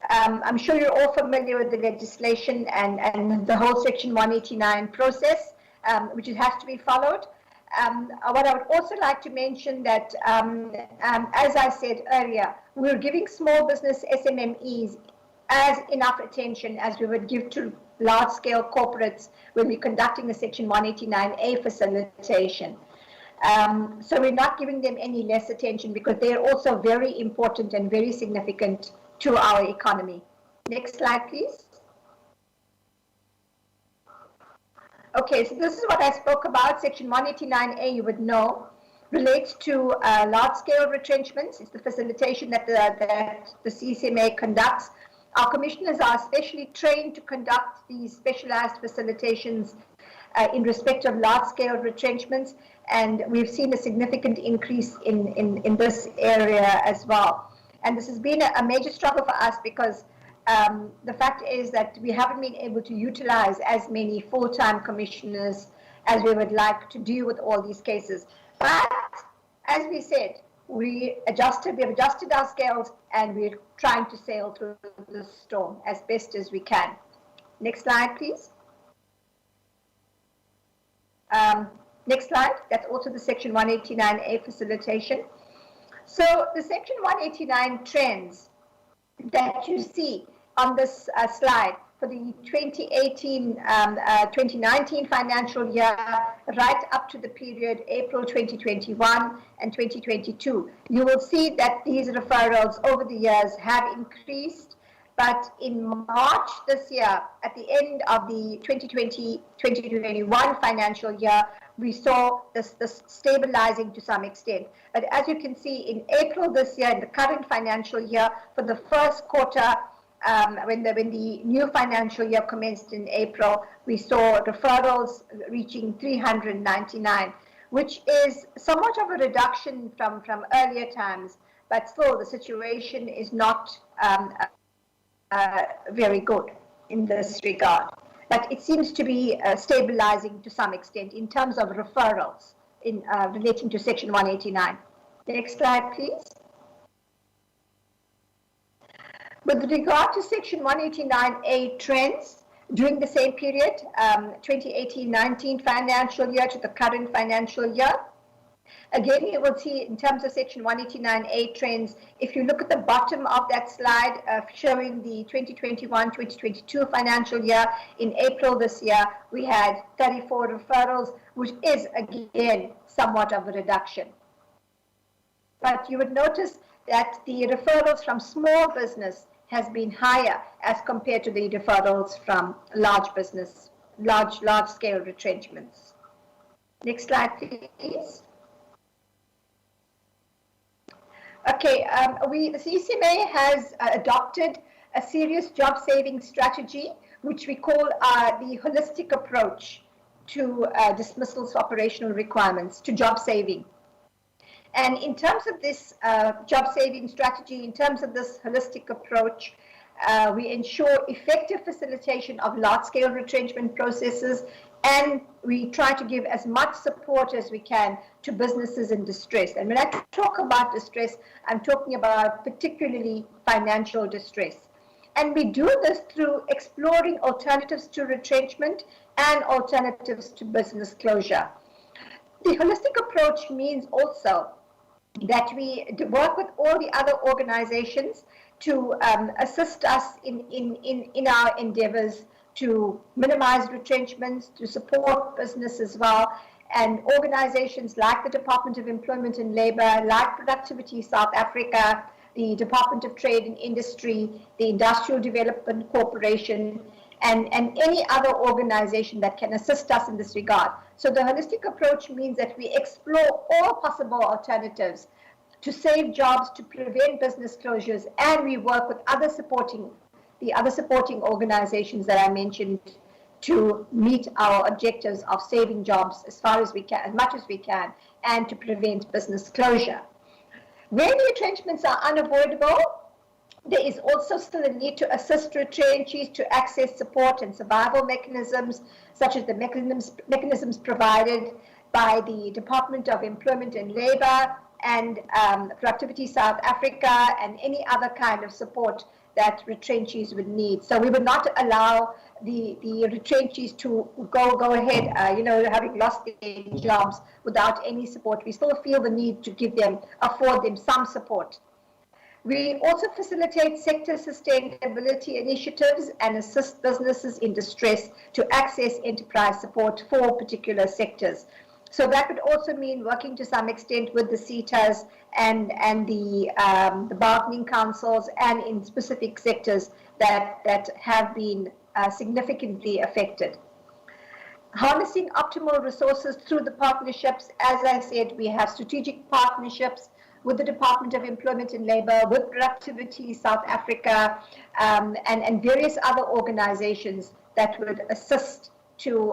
I'm sure you're all familiar with the legislation and the whole Section 189 process. which has to be followed. What I would also like to mention that, as I said earlier, we're giving small business SMMEs as enough attention as we would give to large-scale corporates when we're conducting the Section 189A facilitation. So we're not giving them any less attention because they're also very important and very significant to our economy. Next slide, please. Okay, so this is what I spoke about. Section 189A, you would know, relates to large-scale retrenchments. It's the facilitation that the CCMA conducts. Our commissioners are especially trained to conduct these specialized facilitations in respect of large-scale retrenchments, and we've seen a significant increase in this area as well. And this has been a major struggle for us because the fact is that we haven't been able to utilize as many full-time commissioners as we would like to deal with all these cases. But as we said, we have adjusted our scales, and we're trying to sail through the storm as best as we can. Next slide, please. Next slide. That's also the Section 189A facilitation. So the Section 189 trends that you see on this slide for the 2018-2019 financial year, right up to the period April 2021 and 2022. You will see that these referrals over the years have increased, but in March this year, at the end of the 2020-2021 financial year, we saw this stabilizing to some extent. But as you can see, in April this year, in the current financial year, for the first quarter, when the new financial year commenced in April, we saw referrals reaching 399, which is somewhat of a reduction from earlier times, but still the situation is not very good in this regard. But it seems to be stabilizing to some extent in terms of referrals in relating to Section 189. Next slide, please. With regard to Section 189A trends, during the same period, 2018-19 financial year to the current financial year, again, you will see in terms of Section 189A trends, if you look at the bottom of that slide showing the 2021-2022 financial year, in April this year, we had 34 referrals, which is, again, somewhat of a reduction. But you would notice that the referrals from small business has been higher as compared to the referrals from large business, large-scale retrenchments. Next slide, please. Okay, the CCMA has adopted a serious job-saving strategy, which we call the holistic approach to dismissals for operational requirements, to job saving. And in terms of this job-saving strategy, in terms of this holistic approach, we ensure effective facilitation of large-scale retrenchment processes, and we try to give as much support as we can to businesses in distress. And when I talk about distress, I'm talking about particularly financial distress. And we do this through exploring alternatives to retrenchment and alternatives to business closure. The holistic approach means also that we work with all the other organizations to assist us in our endeavors to minimize retrenchments, to support business as well, and organizations like the Department of Employment and Labor, like Productivity South Africa, the Department of Trade and Industry, the Industrial Development Corporation, and any other organization that can assist us in this regard. So the holistic approach means that we explore all possible alternatives to save jobs, to prevent business closures, and we work with the other supporting organizations that I mentioned to meet our objectives of saving jobs as far as we can, as much as we can, and to prevent business closure. Where the retrenchments are unavoidable, there is also still a need to assist retrenchees to access support and survival mechanisms, such as the mechanisms provided by the Department of Employment and Labor and Productivity South Africa, and any other kind of support that retrenchees would need. So we would not allow the retrenchees to go ahead, having lost their jobs without any support. We still feel the need to afford them some support. We also facilitate sector sustainability initiatives and assist businesses in distress to access enterprise support for particular sectors. So that would also mean working to some extent with the CETAs and the bargaining councils and in specific sectors that have been significantly affected. Harnessing optimal resources through the partnerships. As I said, we have strategic partnerships with the Department of Employment and Labour, with Productivity South Africa, and various other organizations that would assist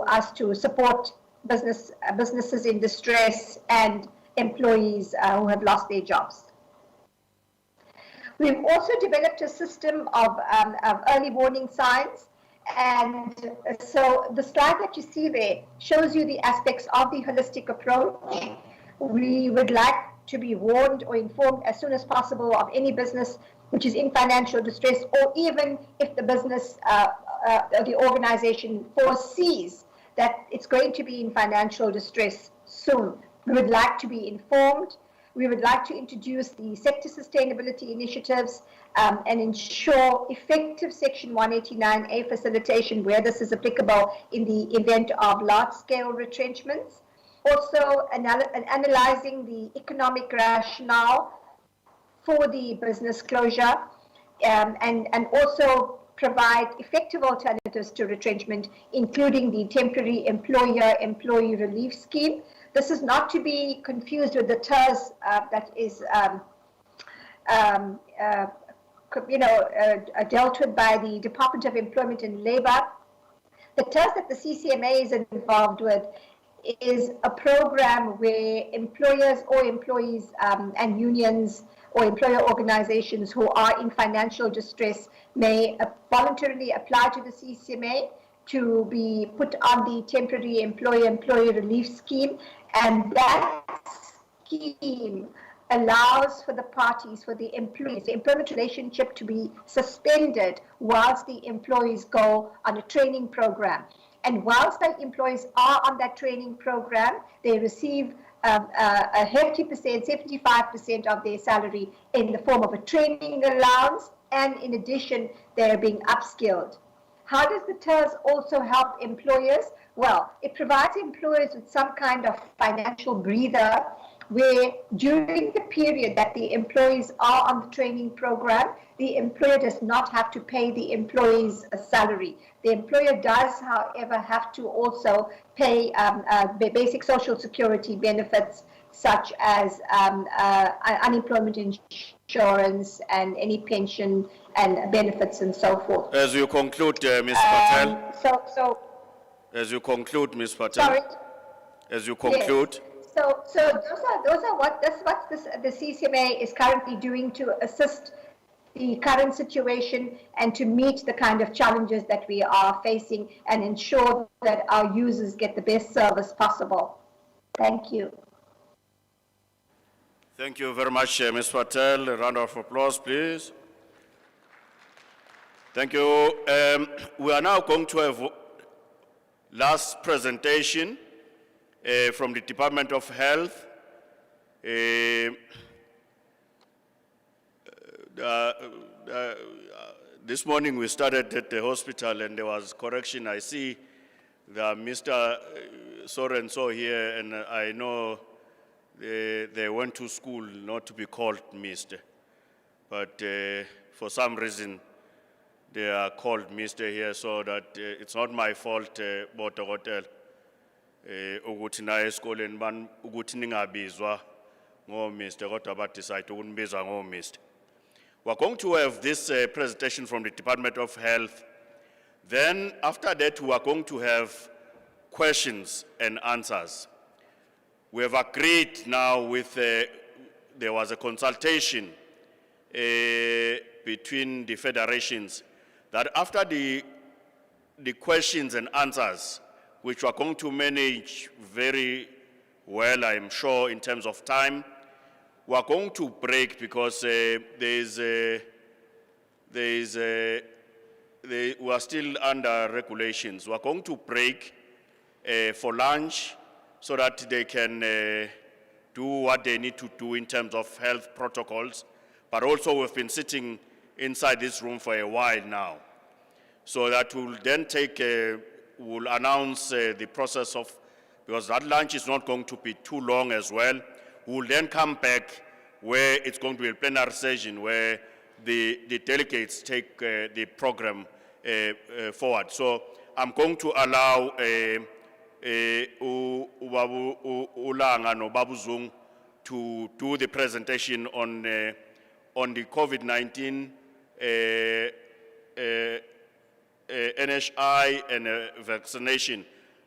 us to support businesses in distress and employees who have lost their jobs. We've also developed a system of early warning signs. And so the slide that you see there shows you the aspects of the holistic approach. We would like to be warned or informed as soon as possible of any business which is in financial distress, or even if the business or the organization foresees that it's going to be in financial distress soon. We would like to be informed. We would like to introduce the sector sustainability initiatives and ensure effective Section 189A facilitation where this is applicable in the event of large-scale retrenchments. Also, analyzing the economic rationale for the business closure and also provide effective alternatives to retrenchment, including the temporary employer-employee relief scheme. This is not to be confused with the TERS that is dealt with by the Department of Employment and Labour. The TERS that the CCMA is involved with is a program where employers or employees and unions or employer organizations who are in financial distress may voluntarily apply to the CCMA to be put on the temporary employer-employee relief scheme, and that scheme allows for the parties, for the employees, the employment relationship to be suspended whilst the employees go on a training program. And whilst the employees are on that training program, they receive a hefty percent, 75% of their salary in the form of a training allowance, and in addition, they're being upskilled. How does the TERS also help employers? Well, it provides employers with some kind of financial breather where during the period that the employees are on the training program, the employer does not have to pay the employees a salary. The employer does, however, have to also pay basic social security benefits such as unemployment insurance and any pension and benefits and so forth. As you conclude, Ms. Patel. As you conclude, Ms. Patel. Sorry. As you conclude. Yes. So those are what the CCMA is currently doing to assist the current situation and to meet the kind of challenges that we are facing and ensure that our users get the best service possible. Thank you. Thank you very much, Ms. Patel. A round of applause, please. Thank you. We are now going to have last presentation from the Department of Health. This morning we started at the hospital and there was correction. I see the Mr. So-and-so here, and I know they went to school not to be called Mr. But for some reason they are called Mr. here, so that it's not my fault, Boto Hotel. Ukuthi na esikoleni ban ukuthi ningabizwa ngo Mr. kodwa ba decide ukunibiza ngo Mr. We're going to have this presentation from the Department of Health. Then after that we are going to have questions and answers. We have agreed now with there was a consultation between the federations that after the questions and answers, which we are going to manage very well, I'm sure, in terms of time, we are going to break because there's we are still under regulations. We are going to break for lunch so that they can do what they need to do in terms of health protocols. But also we've been sitting inside this room for a while now. So that will then we'll announce the process of, because that lunch is not going to be too long as well. We'll then come back where it's going to be a plenary session where the delegates take the program forward. So I'm going to allow Ulanga no Babu Zung to do the presentation on the COVID-19 NHI and vaccination.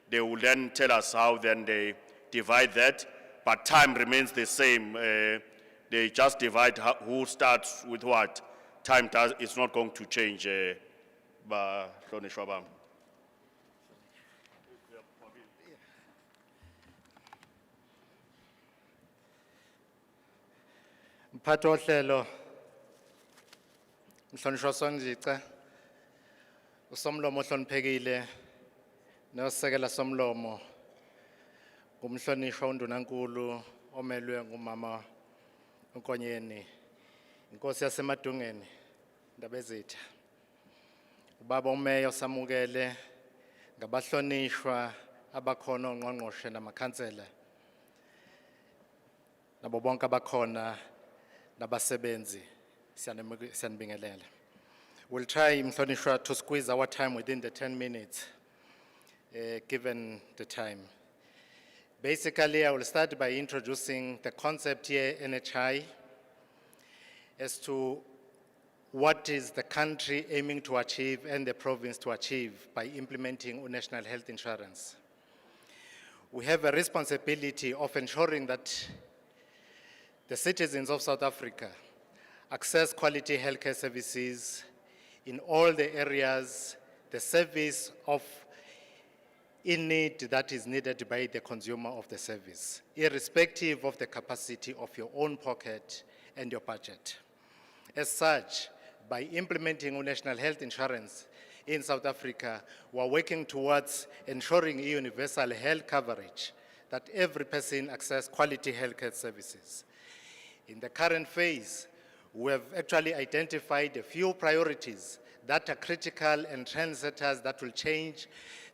They will then tell us how then they divide that, but time remains the same. They just divide who starts with what. Time is not going to change. Hlonishwa bami. Mphathi wohlelo Mhlonishwa Sonjica usomlomo ohloniphekile nosekela somlomo kumhlonishwa undunankulu omelwe ngumama uNkonyeni inkosi yasemadungeni ndabezitha ubaba umeya samukele ngabahlonishwa abakhona ongqongqoshe namakhansela nabo bonke abakhona nabasebenzi siyanibingelela. We'll try Mhlonishwa to squeeze our time within the 10 minutes given the time. Basically, I will start by introducing the concept here, NHI, as to what is the country aiming to achieve and the province to achieve by implementing national health insurance. We have a responsibility of ensuring that the citizens of South Africa access quality healthcare services in all the areas, the service of in need that is needed by the consumer of the service, irrespective of the capacity of your own pocket and your budget. As such, by implementing national health insurance in South Africa, we are working towards ensuring universal health coverage, that every person access quality healthcare services. In the current phase, we have actually identified a few priorities that are critical and trendsetters that will change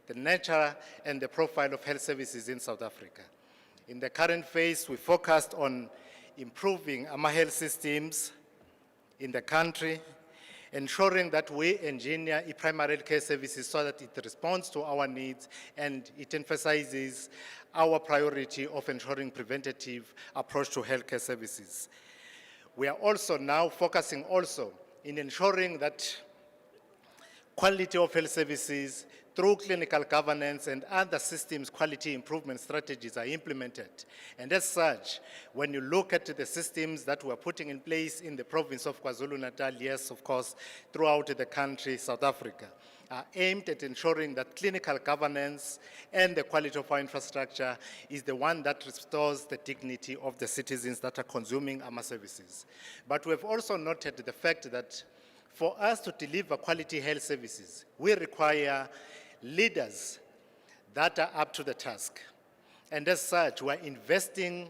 the nature and the profile of health services in South Africa. In the current phase, we focused on improving our health systems in the country, ensuring that we engineer primary care services so that it responds to our needs and it emphasizes our priority of ensuring preventative approach to healthcare services. We are also now focusing also in ensuring that quality of health services through clinical governance and other systems quality improvement strategies are implemented. And as such, when you look at the systems that we're putting in place in the province of KwaZulu-Natal, yes, of course, throughout the country, South Africa, are aimed at ensuring that clinical governance and the quality of our infrastructure is the one that restores the dignity of the citizens that are consuming our services. But we've also noted the fact that for us to deliver quality health services, we require leaders that are up to the task. And as such, we're investing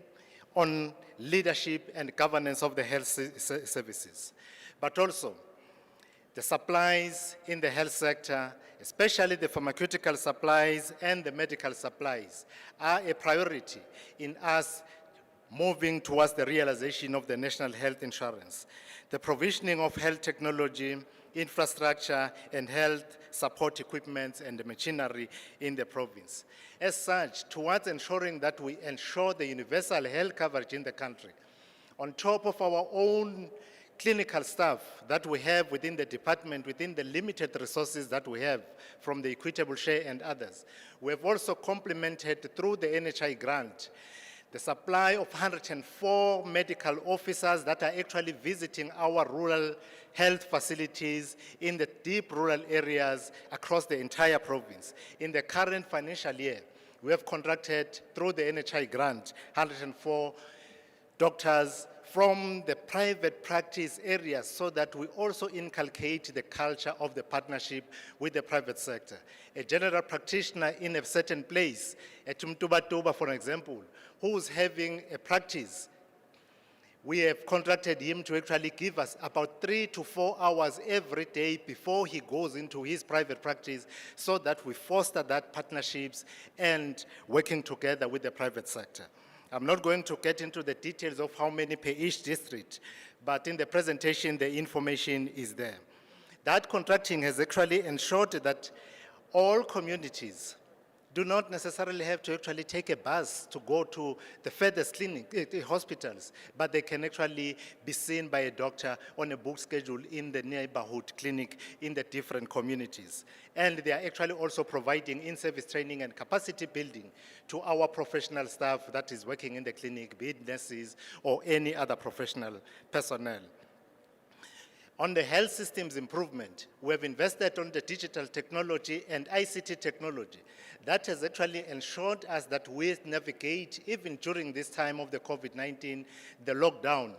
on leadership and governance of the health services. But also, the supplies in the health sector, especially the pharmaceutical supplies and the medical supplies, are a priority in us moving towards the realization of the national health insurance. The provisioning of health technology, infrastructure, and health support equipment and machinery in the province. As such, towards ensuring that we ensure the universal health coverage in the country, on top of our own clinical staff that we have within the department, within the limited resources that we have from the equitable share and others, we have also complemented through the NHI grant the supply of 104 medical officers that are actually visiting our rural health facilities in the deep rural areas across the entire province. In the current financial year, we have contracted through the NHI grant 104 doctors, from the private practice areas so that we also inculcate the culture of the partnership with the private sector. A general practitioner in a certain place, at Mtubatuba for example, who's having a practice, we have contracted him to actually give us about 3 to 4 hours every day before he goes into his private practice so that we foster that partnerships and working together with the private sector. I'm not going to get into the details of how many per each district, but in the presentation, the information is there. That contracting has actually ensured that all communities do not necessarily have to actually take a bus to go to the furthest hospitals, but they can actually be seen by a doctor on a book schedule in the neighborhood clinic in the different communities. And they are actually also providing in-service training and capacity building to our professional staff that is working in the clinic, be it nurses or any other professional personnel. On the health systems improvement, we have invested on the digital technology and ICT technology. That has actually ensured us that we navigate, even during this time of the COVID-19, the lockdown.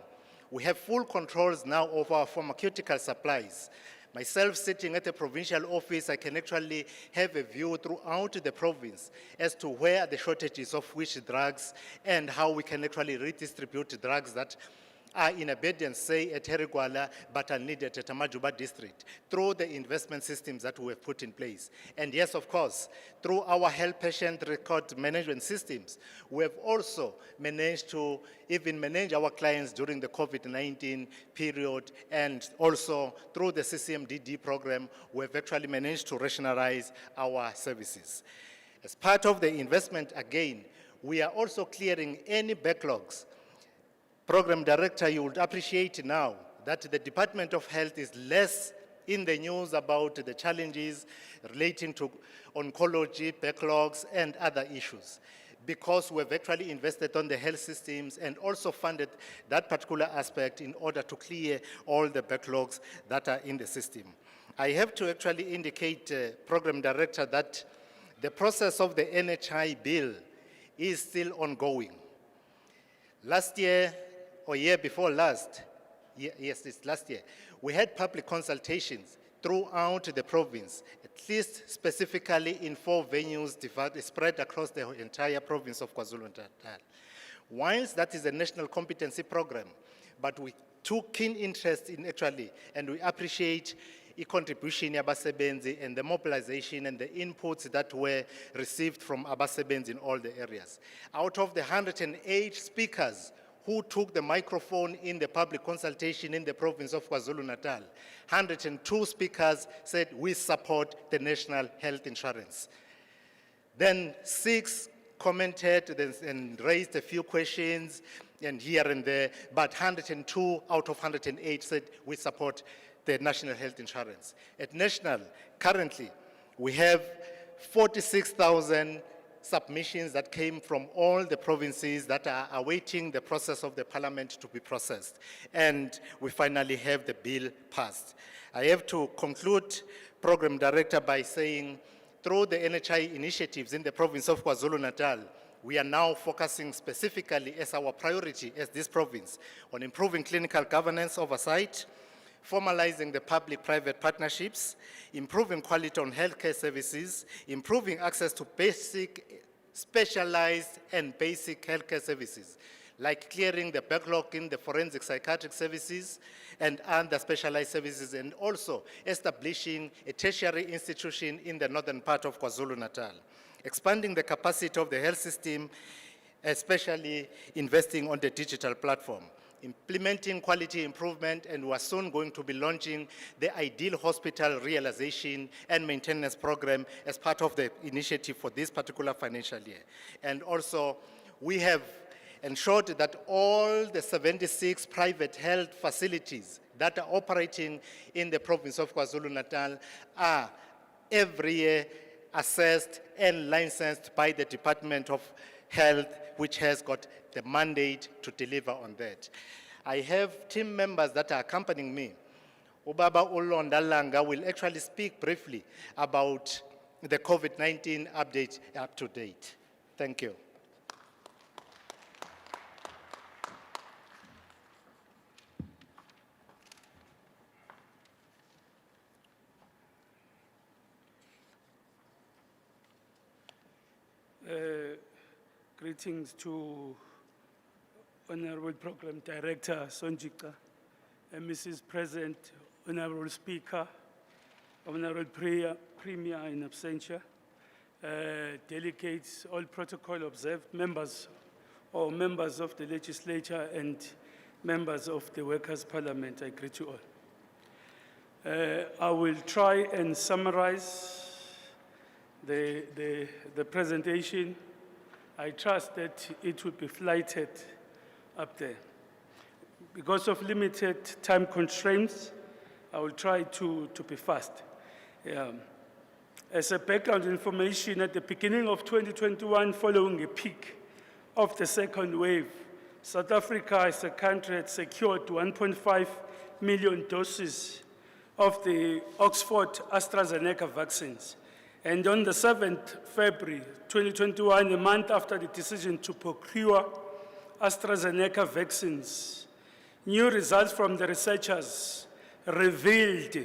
We have full controls now of our pharmaceutical supplies. Myself sitting at the provincial office, I can actually have a view throughout the province as to where the shortages of which drugs and how we can actually redistribute drugs that are in abundance, say at Herigwala, but are needed at Amajuba district, through the investment systems that we have put in place. And yes, of course, through our health patient record management systems, we have also managed to even manage our clients during the COVID-19 period, and also through the CCMDD program, we have actually managed to rationalize our services. As part of the investment, again, we are also clearing any backlogs. Program Director, you would appreciate now that the Department of Health is less in the news about the challenges relating to oncology, backlogs, and other issues, because we've actually invested on the health systems and also funded that particular aspect in order to clear all the backlogs that are in the system. I have to actually indicate, Program Director, that the process of the NHI bill is still ongoing. Last year, or year before last, yes, it's last year, we had public consultations throughout the province, at least specifically in 4 venues spread across the entire province of KwaZulu-Natal. Whilst that is a national competency program, but we took keen interest in actually, and we appreciate the contribution yabasebenzi and the mobilization and the inputs that were received from abasebenzi in all the areas. Out of the 108 speakers who took the microphone in the public consultation in the province of KwaZulu-Natal, 102 speakers said, we support the national health insurance. Then 6 commented and raised a few questions and here and there, but 102 out of 108 said, we support the national health insurance. At national, currently, we have 46,000 submissions that came from all the provinces that are awaiting the process of the parliament to be processed. And we finally have the bill passed. I have to conclude, Program Director, by saying through the NHI initiatives in the province of KwaZulu-Natal, we are now focusing specifically as our priority as this province on improving clinical governance oversight, formalizing the public-private partnerships, improving quality on healthcare services, improving access to basic, specialized, and basic healthcare services, like clearing the backlog in the forensic psychiatric services and other specialized services, and also establishing a tertiary institution in the northern part of KwaZulu-Natal, expanding the capacity of the health system, especially investing on the digital platform, implementing quality improvement, and we're soon going to be launching the Ideal Hospital Realization and Maintenance Program as part of the initiative for this particular financial year. And also, we have ensured that all the 76 private health facilities that are operating in the province of KwaZulu-Natal are every year assessed and licensed by the Department of Health, which has got the mandate to deliver on that. I have team members that are accompanying me. Ubaba Ulonda Langa will actually speak briefly about the COVID-19 update up to date. Thank you. Greetings to Honorable Program Director Sonjika, and Mrs. President, Honorable Speaker, Honorable Premier in absentia, delegates, all protocol observed, members of the legislature and members of the Workers' Parliament, I greet you all. I will try and summarize the presentation. I trust that it will be flighted up there. Because of limited time constraints, I will try to be fast. As a background information, at the beginning of 2021, following a peak of the second wave, South Africa as a country had secured 1.5 million doses of the Oxford AstraZeneca vaccines. And on the 7th February 2021, a month after the decision to procure AstraZeneca vaccines, new results from the researchers revealed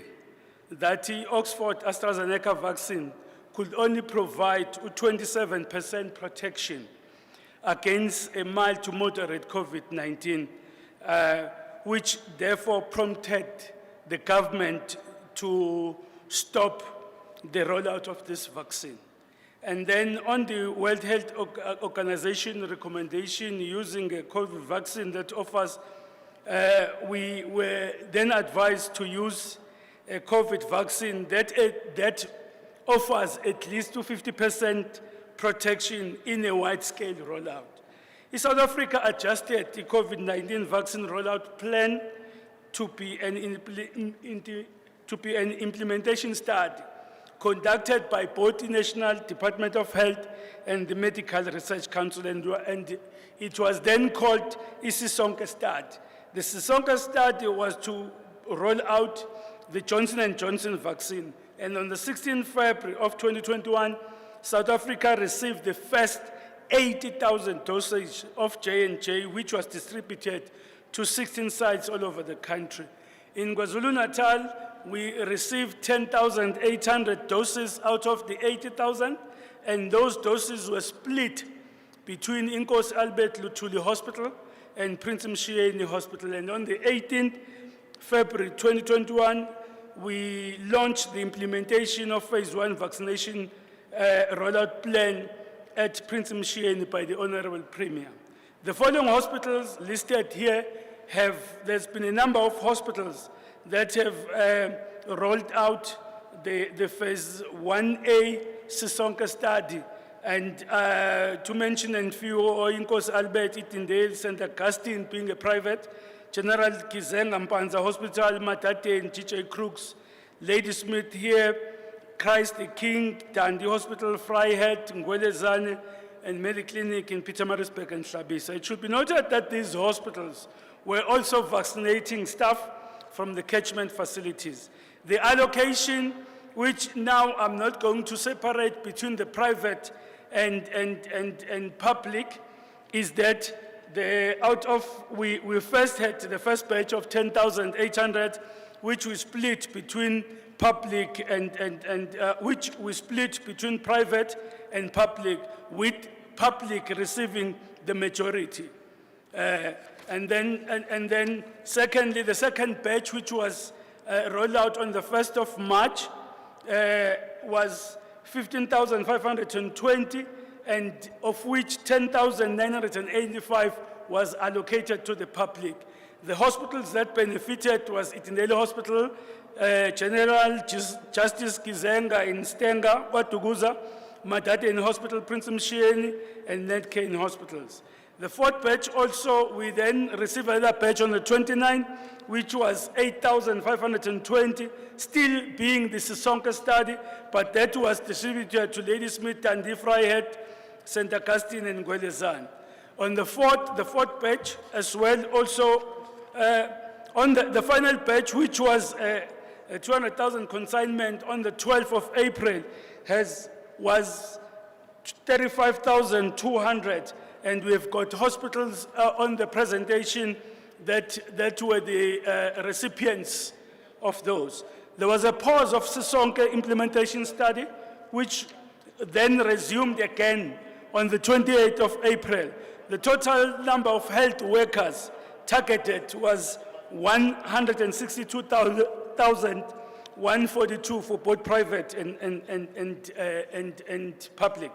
that the Oxford AstraZeneca vaccine could only provide 27% protection against a mild to moderate COVID-19, which therefore prompted the government to stop the rollout of this vaccine. And then on the World Health Organization recommendation using a COVID vaccine that offers, we were then advised to use a COVID vaccine that offers at least 50% protection in a wide-scale rollout. South Africa adjusted the COVID-19 vaccine rollout plan to be an implementation study conducted by both the National Department of Health and the Medical Research Council, and it was then called Isisonke study. The Isisonke study was to roll out the Johnson & Johnson vaccine, and on the 16th February of 2021, South Africa received the first 80,000 doses of J&J, which was distributed to 16 sites all over the country. In KwaZulu-Natal, we received 10,800 doses out of the 80,000, and those doses were split between Inkosi Albert Luthuli Hospital and Prince Mshiyeni Hospital. And on the 18th February 2021, we launched the implementation of phase 1 vaccination rollout plan at Prince Mshiyeni by the Honorable Premier. The following hospitals listed here there's been a number of hospitals that have rolled out the phase 1A Sisonke study. And to mention a few, Inkosi Albert, Itindale, St. Augustine being a private, General Kizenga Mpanza Hospital, Matate, G.J. Crooks, Ladysmith here, Christ the King, Dundee Hospital, Vryheid, Ngwelezane, and Mediclinic in Pietermaritzburg and Hlabisa. It should be noted that these hospitals were also vaccinating staff from the catchment facilities. The allocation, which now I'm not going to separate between the private and public, is that we first had the first batch of 10,800, which we split between public which we split between private and public, with public receiving the majority. And then secondly, the second batch, which was rolled out on the 1st of March, was 15,520, and of which 10,985 was allocated to the public. The hospitals that benefited was Itindale Hospital, General Justice Kizenga in Stenga, Watuguza, Madateni Hospital, Prince Mshiyeni, and Nedkane Hospitals. The fourth batch also, we then received another batch on the 29th, which was 8,520, still being the Sisonke study, but that was distributed to Ladysmith, Dundee, Vryheid, St. Augustine, and Ngwelezane. On the fourth batch as well, also on the final batch, which was a 200,000 consignment on the 12th of April, was 35,200. And we've got hospitals on the presentation that were the recipients of those. There was a pause of Sisonke implementation study, which then resumed again on the 28th of April, the total number of health workers targeted was 162,142 for both private and public.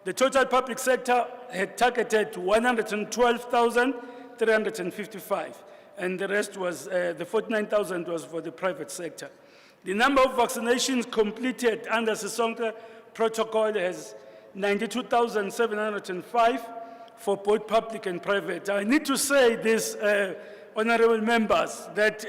The total public sector had targeted 112,355, and the rest was, the 49,000 was for the private sector. The number of vaccinations completed under Sisonke protocol has 92,705 for both public and private. I need to say this, honorable members, that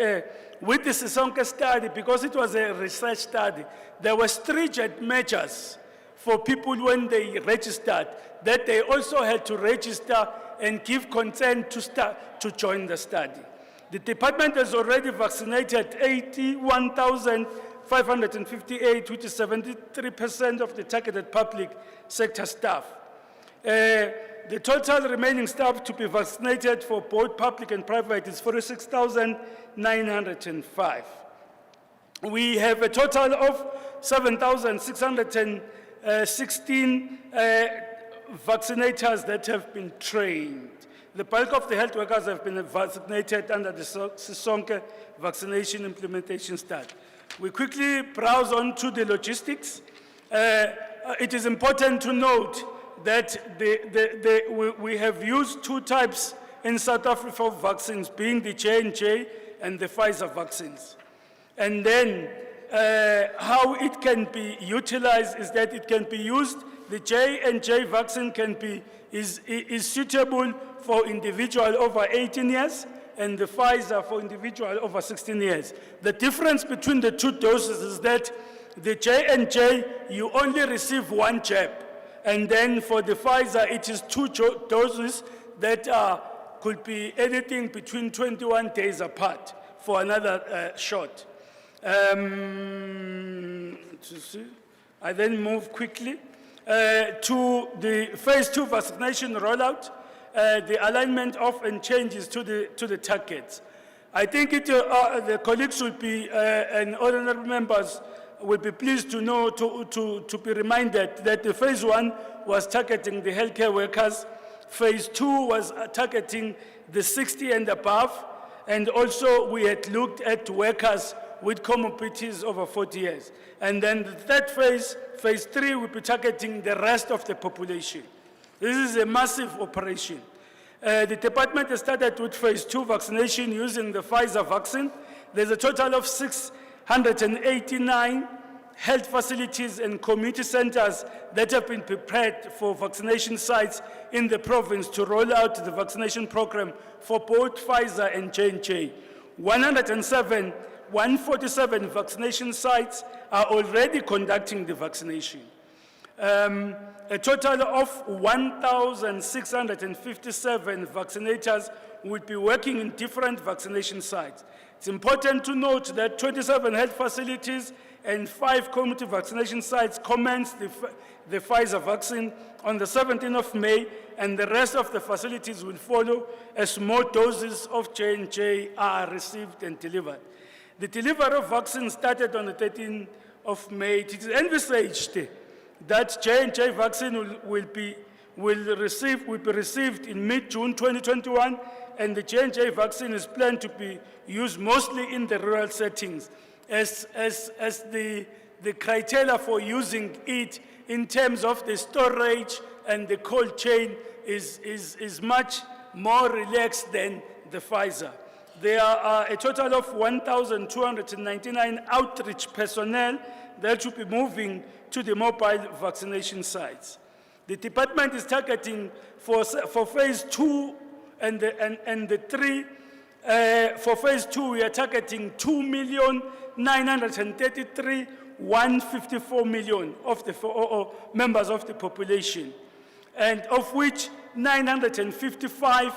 with the Sisonke study, because it was a research study, there were stringent measures for people when they registered, that they also had to register and give consent to join the study. The department has already vaccinated 81,558, which is 73% of the targeted public sector staff. The total remaining staff to be vaccinated for both public and private is 46,905. We have a total of 7,616 vaccinators that have been trained. The bulk of the health workers have been vaccinated under the Sisonke vaccination implementation study. We quickly browse on to the logistics. It is important to note that we have used two types in South Africa for vaccines, being the J&J and the Pfizer vaccines. And then how it can be utilized is that it can be used, the J&J vaccine is suitable for individual over 18 years, and the Pfizer for individual over 16 years. The difference between the two doses is that the J&J, you only receive one jab, and then for the Pfizer, it is two doses that could be anything between 21 days apart for another shot. I then move quickly to the phase 2 vaccination rollout, the alignment of and changes to the targets. I think the colleagues will be, and honorable members will be pleased to know, to be reminded that the phase 1 was targeting the healthcare workers, phase 2 was targeting the 60 and above, and also we had looked at workers with comorbidities over 40 years. And then the third phase, phase 3, will be targeting the rest of the population. This is a massive operation. The department has started with phase 2 vaccination using the Pfizer vaccine. There's a total of 689 health facilities and community centers that have been prepared for vaccination sites in the province to roll out the vaccination program for both Pfizer and J&J. 147 vaccination sites are already conducting the vaccination. A total of 1,657 vaccinators will be working in different vaccination sites. It's important to note that 27 health facilities and 5 community vaccination sites commenced the Pfizer vaccine on the 17th of May, and the rest of the facilities will follow as more doses of J&J are received and delivered. The delivery of vaccine started on the 13th of May. It is envisaged that J&J vaccine will be received in mid-June 2021, and the J&J vaccine is planned to be used mostly in the rural settings, as the criteria for using it in terms of the storage and the cold chain is much more relaxed than the Pfizer. There are a total of 1,299 outreach personnel that will be moving to the mobile vaccination sites. The department is targeting for phase 2 and the 3. For phase 2, we are targeting 2,933,154 million of the members of the population, and of which 955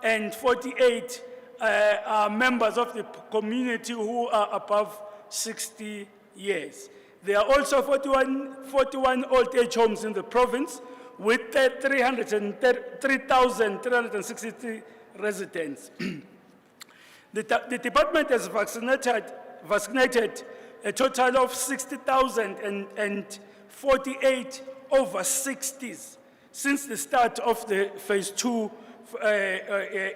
and 48 are members of the community who are above 60 years. There are also 41 old age homes in the province with 3,363 residents. The department has vaccinated a total of 60,048 over 60s. since the start of the phase 2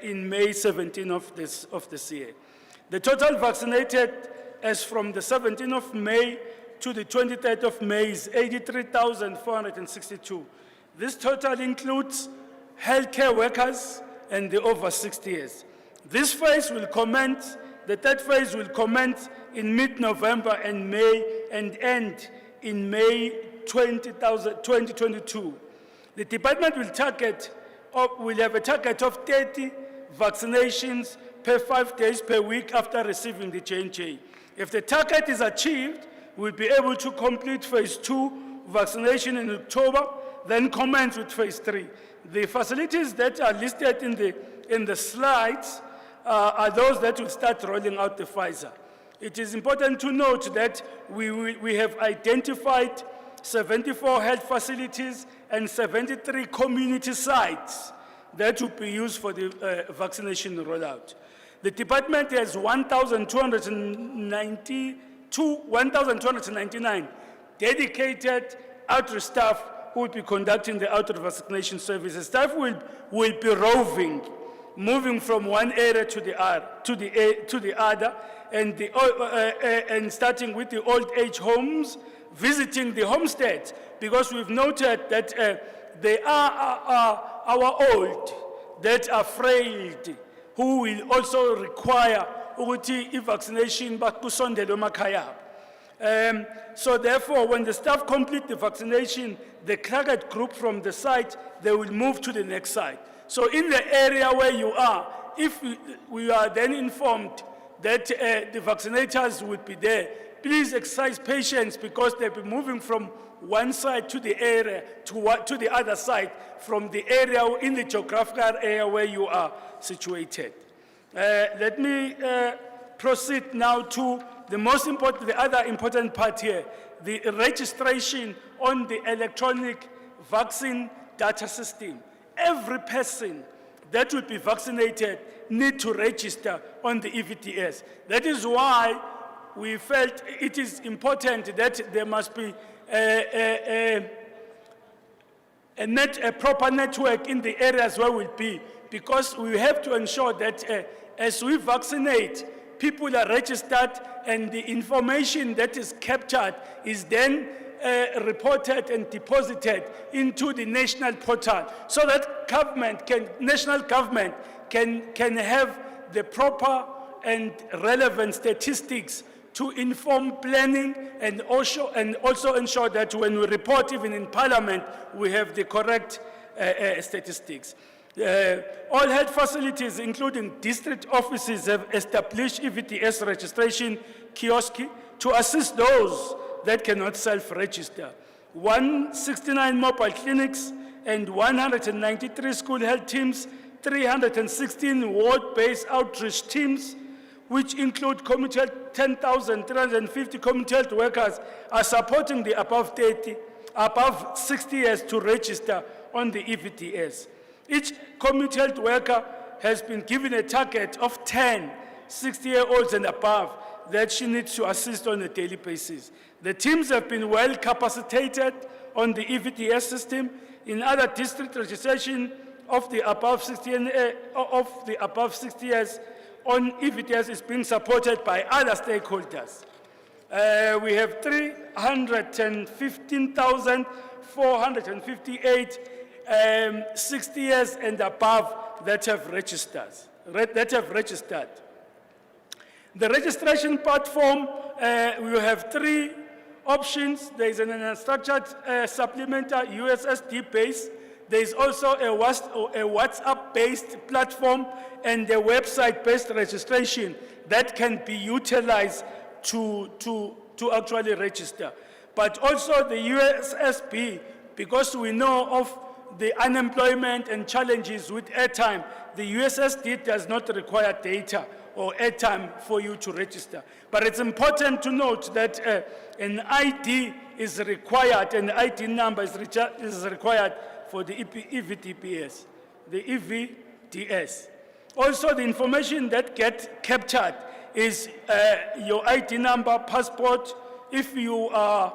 in May 17 of this year. The total vaccinated as from the 17th of May to the 23rd of May is 83,462. This total includes healthcare workers and the over 60 years. This phase will commence, the third phase will commence in mid-November and May and end in May 2022. The department will have a target of 30 vaccinations per 5 days per week after receiving the J&J. If the target is achieved, we'll be able to complete phase 2 vaccination in October, then commence with phase 3. The facilities that are listed in the slides are those that will start rolling out the Pfizer. It is important to note that we have identified 74 health facilities and 73 community sites that will be used for the vaccination rollout. The department has 1,299 dedicated outreach staff who will be conducting the outreach vaccination services. Staff will be roving, moving from one area to the other, and starting with the old age homes, visiting the homesteads, because we've noted that there are our old that are frail, who will also require vaccination bakusondele emakhaya. So therefore, when the staff complete the vaccination, the target group from the site, they will move to the next site. So in the area where you are, if we are then informed that the vaccinators will be there, please exercise patience, because they'll be moving from one side to the area, to the other side, from the area in the geographical area where you are situated. Let me proceed now to the other important part here, the registration on the electronic vaccine data system. Every person that will be vaccinated need to register on the EVTS. That is why we felt it is important that there must be a proper network in the areas where we'll be, because we have to ensure that as we vaccinate, people are registered and the information that is captured is then reported and deposited into the national portal, so that national government can have the proper and relevant statistics to inform planning, and also ensure that when we report even in Parliament, we have the correct statistics. All health facilities, including district offices, have established EVTS registration kiosks to assist those that cannot self-register. 169 mobile clinics and 193 school health teams, 316 ward-based outreach teams, which include 10,350 community health workers, are supporting the above 60 years to register on the EVTS. Each community health worker has been given a target of 10 60-year-olds and above that she needs to assist on a daily basis. The teams have been well capacitated on the EVTS system. In other district registration of the above 60 years on EVTS is being supported by other stakeholders. We have 315,458 60 years and above that have registered. The registration platform, we have 3 options. There is an unstructured supplemental USSD base. There is also a WhatsApp-based platform and a website-based registration that can be utilized to actually register. But also the USSB, because we know of the unemployment and challenges with airtime, the USSD does not require data or airtime for you to register. But it's important to note that an ID is required, an ID number is required for the EVTPS, the EVDS. Also, the information that gets captured is your ID number, passport. If you are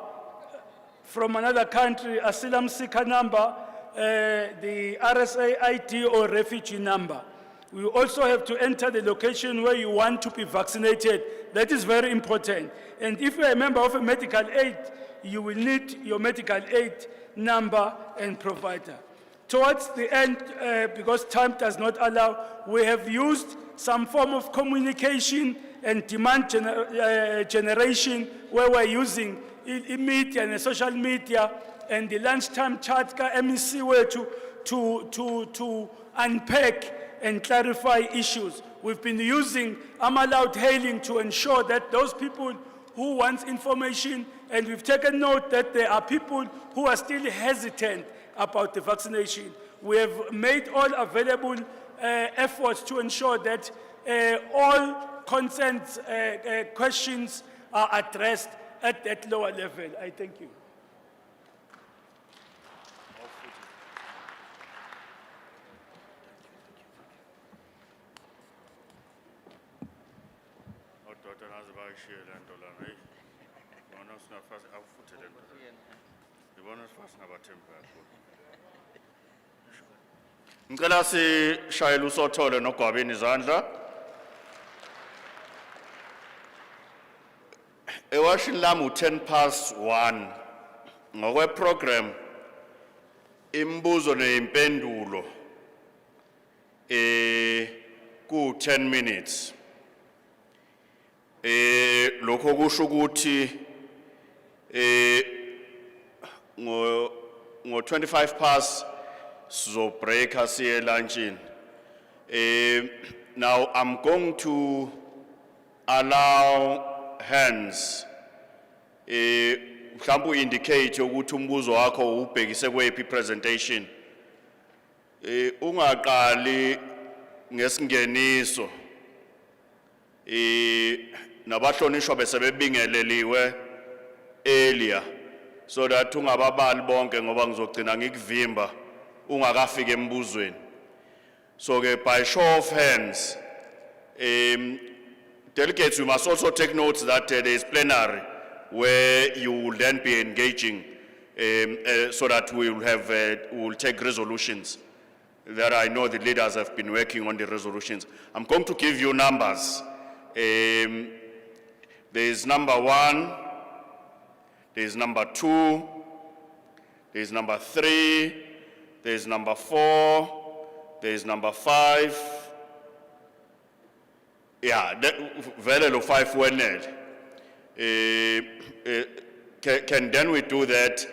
from another country, asylum seeker number, the RSA ID or refugee number. You also have to enter the location where you want to be vaccinated. That is very important. And if you're a member of a medical aid, you will need your medical aid number and provider. Towards the end, because time does not allow, we have used some form of communication and demand generation where we're using media and social media and the lunchtime chat ka MEC way to unpack and clarify issues. We've been using loud hailing to ensure that those people who want information, and we've taken note that there are people who are still hesitant about the vaccination. We have made all available efforts to ensure that all consent questions are addressed at that lower level. I thank you. Ngicela sishayele usothole noGwabini izandla. Ewashini lami 1:10 ngokwe program imbuzo neimpendulo ku 10 minutes. Lokho kusho ukuthi ngo 25 so break siye luncheon. Now I'm going to allow hands mhlawumbe indicate ukuthi umbuzo wakho ubhekise kwephi presentation. Ungaqali ngesingeniso nabahlonishwa bese bebingeleliwe earlier so that ungababali bonke ngoba ngizogcina ngikuvimba ungakafika embuzweni. So by show of hands, delegates, you must also take note that there is plenary where you will then be engaging so that we will take resolutions. That I know the leaders have been working on the resolutions. I'm going to give you numbers. There is number 1, there is number 2, there is number 3, there is number 4, there is number 5. Yeah, very low 5 wenel. Can then we do that?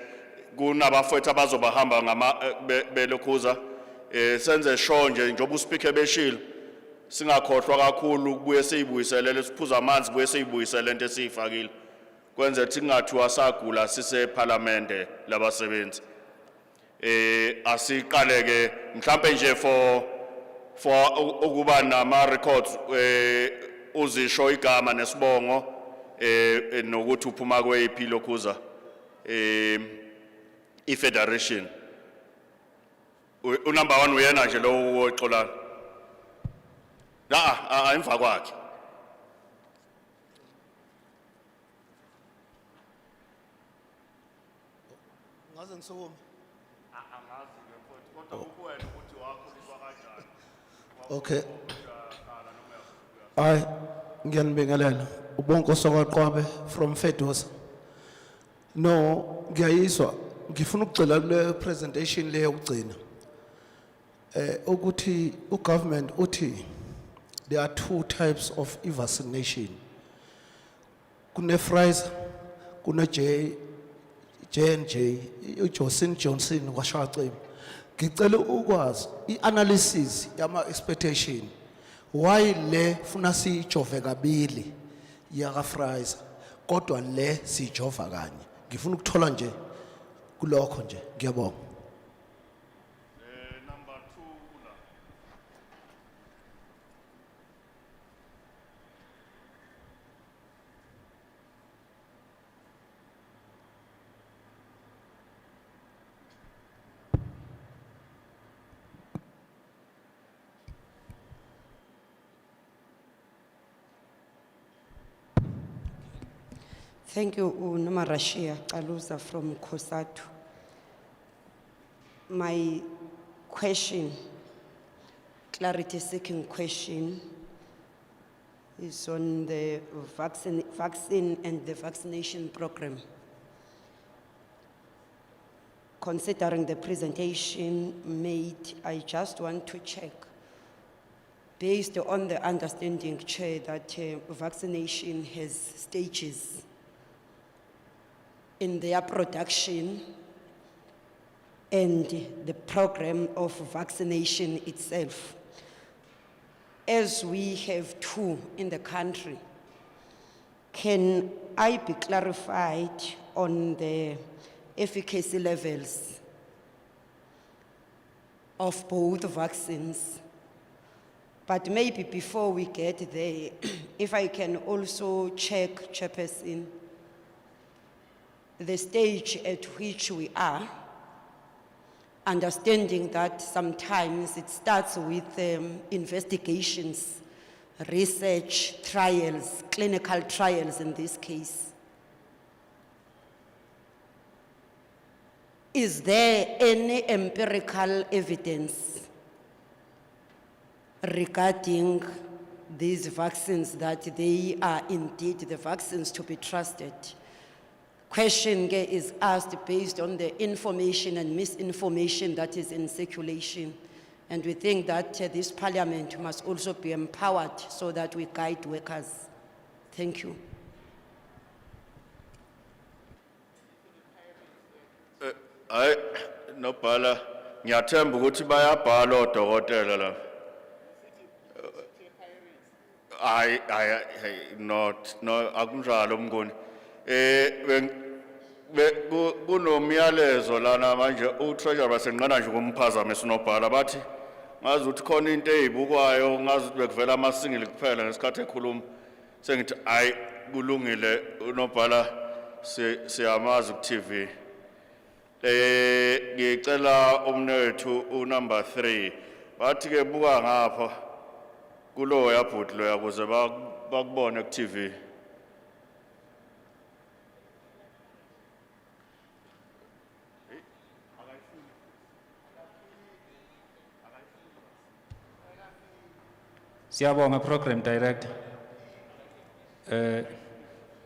Kunabafowethu abazobahamba ngama belokuza senze show nje njoba uspeaker beshilo singakhohlwa kakhulu kubuye siyibuyisele siphuza amanzi kubuye siyibuyisele into esiyifakile kwenze ukuthi kungathiwa sagula sise parliament labasebenzi. Asiqaleke mhlambe nje for ukuba nama records uzisho igama nesibongo nokuthi uphuma kwephi lokuza i-federation. Number 1 uyena nje lo woxolana emva kwakhe. Ngaze ngisukuma okay ay ngiyanibingelela ubonkoso kwaqwabe from Fedosa. No ngiyayizwa ngifuna ukucela le presentation le yokugcina ukuthi ugovernment uthi there are 2 types of vaccination. Kune Pfizer, kune J&J, Johnson kwashaqema. Ngicela ukwazi ianalysis yama expectation why le funa sijove kabili yaka Pfizer kodwa le sijova kanye. Ngifuna ukuthola nje kulokho nje. Ngiyabonga. Number 2 la. Thank you, Noma Rashia Kaluza from Kosatu. My question, clarity seeking question, is on the vaccine and the vaccination program. Considering the presentation made, I just want to check, based on the understanding, Chair, that vaccination has stages in their production and the program of vaccination itself. As we have 2 in the country, can I be clarified on the efficacy levels of both vaccines? But maybe before we get there, if I can also check, Chairperson, the stage at which we are, understanding that sometimes it starts with investigations, research, trials, clinical trials in this case. Is there any empirical evidence regarding these vaccines that they are indeed the vaccines to be trusted? Question is asked based on the information and misinformation that is in circulation. And we think that this parliament must also be empowered so that we guide workers. Thank you. Hayi nobhala ngiyathemba ukuthi bayabhala odokotela la. Hayi not no akunjalo mngoni. Kunomyalezo lana manje uTreasurer senqana nje kumphazamisa unobhala bathi ngazi ukuthi khona into ezibukwayo ngazi ukuthi bekuvela amasingili kuphela ngesikhathi ekhuluma sengithi hayi kulungile unobhala siyamazi ku TV. Ngicela umnewethu unumber 3 bathi ke buka ngapha kulo yabhuti lo yakuze bakubone ku TV. Siyabonga program director.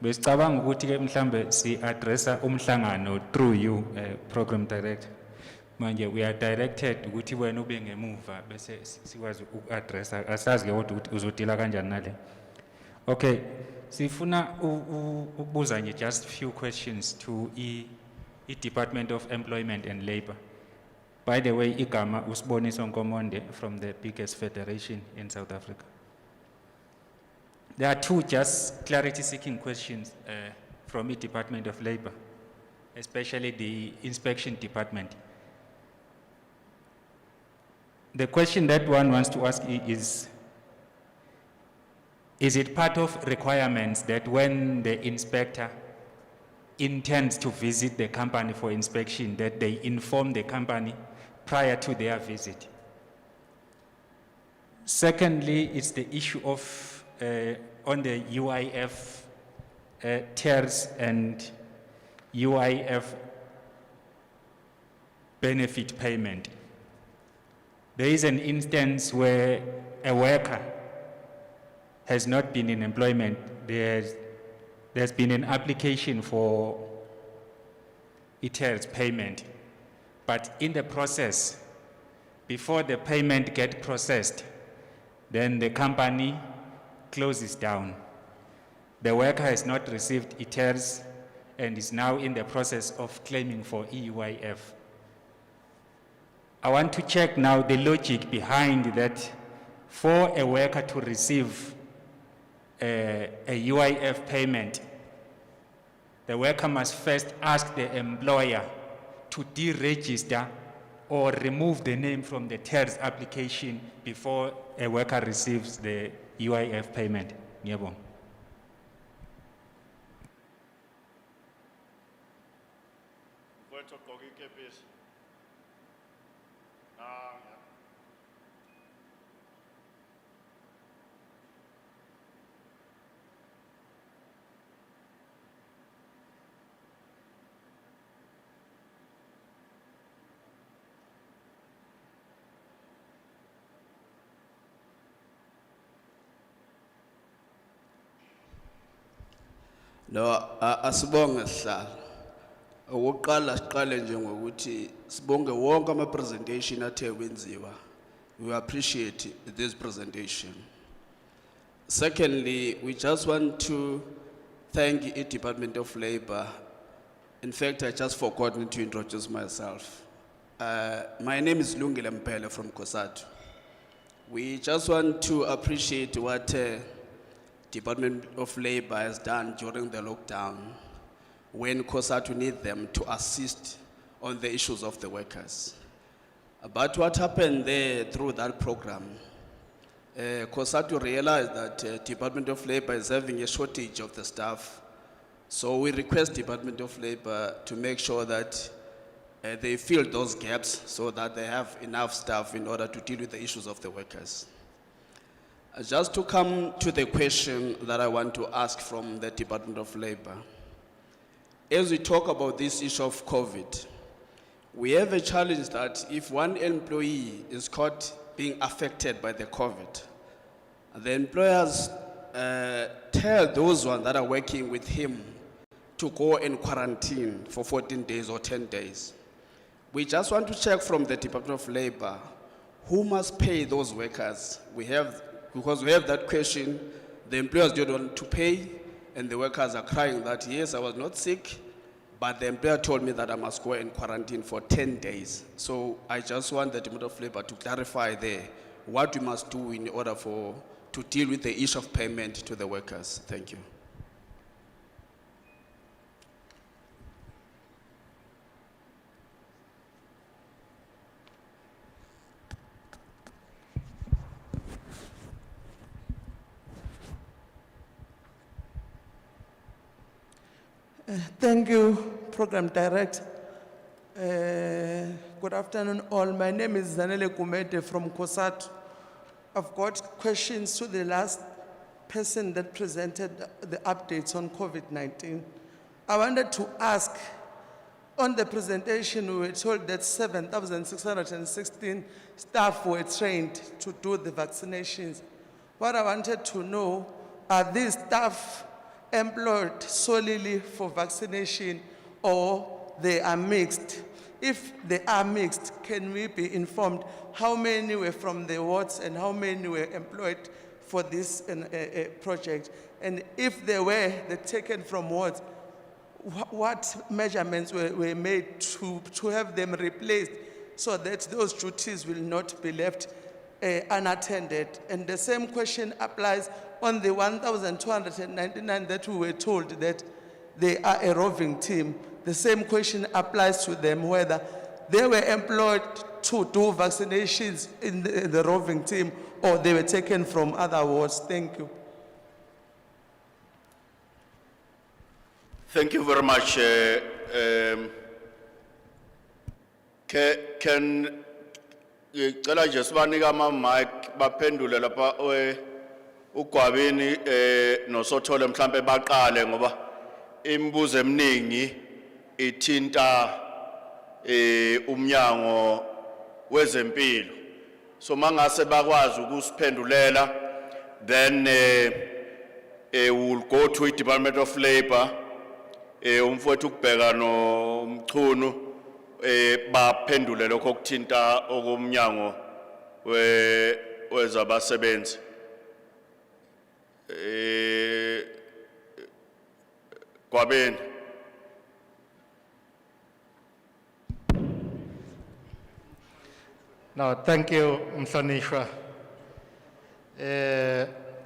Besicabanga ukuthi ke mhlambe si addressa umhlangano through you program director. Manje we are directed ukuthi wena ube ngemuva bese sikwazi ukaddressa asazi ke ukuthi uzodila kanjani nale. Okay, sifuna ukubuza nje just few questions to Department of Employment and Labor. By the way, igama Usiboniso Nkomonde from the biggest federation in South Africa. There are 2 just clarity-seeking questions from the Department of Labor, especially the inspection department. The question that one wants to ask is it part of requirements that when the inspector intends to visit the company for inspection, that they inform the company prior to their visit? Secondly, it's the issue of on the UIF tiers and UIF benefit payment. There is an instance where a worker has not been in employment. There's been an application for tiers payment, but in the process, before the payment gets processed, then the company closes down. The worker has not received ITERS and is now in the process of claiming for EUIF. I want to check now the logic behind that. For a worker to receive a UIF payment, the worker must first ask the employer to deregister or remove the name from the TERS application before a worker receives the UIF payment. Ngiyabonga. No, asibonge sihlalo. Okokuqala siqale nje ngokuthi sibonge wonke ama presentation athe kwenziwa. We appreciate this presentation. Secondly, we just want to thank the Department of Labor. In fact, I just forgotten to introduce myself. My name is Lungile Mpele from Kosatu. We just want to appreciate what Department of Labor has done during the lockdown when Kosatu need them to assist on the issues of the workers. But what happened there through that program, Kosatu realized that Department of Labor is having a shortage of the staff. So we request Department of Labor to make sure that they fill those gaps so that they have enough staff in order to deal with the issues of the workers. Just to come to the question that I want to ask from the Department of Labor. As we talk about this issue of COVID, we have a challenge that if one employee is caught being affected by the COVID, the employers tell those ones that are working with him to go in quarantine for 14 days or 10 days. We just want to check from the Department of Labor, who must pay those workers? Because we have that question, the employers don't want to pay, and the workers are crying that, yes, I was not sick, but the employer told me that I must go in quarantine for 10 days. So I just want the Department of Labor to clarify there what we must do in order to deal with the issue of payment to the workers. Thank you. Thank you, Program Director. Good afternoon, all. My name is Zanele Kumete from Kosatu. I've got questions to the last person that presented the updates on COVID-19. I wanted to ask, on the presentation, we were told that 7,616 staff were trained to do the vaccinations. What I wanted to know, are these staff employed solely for vaccination or they are mixed? If they are mixed, can we be informed how many were from the wards and how many were employed for this project? And if they were taken from wards, what measurements were made to have them replaced so that those duties will not be left unattended? And the same question applies on the 1,299 that we were told that they are a roving team. The same question applies to them, whether they were employed to do vaccinations in the roving team or they were taken from other wards. Thank you. Thank you very much. Can ngicela nje sibanika ama-mic baphendule lapha uGwabini noSothole mhlambe baqale ngoba imibuzo eminingi ithinta umnyango wezempilo. So mangase bakwazi ukusiphendulela, then we'll go to the Department of Labor. Umfowethu ukubheka noMchunu baphendule lokho okuthinta okumnyango wezabasebenzi. Gwabeni. No, thank you, Mhlonishwa.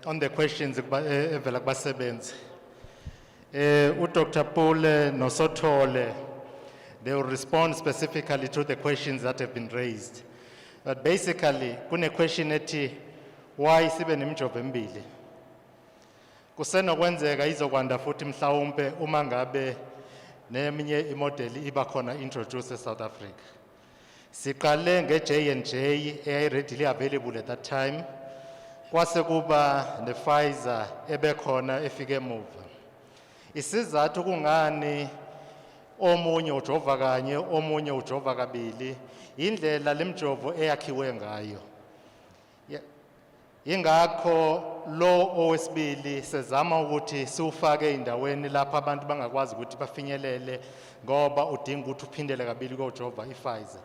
On the questions, evela kubasebenzi. Dr. Pule noSothole, they will respond specifically to the questions that have been raised. But basically, kune question ethi, why sibe nemjovo embili? Kusenokwenzeka izokwanda futhi mhlawumbe uma ngabe neminye imodeli iba khona introduce eSouth Africa. Siqale nge-J&J readily available at that time. Kwase kuba ne-Pfizer ebekhona efike emuva. Isizathu kungani omunye ujova kanye, omunye ujova kabili, indlela lemjovo eyakhiwe ngayo. Ingakho lo owesibili sezama ukuthi siufake indaweni lapha abantu bangakwazi ukuthi bafinyelele ngoba udinga ukuthi uphindele kabili kojova iPfizer.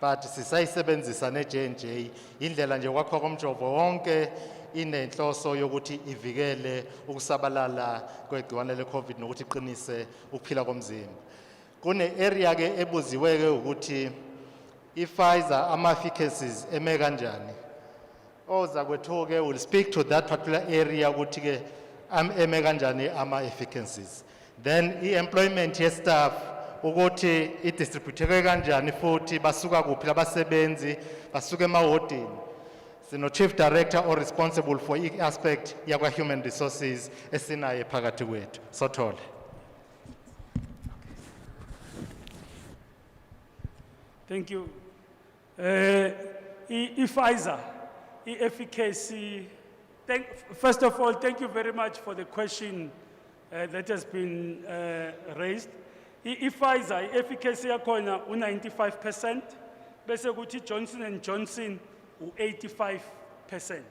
But sisayisebenzisa ne-J&J indlela nje kwakho komjovo wonke inenhloso yokuthi ivikele ukusabalala kwegciwane le-COVID nokuthi iqinise ukuphila komzimba. Kune area ke ebuziwe ke ukuthi iPfizer ama-efficacies eme kanjani. Oza kwethu ke will speak to that particular area ukuthi ke eme kanjani ama-efficacies. Then i-employment ye-staff ukuthi i-distributeke kanjani futhi basuka kuphi labasebenzi basuka emahhotini. Sino chief director or responsible for each aspect yakwa human resources esinaye phakathi kwethu. Sothole. Thank you. Pfizer, efficacy. First of all, thank you very much for the question that has been raised. Pfizer, efficacy yakhona 95%, bese kuthi Johnson & Johnson 85%.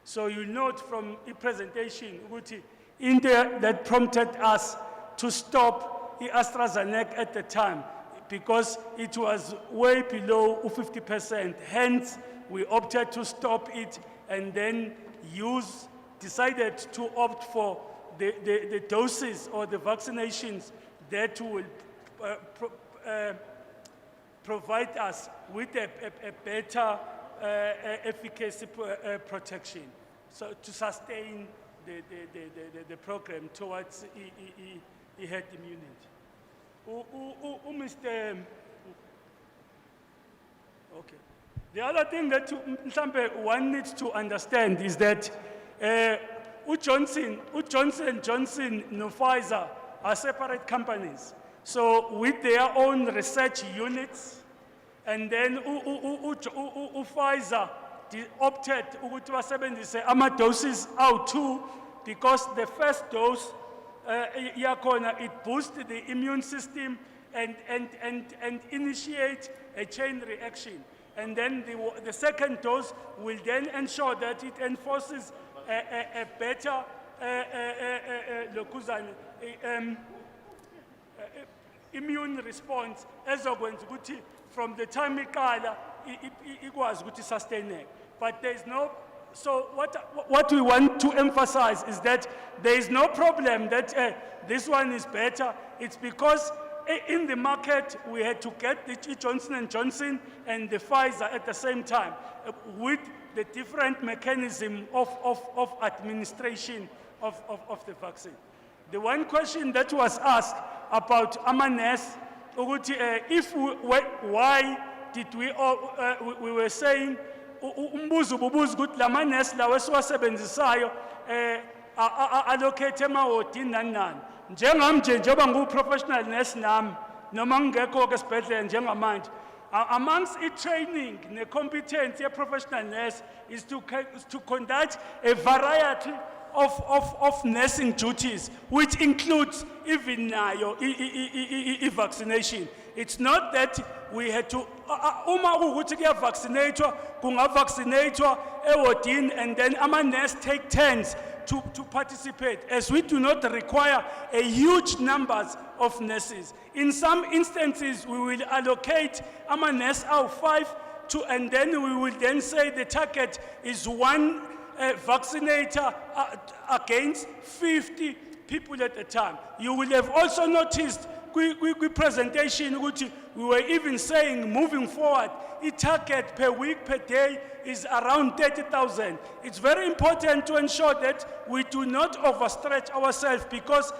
So you note from the presentation ukuthi into that prompted us to stop AstraZeneca at the time because it was way below 50%. Hence, we opted to stop it and then decided to opt for the doses or the vaccinations that will provide us with a better efficacy protection, so to sustain the program towards herd immunity. Mr. Okay. The other thing that one needs to understand is that Johnson & Johnson and Pfizer are separate companies. So with their own research units, and then Pfizer opted ukuthi basebenzise ama-doses awu-2 because the first dose yakhona it boosts the immune system and initiate a chain reaction. And then the second dose will then ensure that it enforces a better immune response ezokwenza ukuthi from the time iqala ikwazi ukuthi sustaineke. But there is no, so what we want to emphasize is that there is no problem that this one is better. It's because in the market we had to get the Johnson & Johnson and the Pfizer at the same time with the different mechanism of administration of the vaccine. The one question that was asked about Amanes, why did we were saying umbuzo bubuza ukuthi lamanes lawa esiwasebenzisayo allocate emahhotini nani nani. Njengami nje njengoba ngu-professional nurse nami noma ngingekho-ke esibhedlela njengamanje, amongst training ne-competence ye-professional nurse is to conduct a variety of nursing duties, which includes even vaccination. It's not that we had to, uma ukuthi kuyavaccinatwa, kungavaccinatwa ewodini, and then ama-nurse take turns to participate, as we do not require a huge numbers of nurses. In some instances, we will allocate ama-nurse out 5 and then we will then say the target is 1 vaccinator against 50 people at a time. You will have also noticed presentation we were even saying moving forward, the target per week, per day is around 30,000. It's very important to ensure that we do not overstretch ourselves because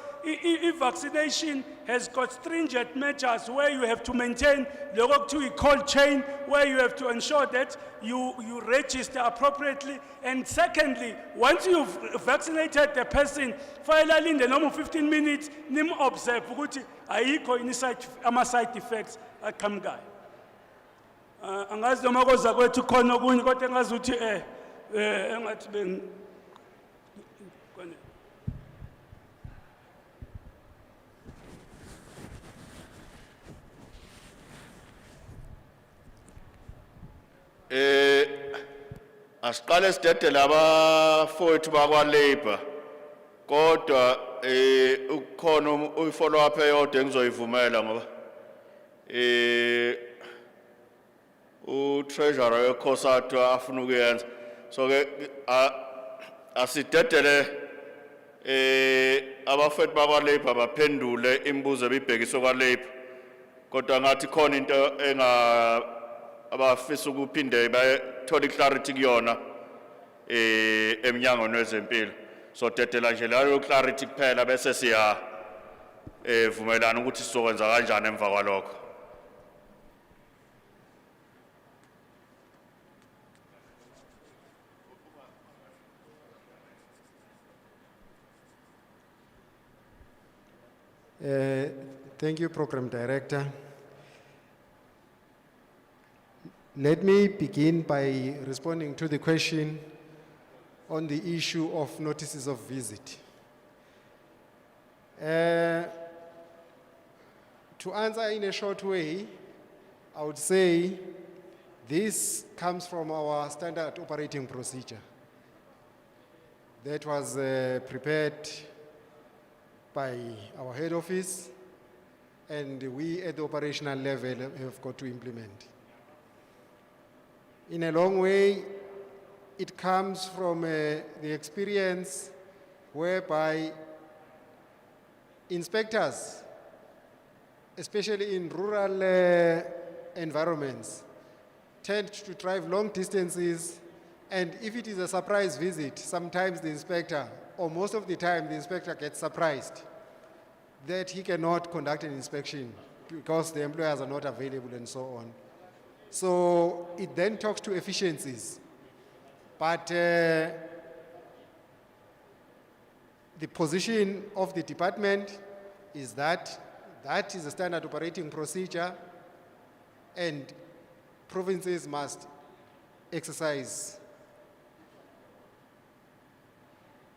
vaccination has got stringent measures where you have to maintain the cold chain, where you have to ensure that you register appropriately. And secondly, once you've vaccinated the person, finally in the normal 15 minutes, nim observe ukuthi ayikho ama-side effects aqhamukayo. Angazi noma koza kwethu khona okunye kodwa engazi ukuthi engathi asiqale sidedele abafowethu bakwa-Labour kodwa ukukhona uyi-follow up eyodwa engizoyivumela ngoba u-treasurer weCOSATU afuna ukuyenza so ke asidedele abafowethu bakwa-Labour baphendule imibuzo ebibhekiswe kwa-Labour kodwa ngathi khona into abafisa ukuphinde bathole clarity kuyona emnyangweni wezempilo so dedela nje leyo clarity kuphela bese siya vumelana ukuthi sizokwenza kanjani emva kwalokho. Thank you, Program Director. Let me begin by responding to the question on the issue of notices of visit. To answer in a short way, I would say this comes from our standard operating procedure that was prepared by our head office, and we at the operational level have got to implement. In a long way, it comes from the experience whereby inspectors, especially in rural environments, tend to drive long distances, and if it is a surprise visit, sometimes the inspector, or most of the time, the inspector gets surprised that he cannot conduct an inspection because the employers are not available and so on. So it then talks to efficiencies. But the position of the department is that that is a standard operating procedure, and provinces must exercise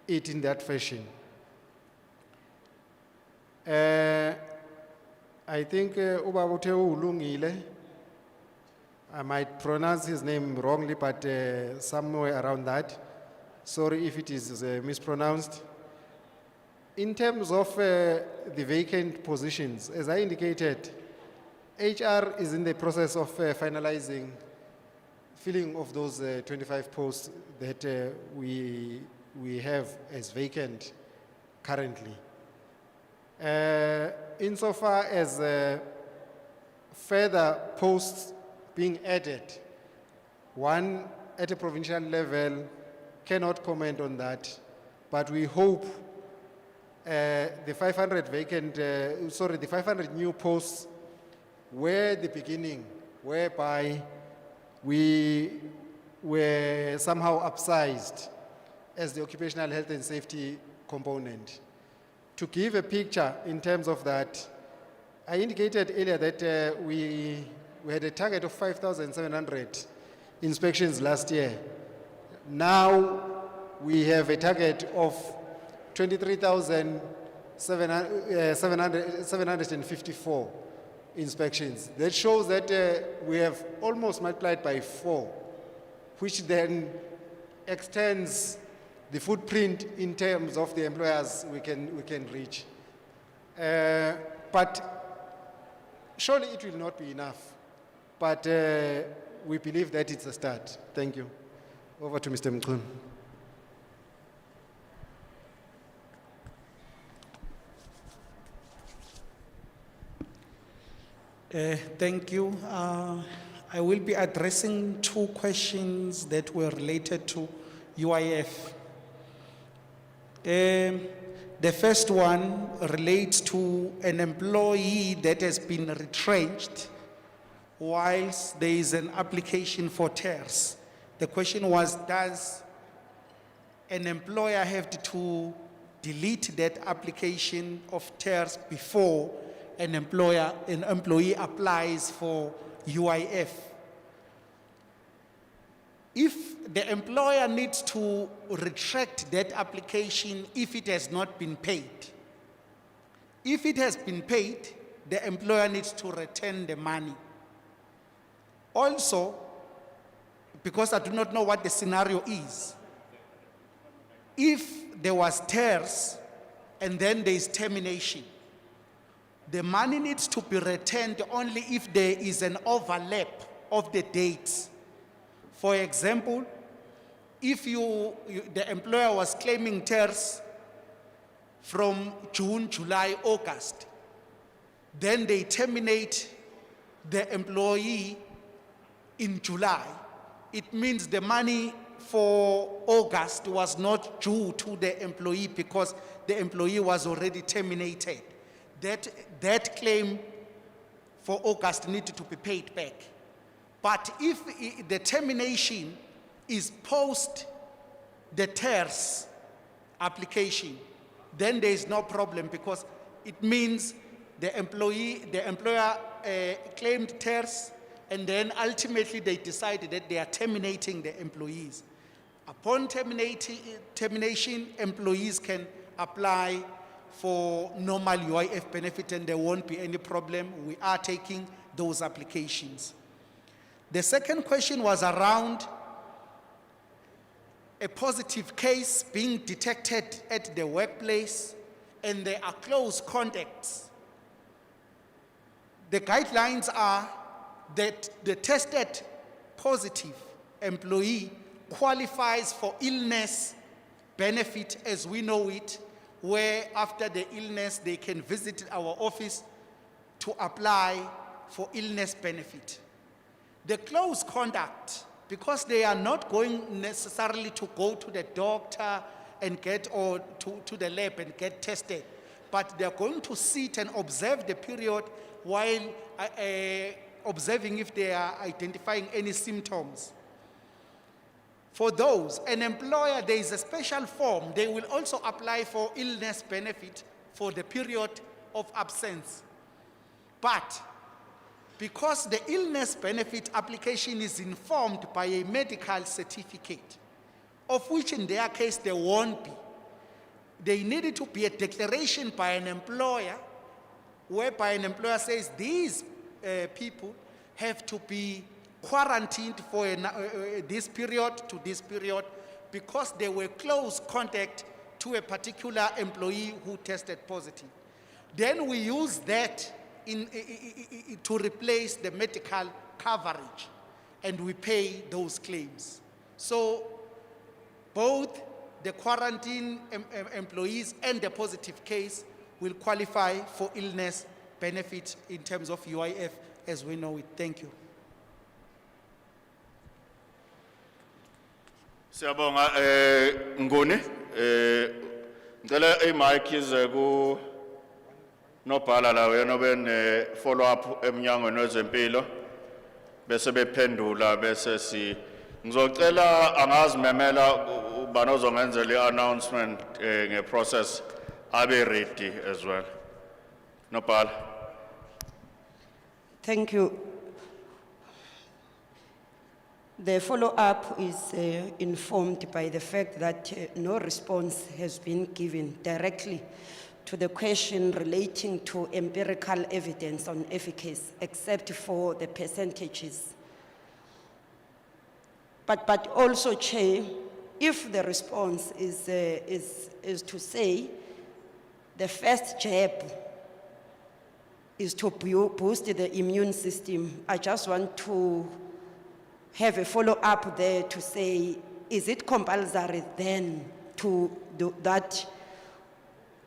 it in that fashion. I think Ubabuteu Ulungile, I might pronounce his name wrongly, but somewhere around that. Sorry if it is mispronounced. In terms of the vacant positions, as I indicated, HR is in the process of finalizing filling of those 25 posts that we have as vacant currently. Insofar as further posts being added, one at a provincial level cannot comment on that, but we hope the 500 the 500 new posts were the beginning, whereby we were somehow upsized as the occupational health and safety component. To give a picture in terms of that, I indicated earlier that we had a target of 5,700 inspections last year. Now we have a target of 23,754 inspections. That shows that we have almost multiplied by 4, which then extends the footprint in terms of the employers we can reach. But surely it will not be enough. But we believe that it's a start. Thank you. Over to Mr. Mkhun. Thank you. I will be addressing 2 questions that were related to UIF. The first one relates to an employee that has been retrenched whilst there is an application for TERS. The question was, does an employer have to delete that application of TERS before an employee applies for UIF? If the employer needs to retract that application if it has not been paid, if it has been paid, the employer needs to return the money. Also, because I do not know what the scenario is. If there was tears and then there is termination, the money needs to be returned only if there is an overlap of the dates. For example, if the employer was claiming tears from June, July, August, then they terminate the employee in July. It means the money for August was not due to the employee because the employee was already terminated. That claim for August needed to be paid back. But if the termination is post the TERS application, then there is no problem because it means the employer claimed TERS, and then ultimately they decided that they are terminating the employees. Upon termination, employees can apply for normal UIF benefit and there won't be any problem. We are taking those applications. The second question was around a positive case being detected at the workplace and there are close contacts. The guidelines are that the tested positive employee qualifies for illness benefit as we know it, where after the illness they can visit our office to apply for illness benefit. The close contact, because they are not going necessarily to go to the doctor and or to the lab and get tested, but they are going to sit and observe the period while observing if they are identifying any symptoms. For those, an employer, there is a special form. They will also apply for illness benefit for the period of absence. But because the illness benefit application is informed by a medical certificate, of which in their case there won't be, there needed to be a declaration by an employer, whereby an employer says these people have to be quarantined for this period to this period because they were close contact to a particular employee who tested positive. Then we use that to replace the medical coverage and we pay those claims. So both the quarantine employees and the positive case will qualify for illness benefit in terms of UIF as we know it. Thank you. Siyabonga Nguni ngicela imic ize ku nobhala la wena obene follow up emnyangweni wezempilo bese bephendula bese ngizocela angazimemela ubani ozongenzela i-announcement nge-process abe ready as well. Nobhala. Thank you. The follow-up is informed by the fact that no response has been given directly to the question relating to empirical evidence on efficacy, except for the percentages. But also, Chair, if the response is to say the first jab is to boost the immune system, I just want to have a follow-up there to say, is it compulsory then to do that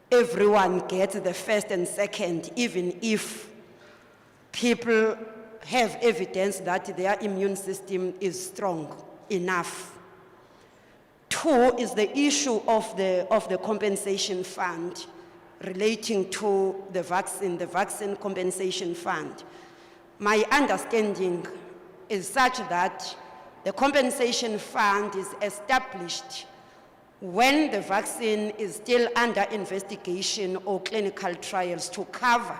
everyone gets the first and second, even if people have evidence that their immune system is strong enough? Two is the issue of the compensation fund relating to the vaccine compensation fund. My understanding is such that the compensation fund is established when the vaccine is still under investigation or clinical trials to cover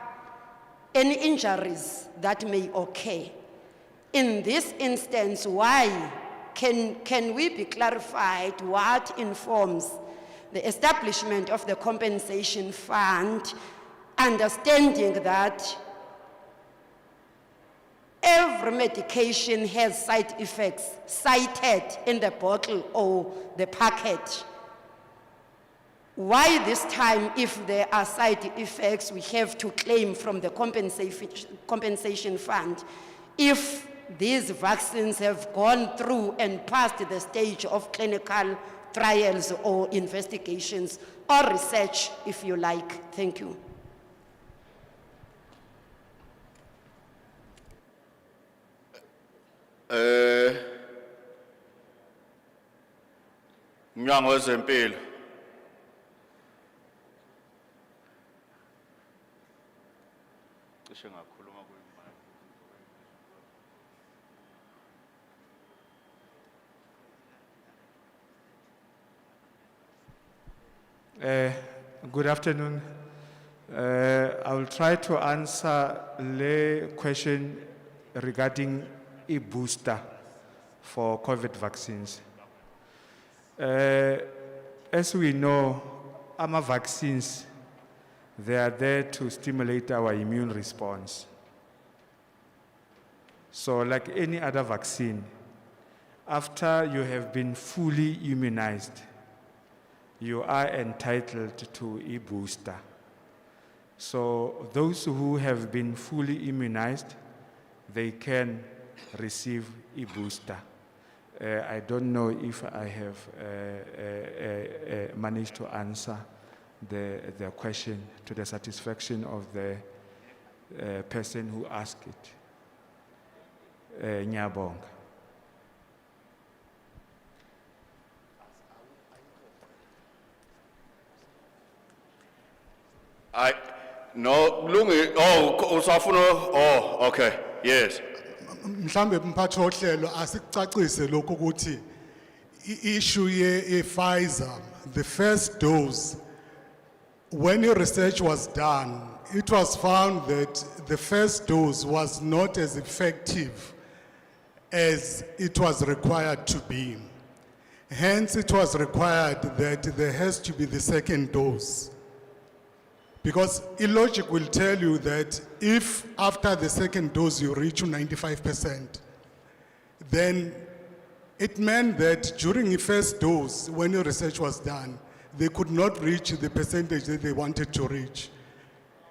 any injuries that may occur. In this instance, why can we be clarified what informs the establishment of the compensation fund, understanding that Every medication has side effects cited in the bottle or the packet. Why this time, if there are side effects, we have to claim from the compensation fund? If these vaccines have gone through and passed the stage of clinical trials or investigations or research, if you like. Thank you. Mnyango wezempilo. Cishe ngakhuluma Good afternoon. I will try to answer the question regarding a booster for COVID vaccines. As we know, AMA vaccines, they are there to stimulate our immune response. So like any other vaccine, after you have been fully immunized, you are entitled to a booster. So those who have been fully immunized, they can receive a booster. I don't know if I have managed to answer the question to the satisfaction of the person who asked it. Nyabonga. No, Lungi, oh, okay, yes. Mhlambe mphathi wohlelo asicacise lokho ukuthi issue ye Pfizer, the first dose, when the research was done, it was found that the first dose was not as effective as it was required to be. Hence, it was required that there has to be the second dose. Because logic will tell you that if after the second dose you reach 95%, then it meant that during the first dose, when the research was done, they could not reach the percentage that they wanted to reach.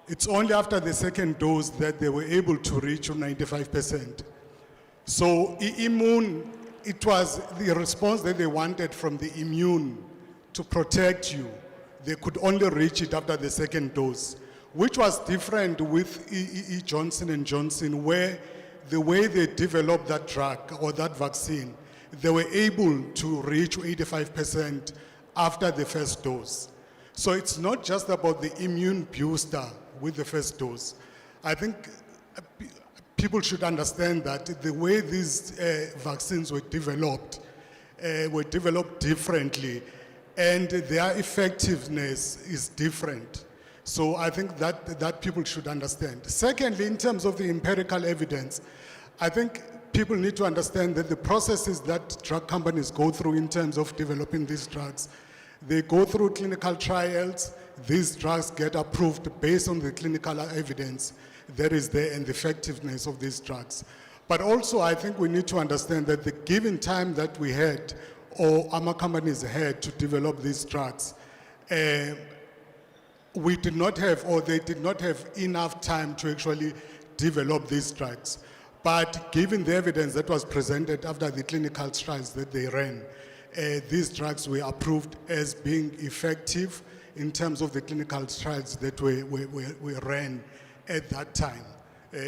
It's only after the second dose that they were able to reach 95%. So immune, it was the response that they wanted from the immune to protect you. They could only reach it after the second dose, which was different with Johnson & Johnson, where the way they developed that drug or that vaccine, they were able to reach 85% after the first dose. So it's not just about the immune booster with the first dose. I think people should understand that the way these vaccines were developed differently, and their effectiveness is different. So I think that people should understand. Secondly, in terms of the empirical evidence, I think people need to understand that the processes that drug companies go through in terms of developing these drugs, they go through clinical trials, these drugs get approved based on the clinical evidence that is there and the effectiveness of these drugs. But also I think we need to understand that the given time that we had, or AMA companies had to develop these drugs, we did not have, or they did not have enough time to actually develop these drugs. But given the evidence that was presented after the clinical trials that they ran, these drugs were approved as being effective in terms of the clinical trials that were ran at that time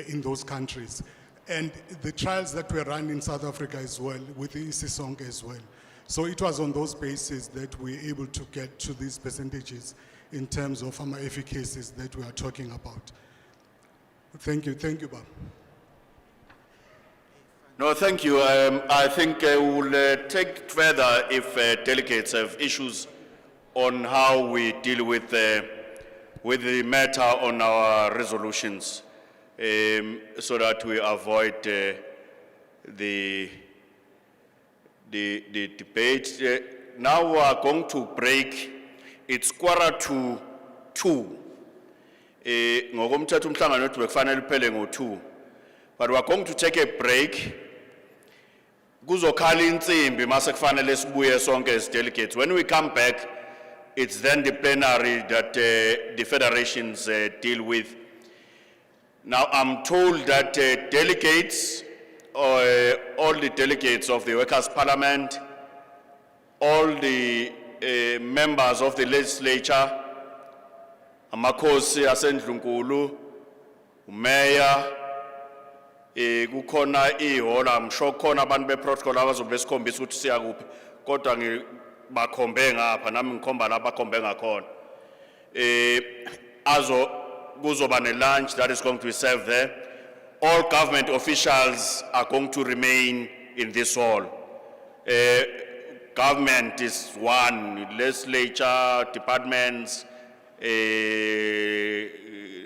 in those countries. And the trials that were run in South Africa as well, with the Isisonke as well. So it was on those bases that we were able to get to these percentages in terms of our efficacies that we are talking about. Thank you, Bob. No, thank you. I think we'll take further if delegates have issues on how we deal with the matter on our resolutions, so that we avoid the debate. Now we are going to break. It's 1:45. Ngokomthetho umhlangano wethu bekufanele uphele ngo-2. but we are going to take a break. Kuzokhala insimbi mase kufanele sibuye sonke as delegates. When we come back, it's then the plenary that the federations deal with. Now, I'm told that delegates, all the delegates of the Workers' Parliament, all the members of the legislature, amakhosi asendlunkulu, mayor, kukhona ihola, I'm sure khona abantu be-protocol abazobe besikhombisa ukuthi siya kuphi, kodwa bakhombe ngapha, nami ngikhomba la bakhombe ngakhona. Kuzoba ne-lunch that is going to be served there. All government officials are going to remain in this hall. Government is one, legislature, departments,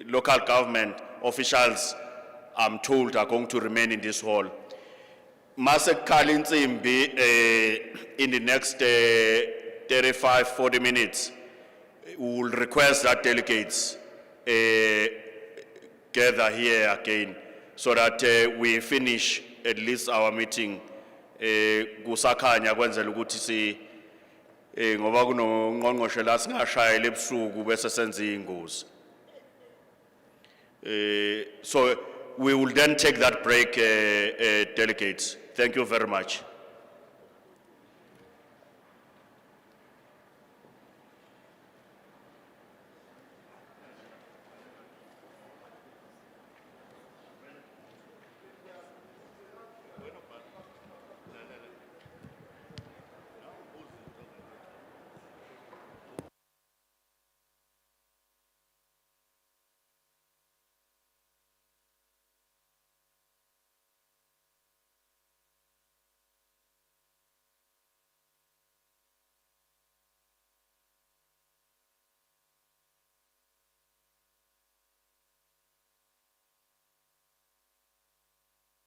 local government officials, I'm told, are going to remain in this hall. Masek Kalinzimbi, in the next 35-40 minutes, we will request that delegates gather here again so that we finish at least our meeting. Kusakhanya kwenzela ukuthi si ngoba kunongqongqoshe la singashayela ebusuku bese senza ingozi. So we will then take that break, delegates. Thank you very much.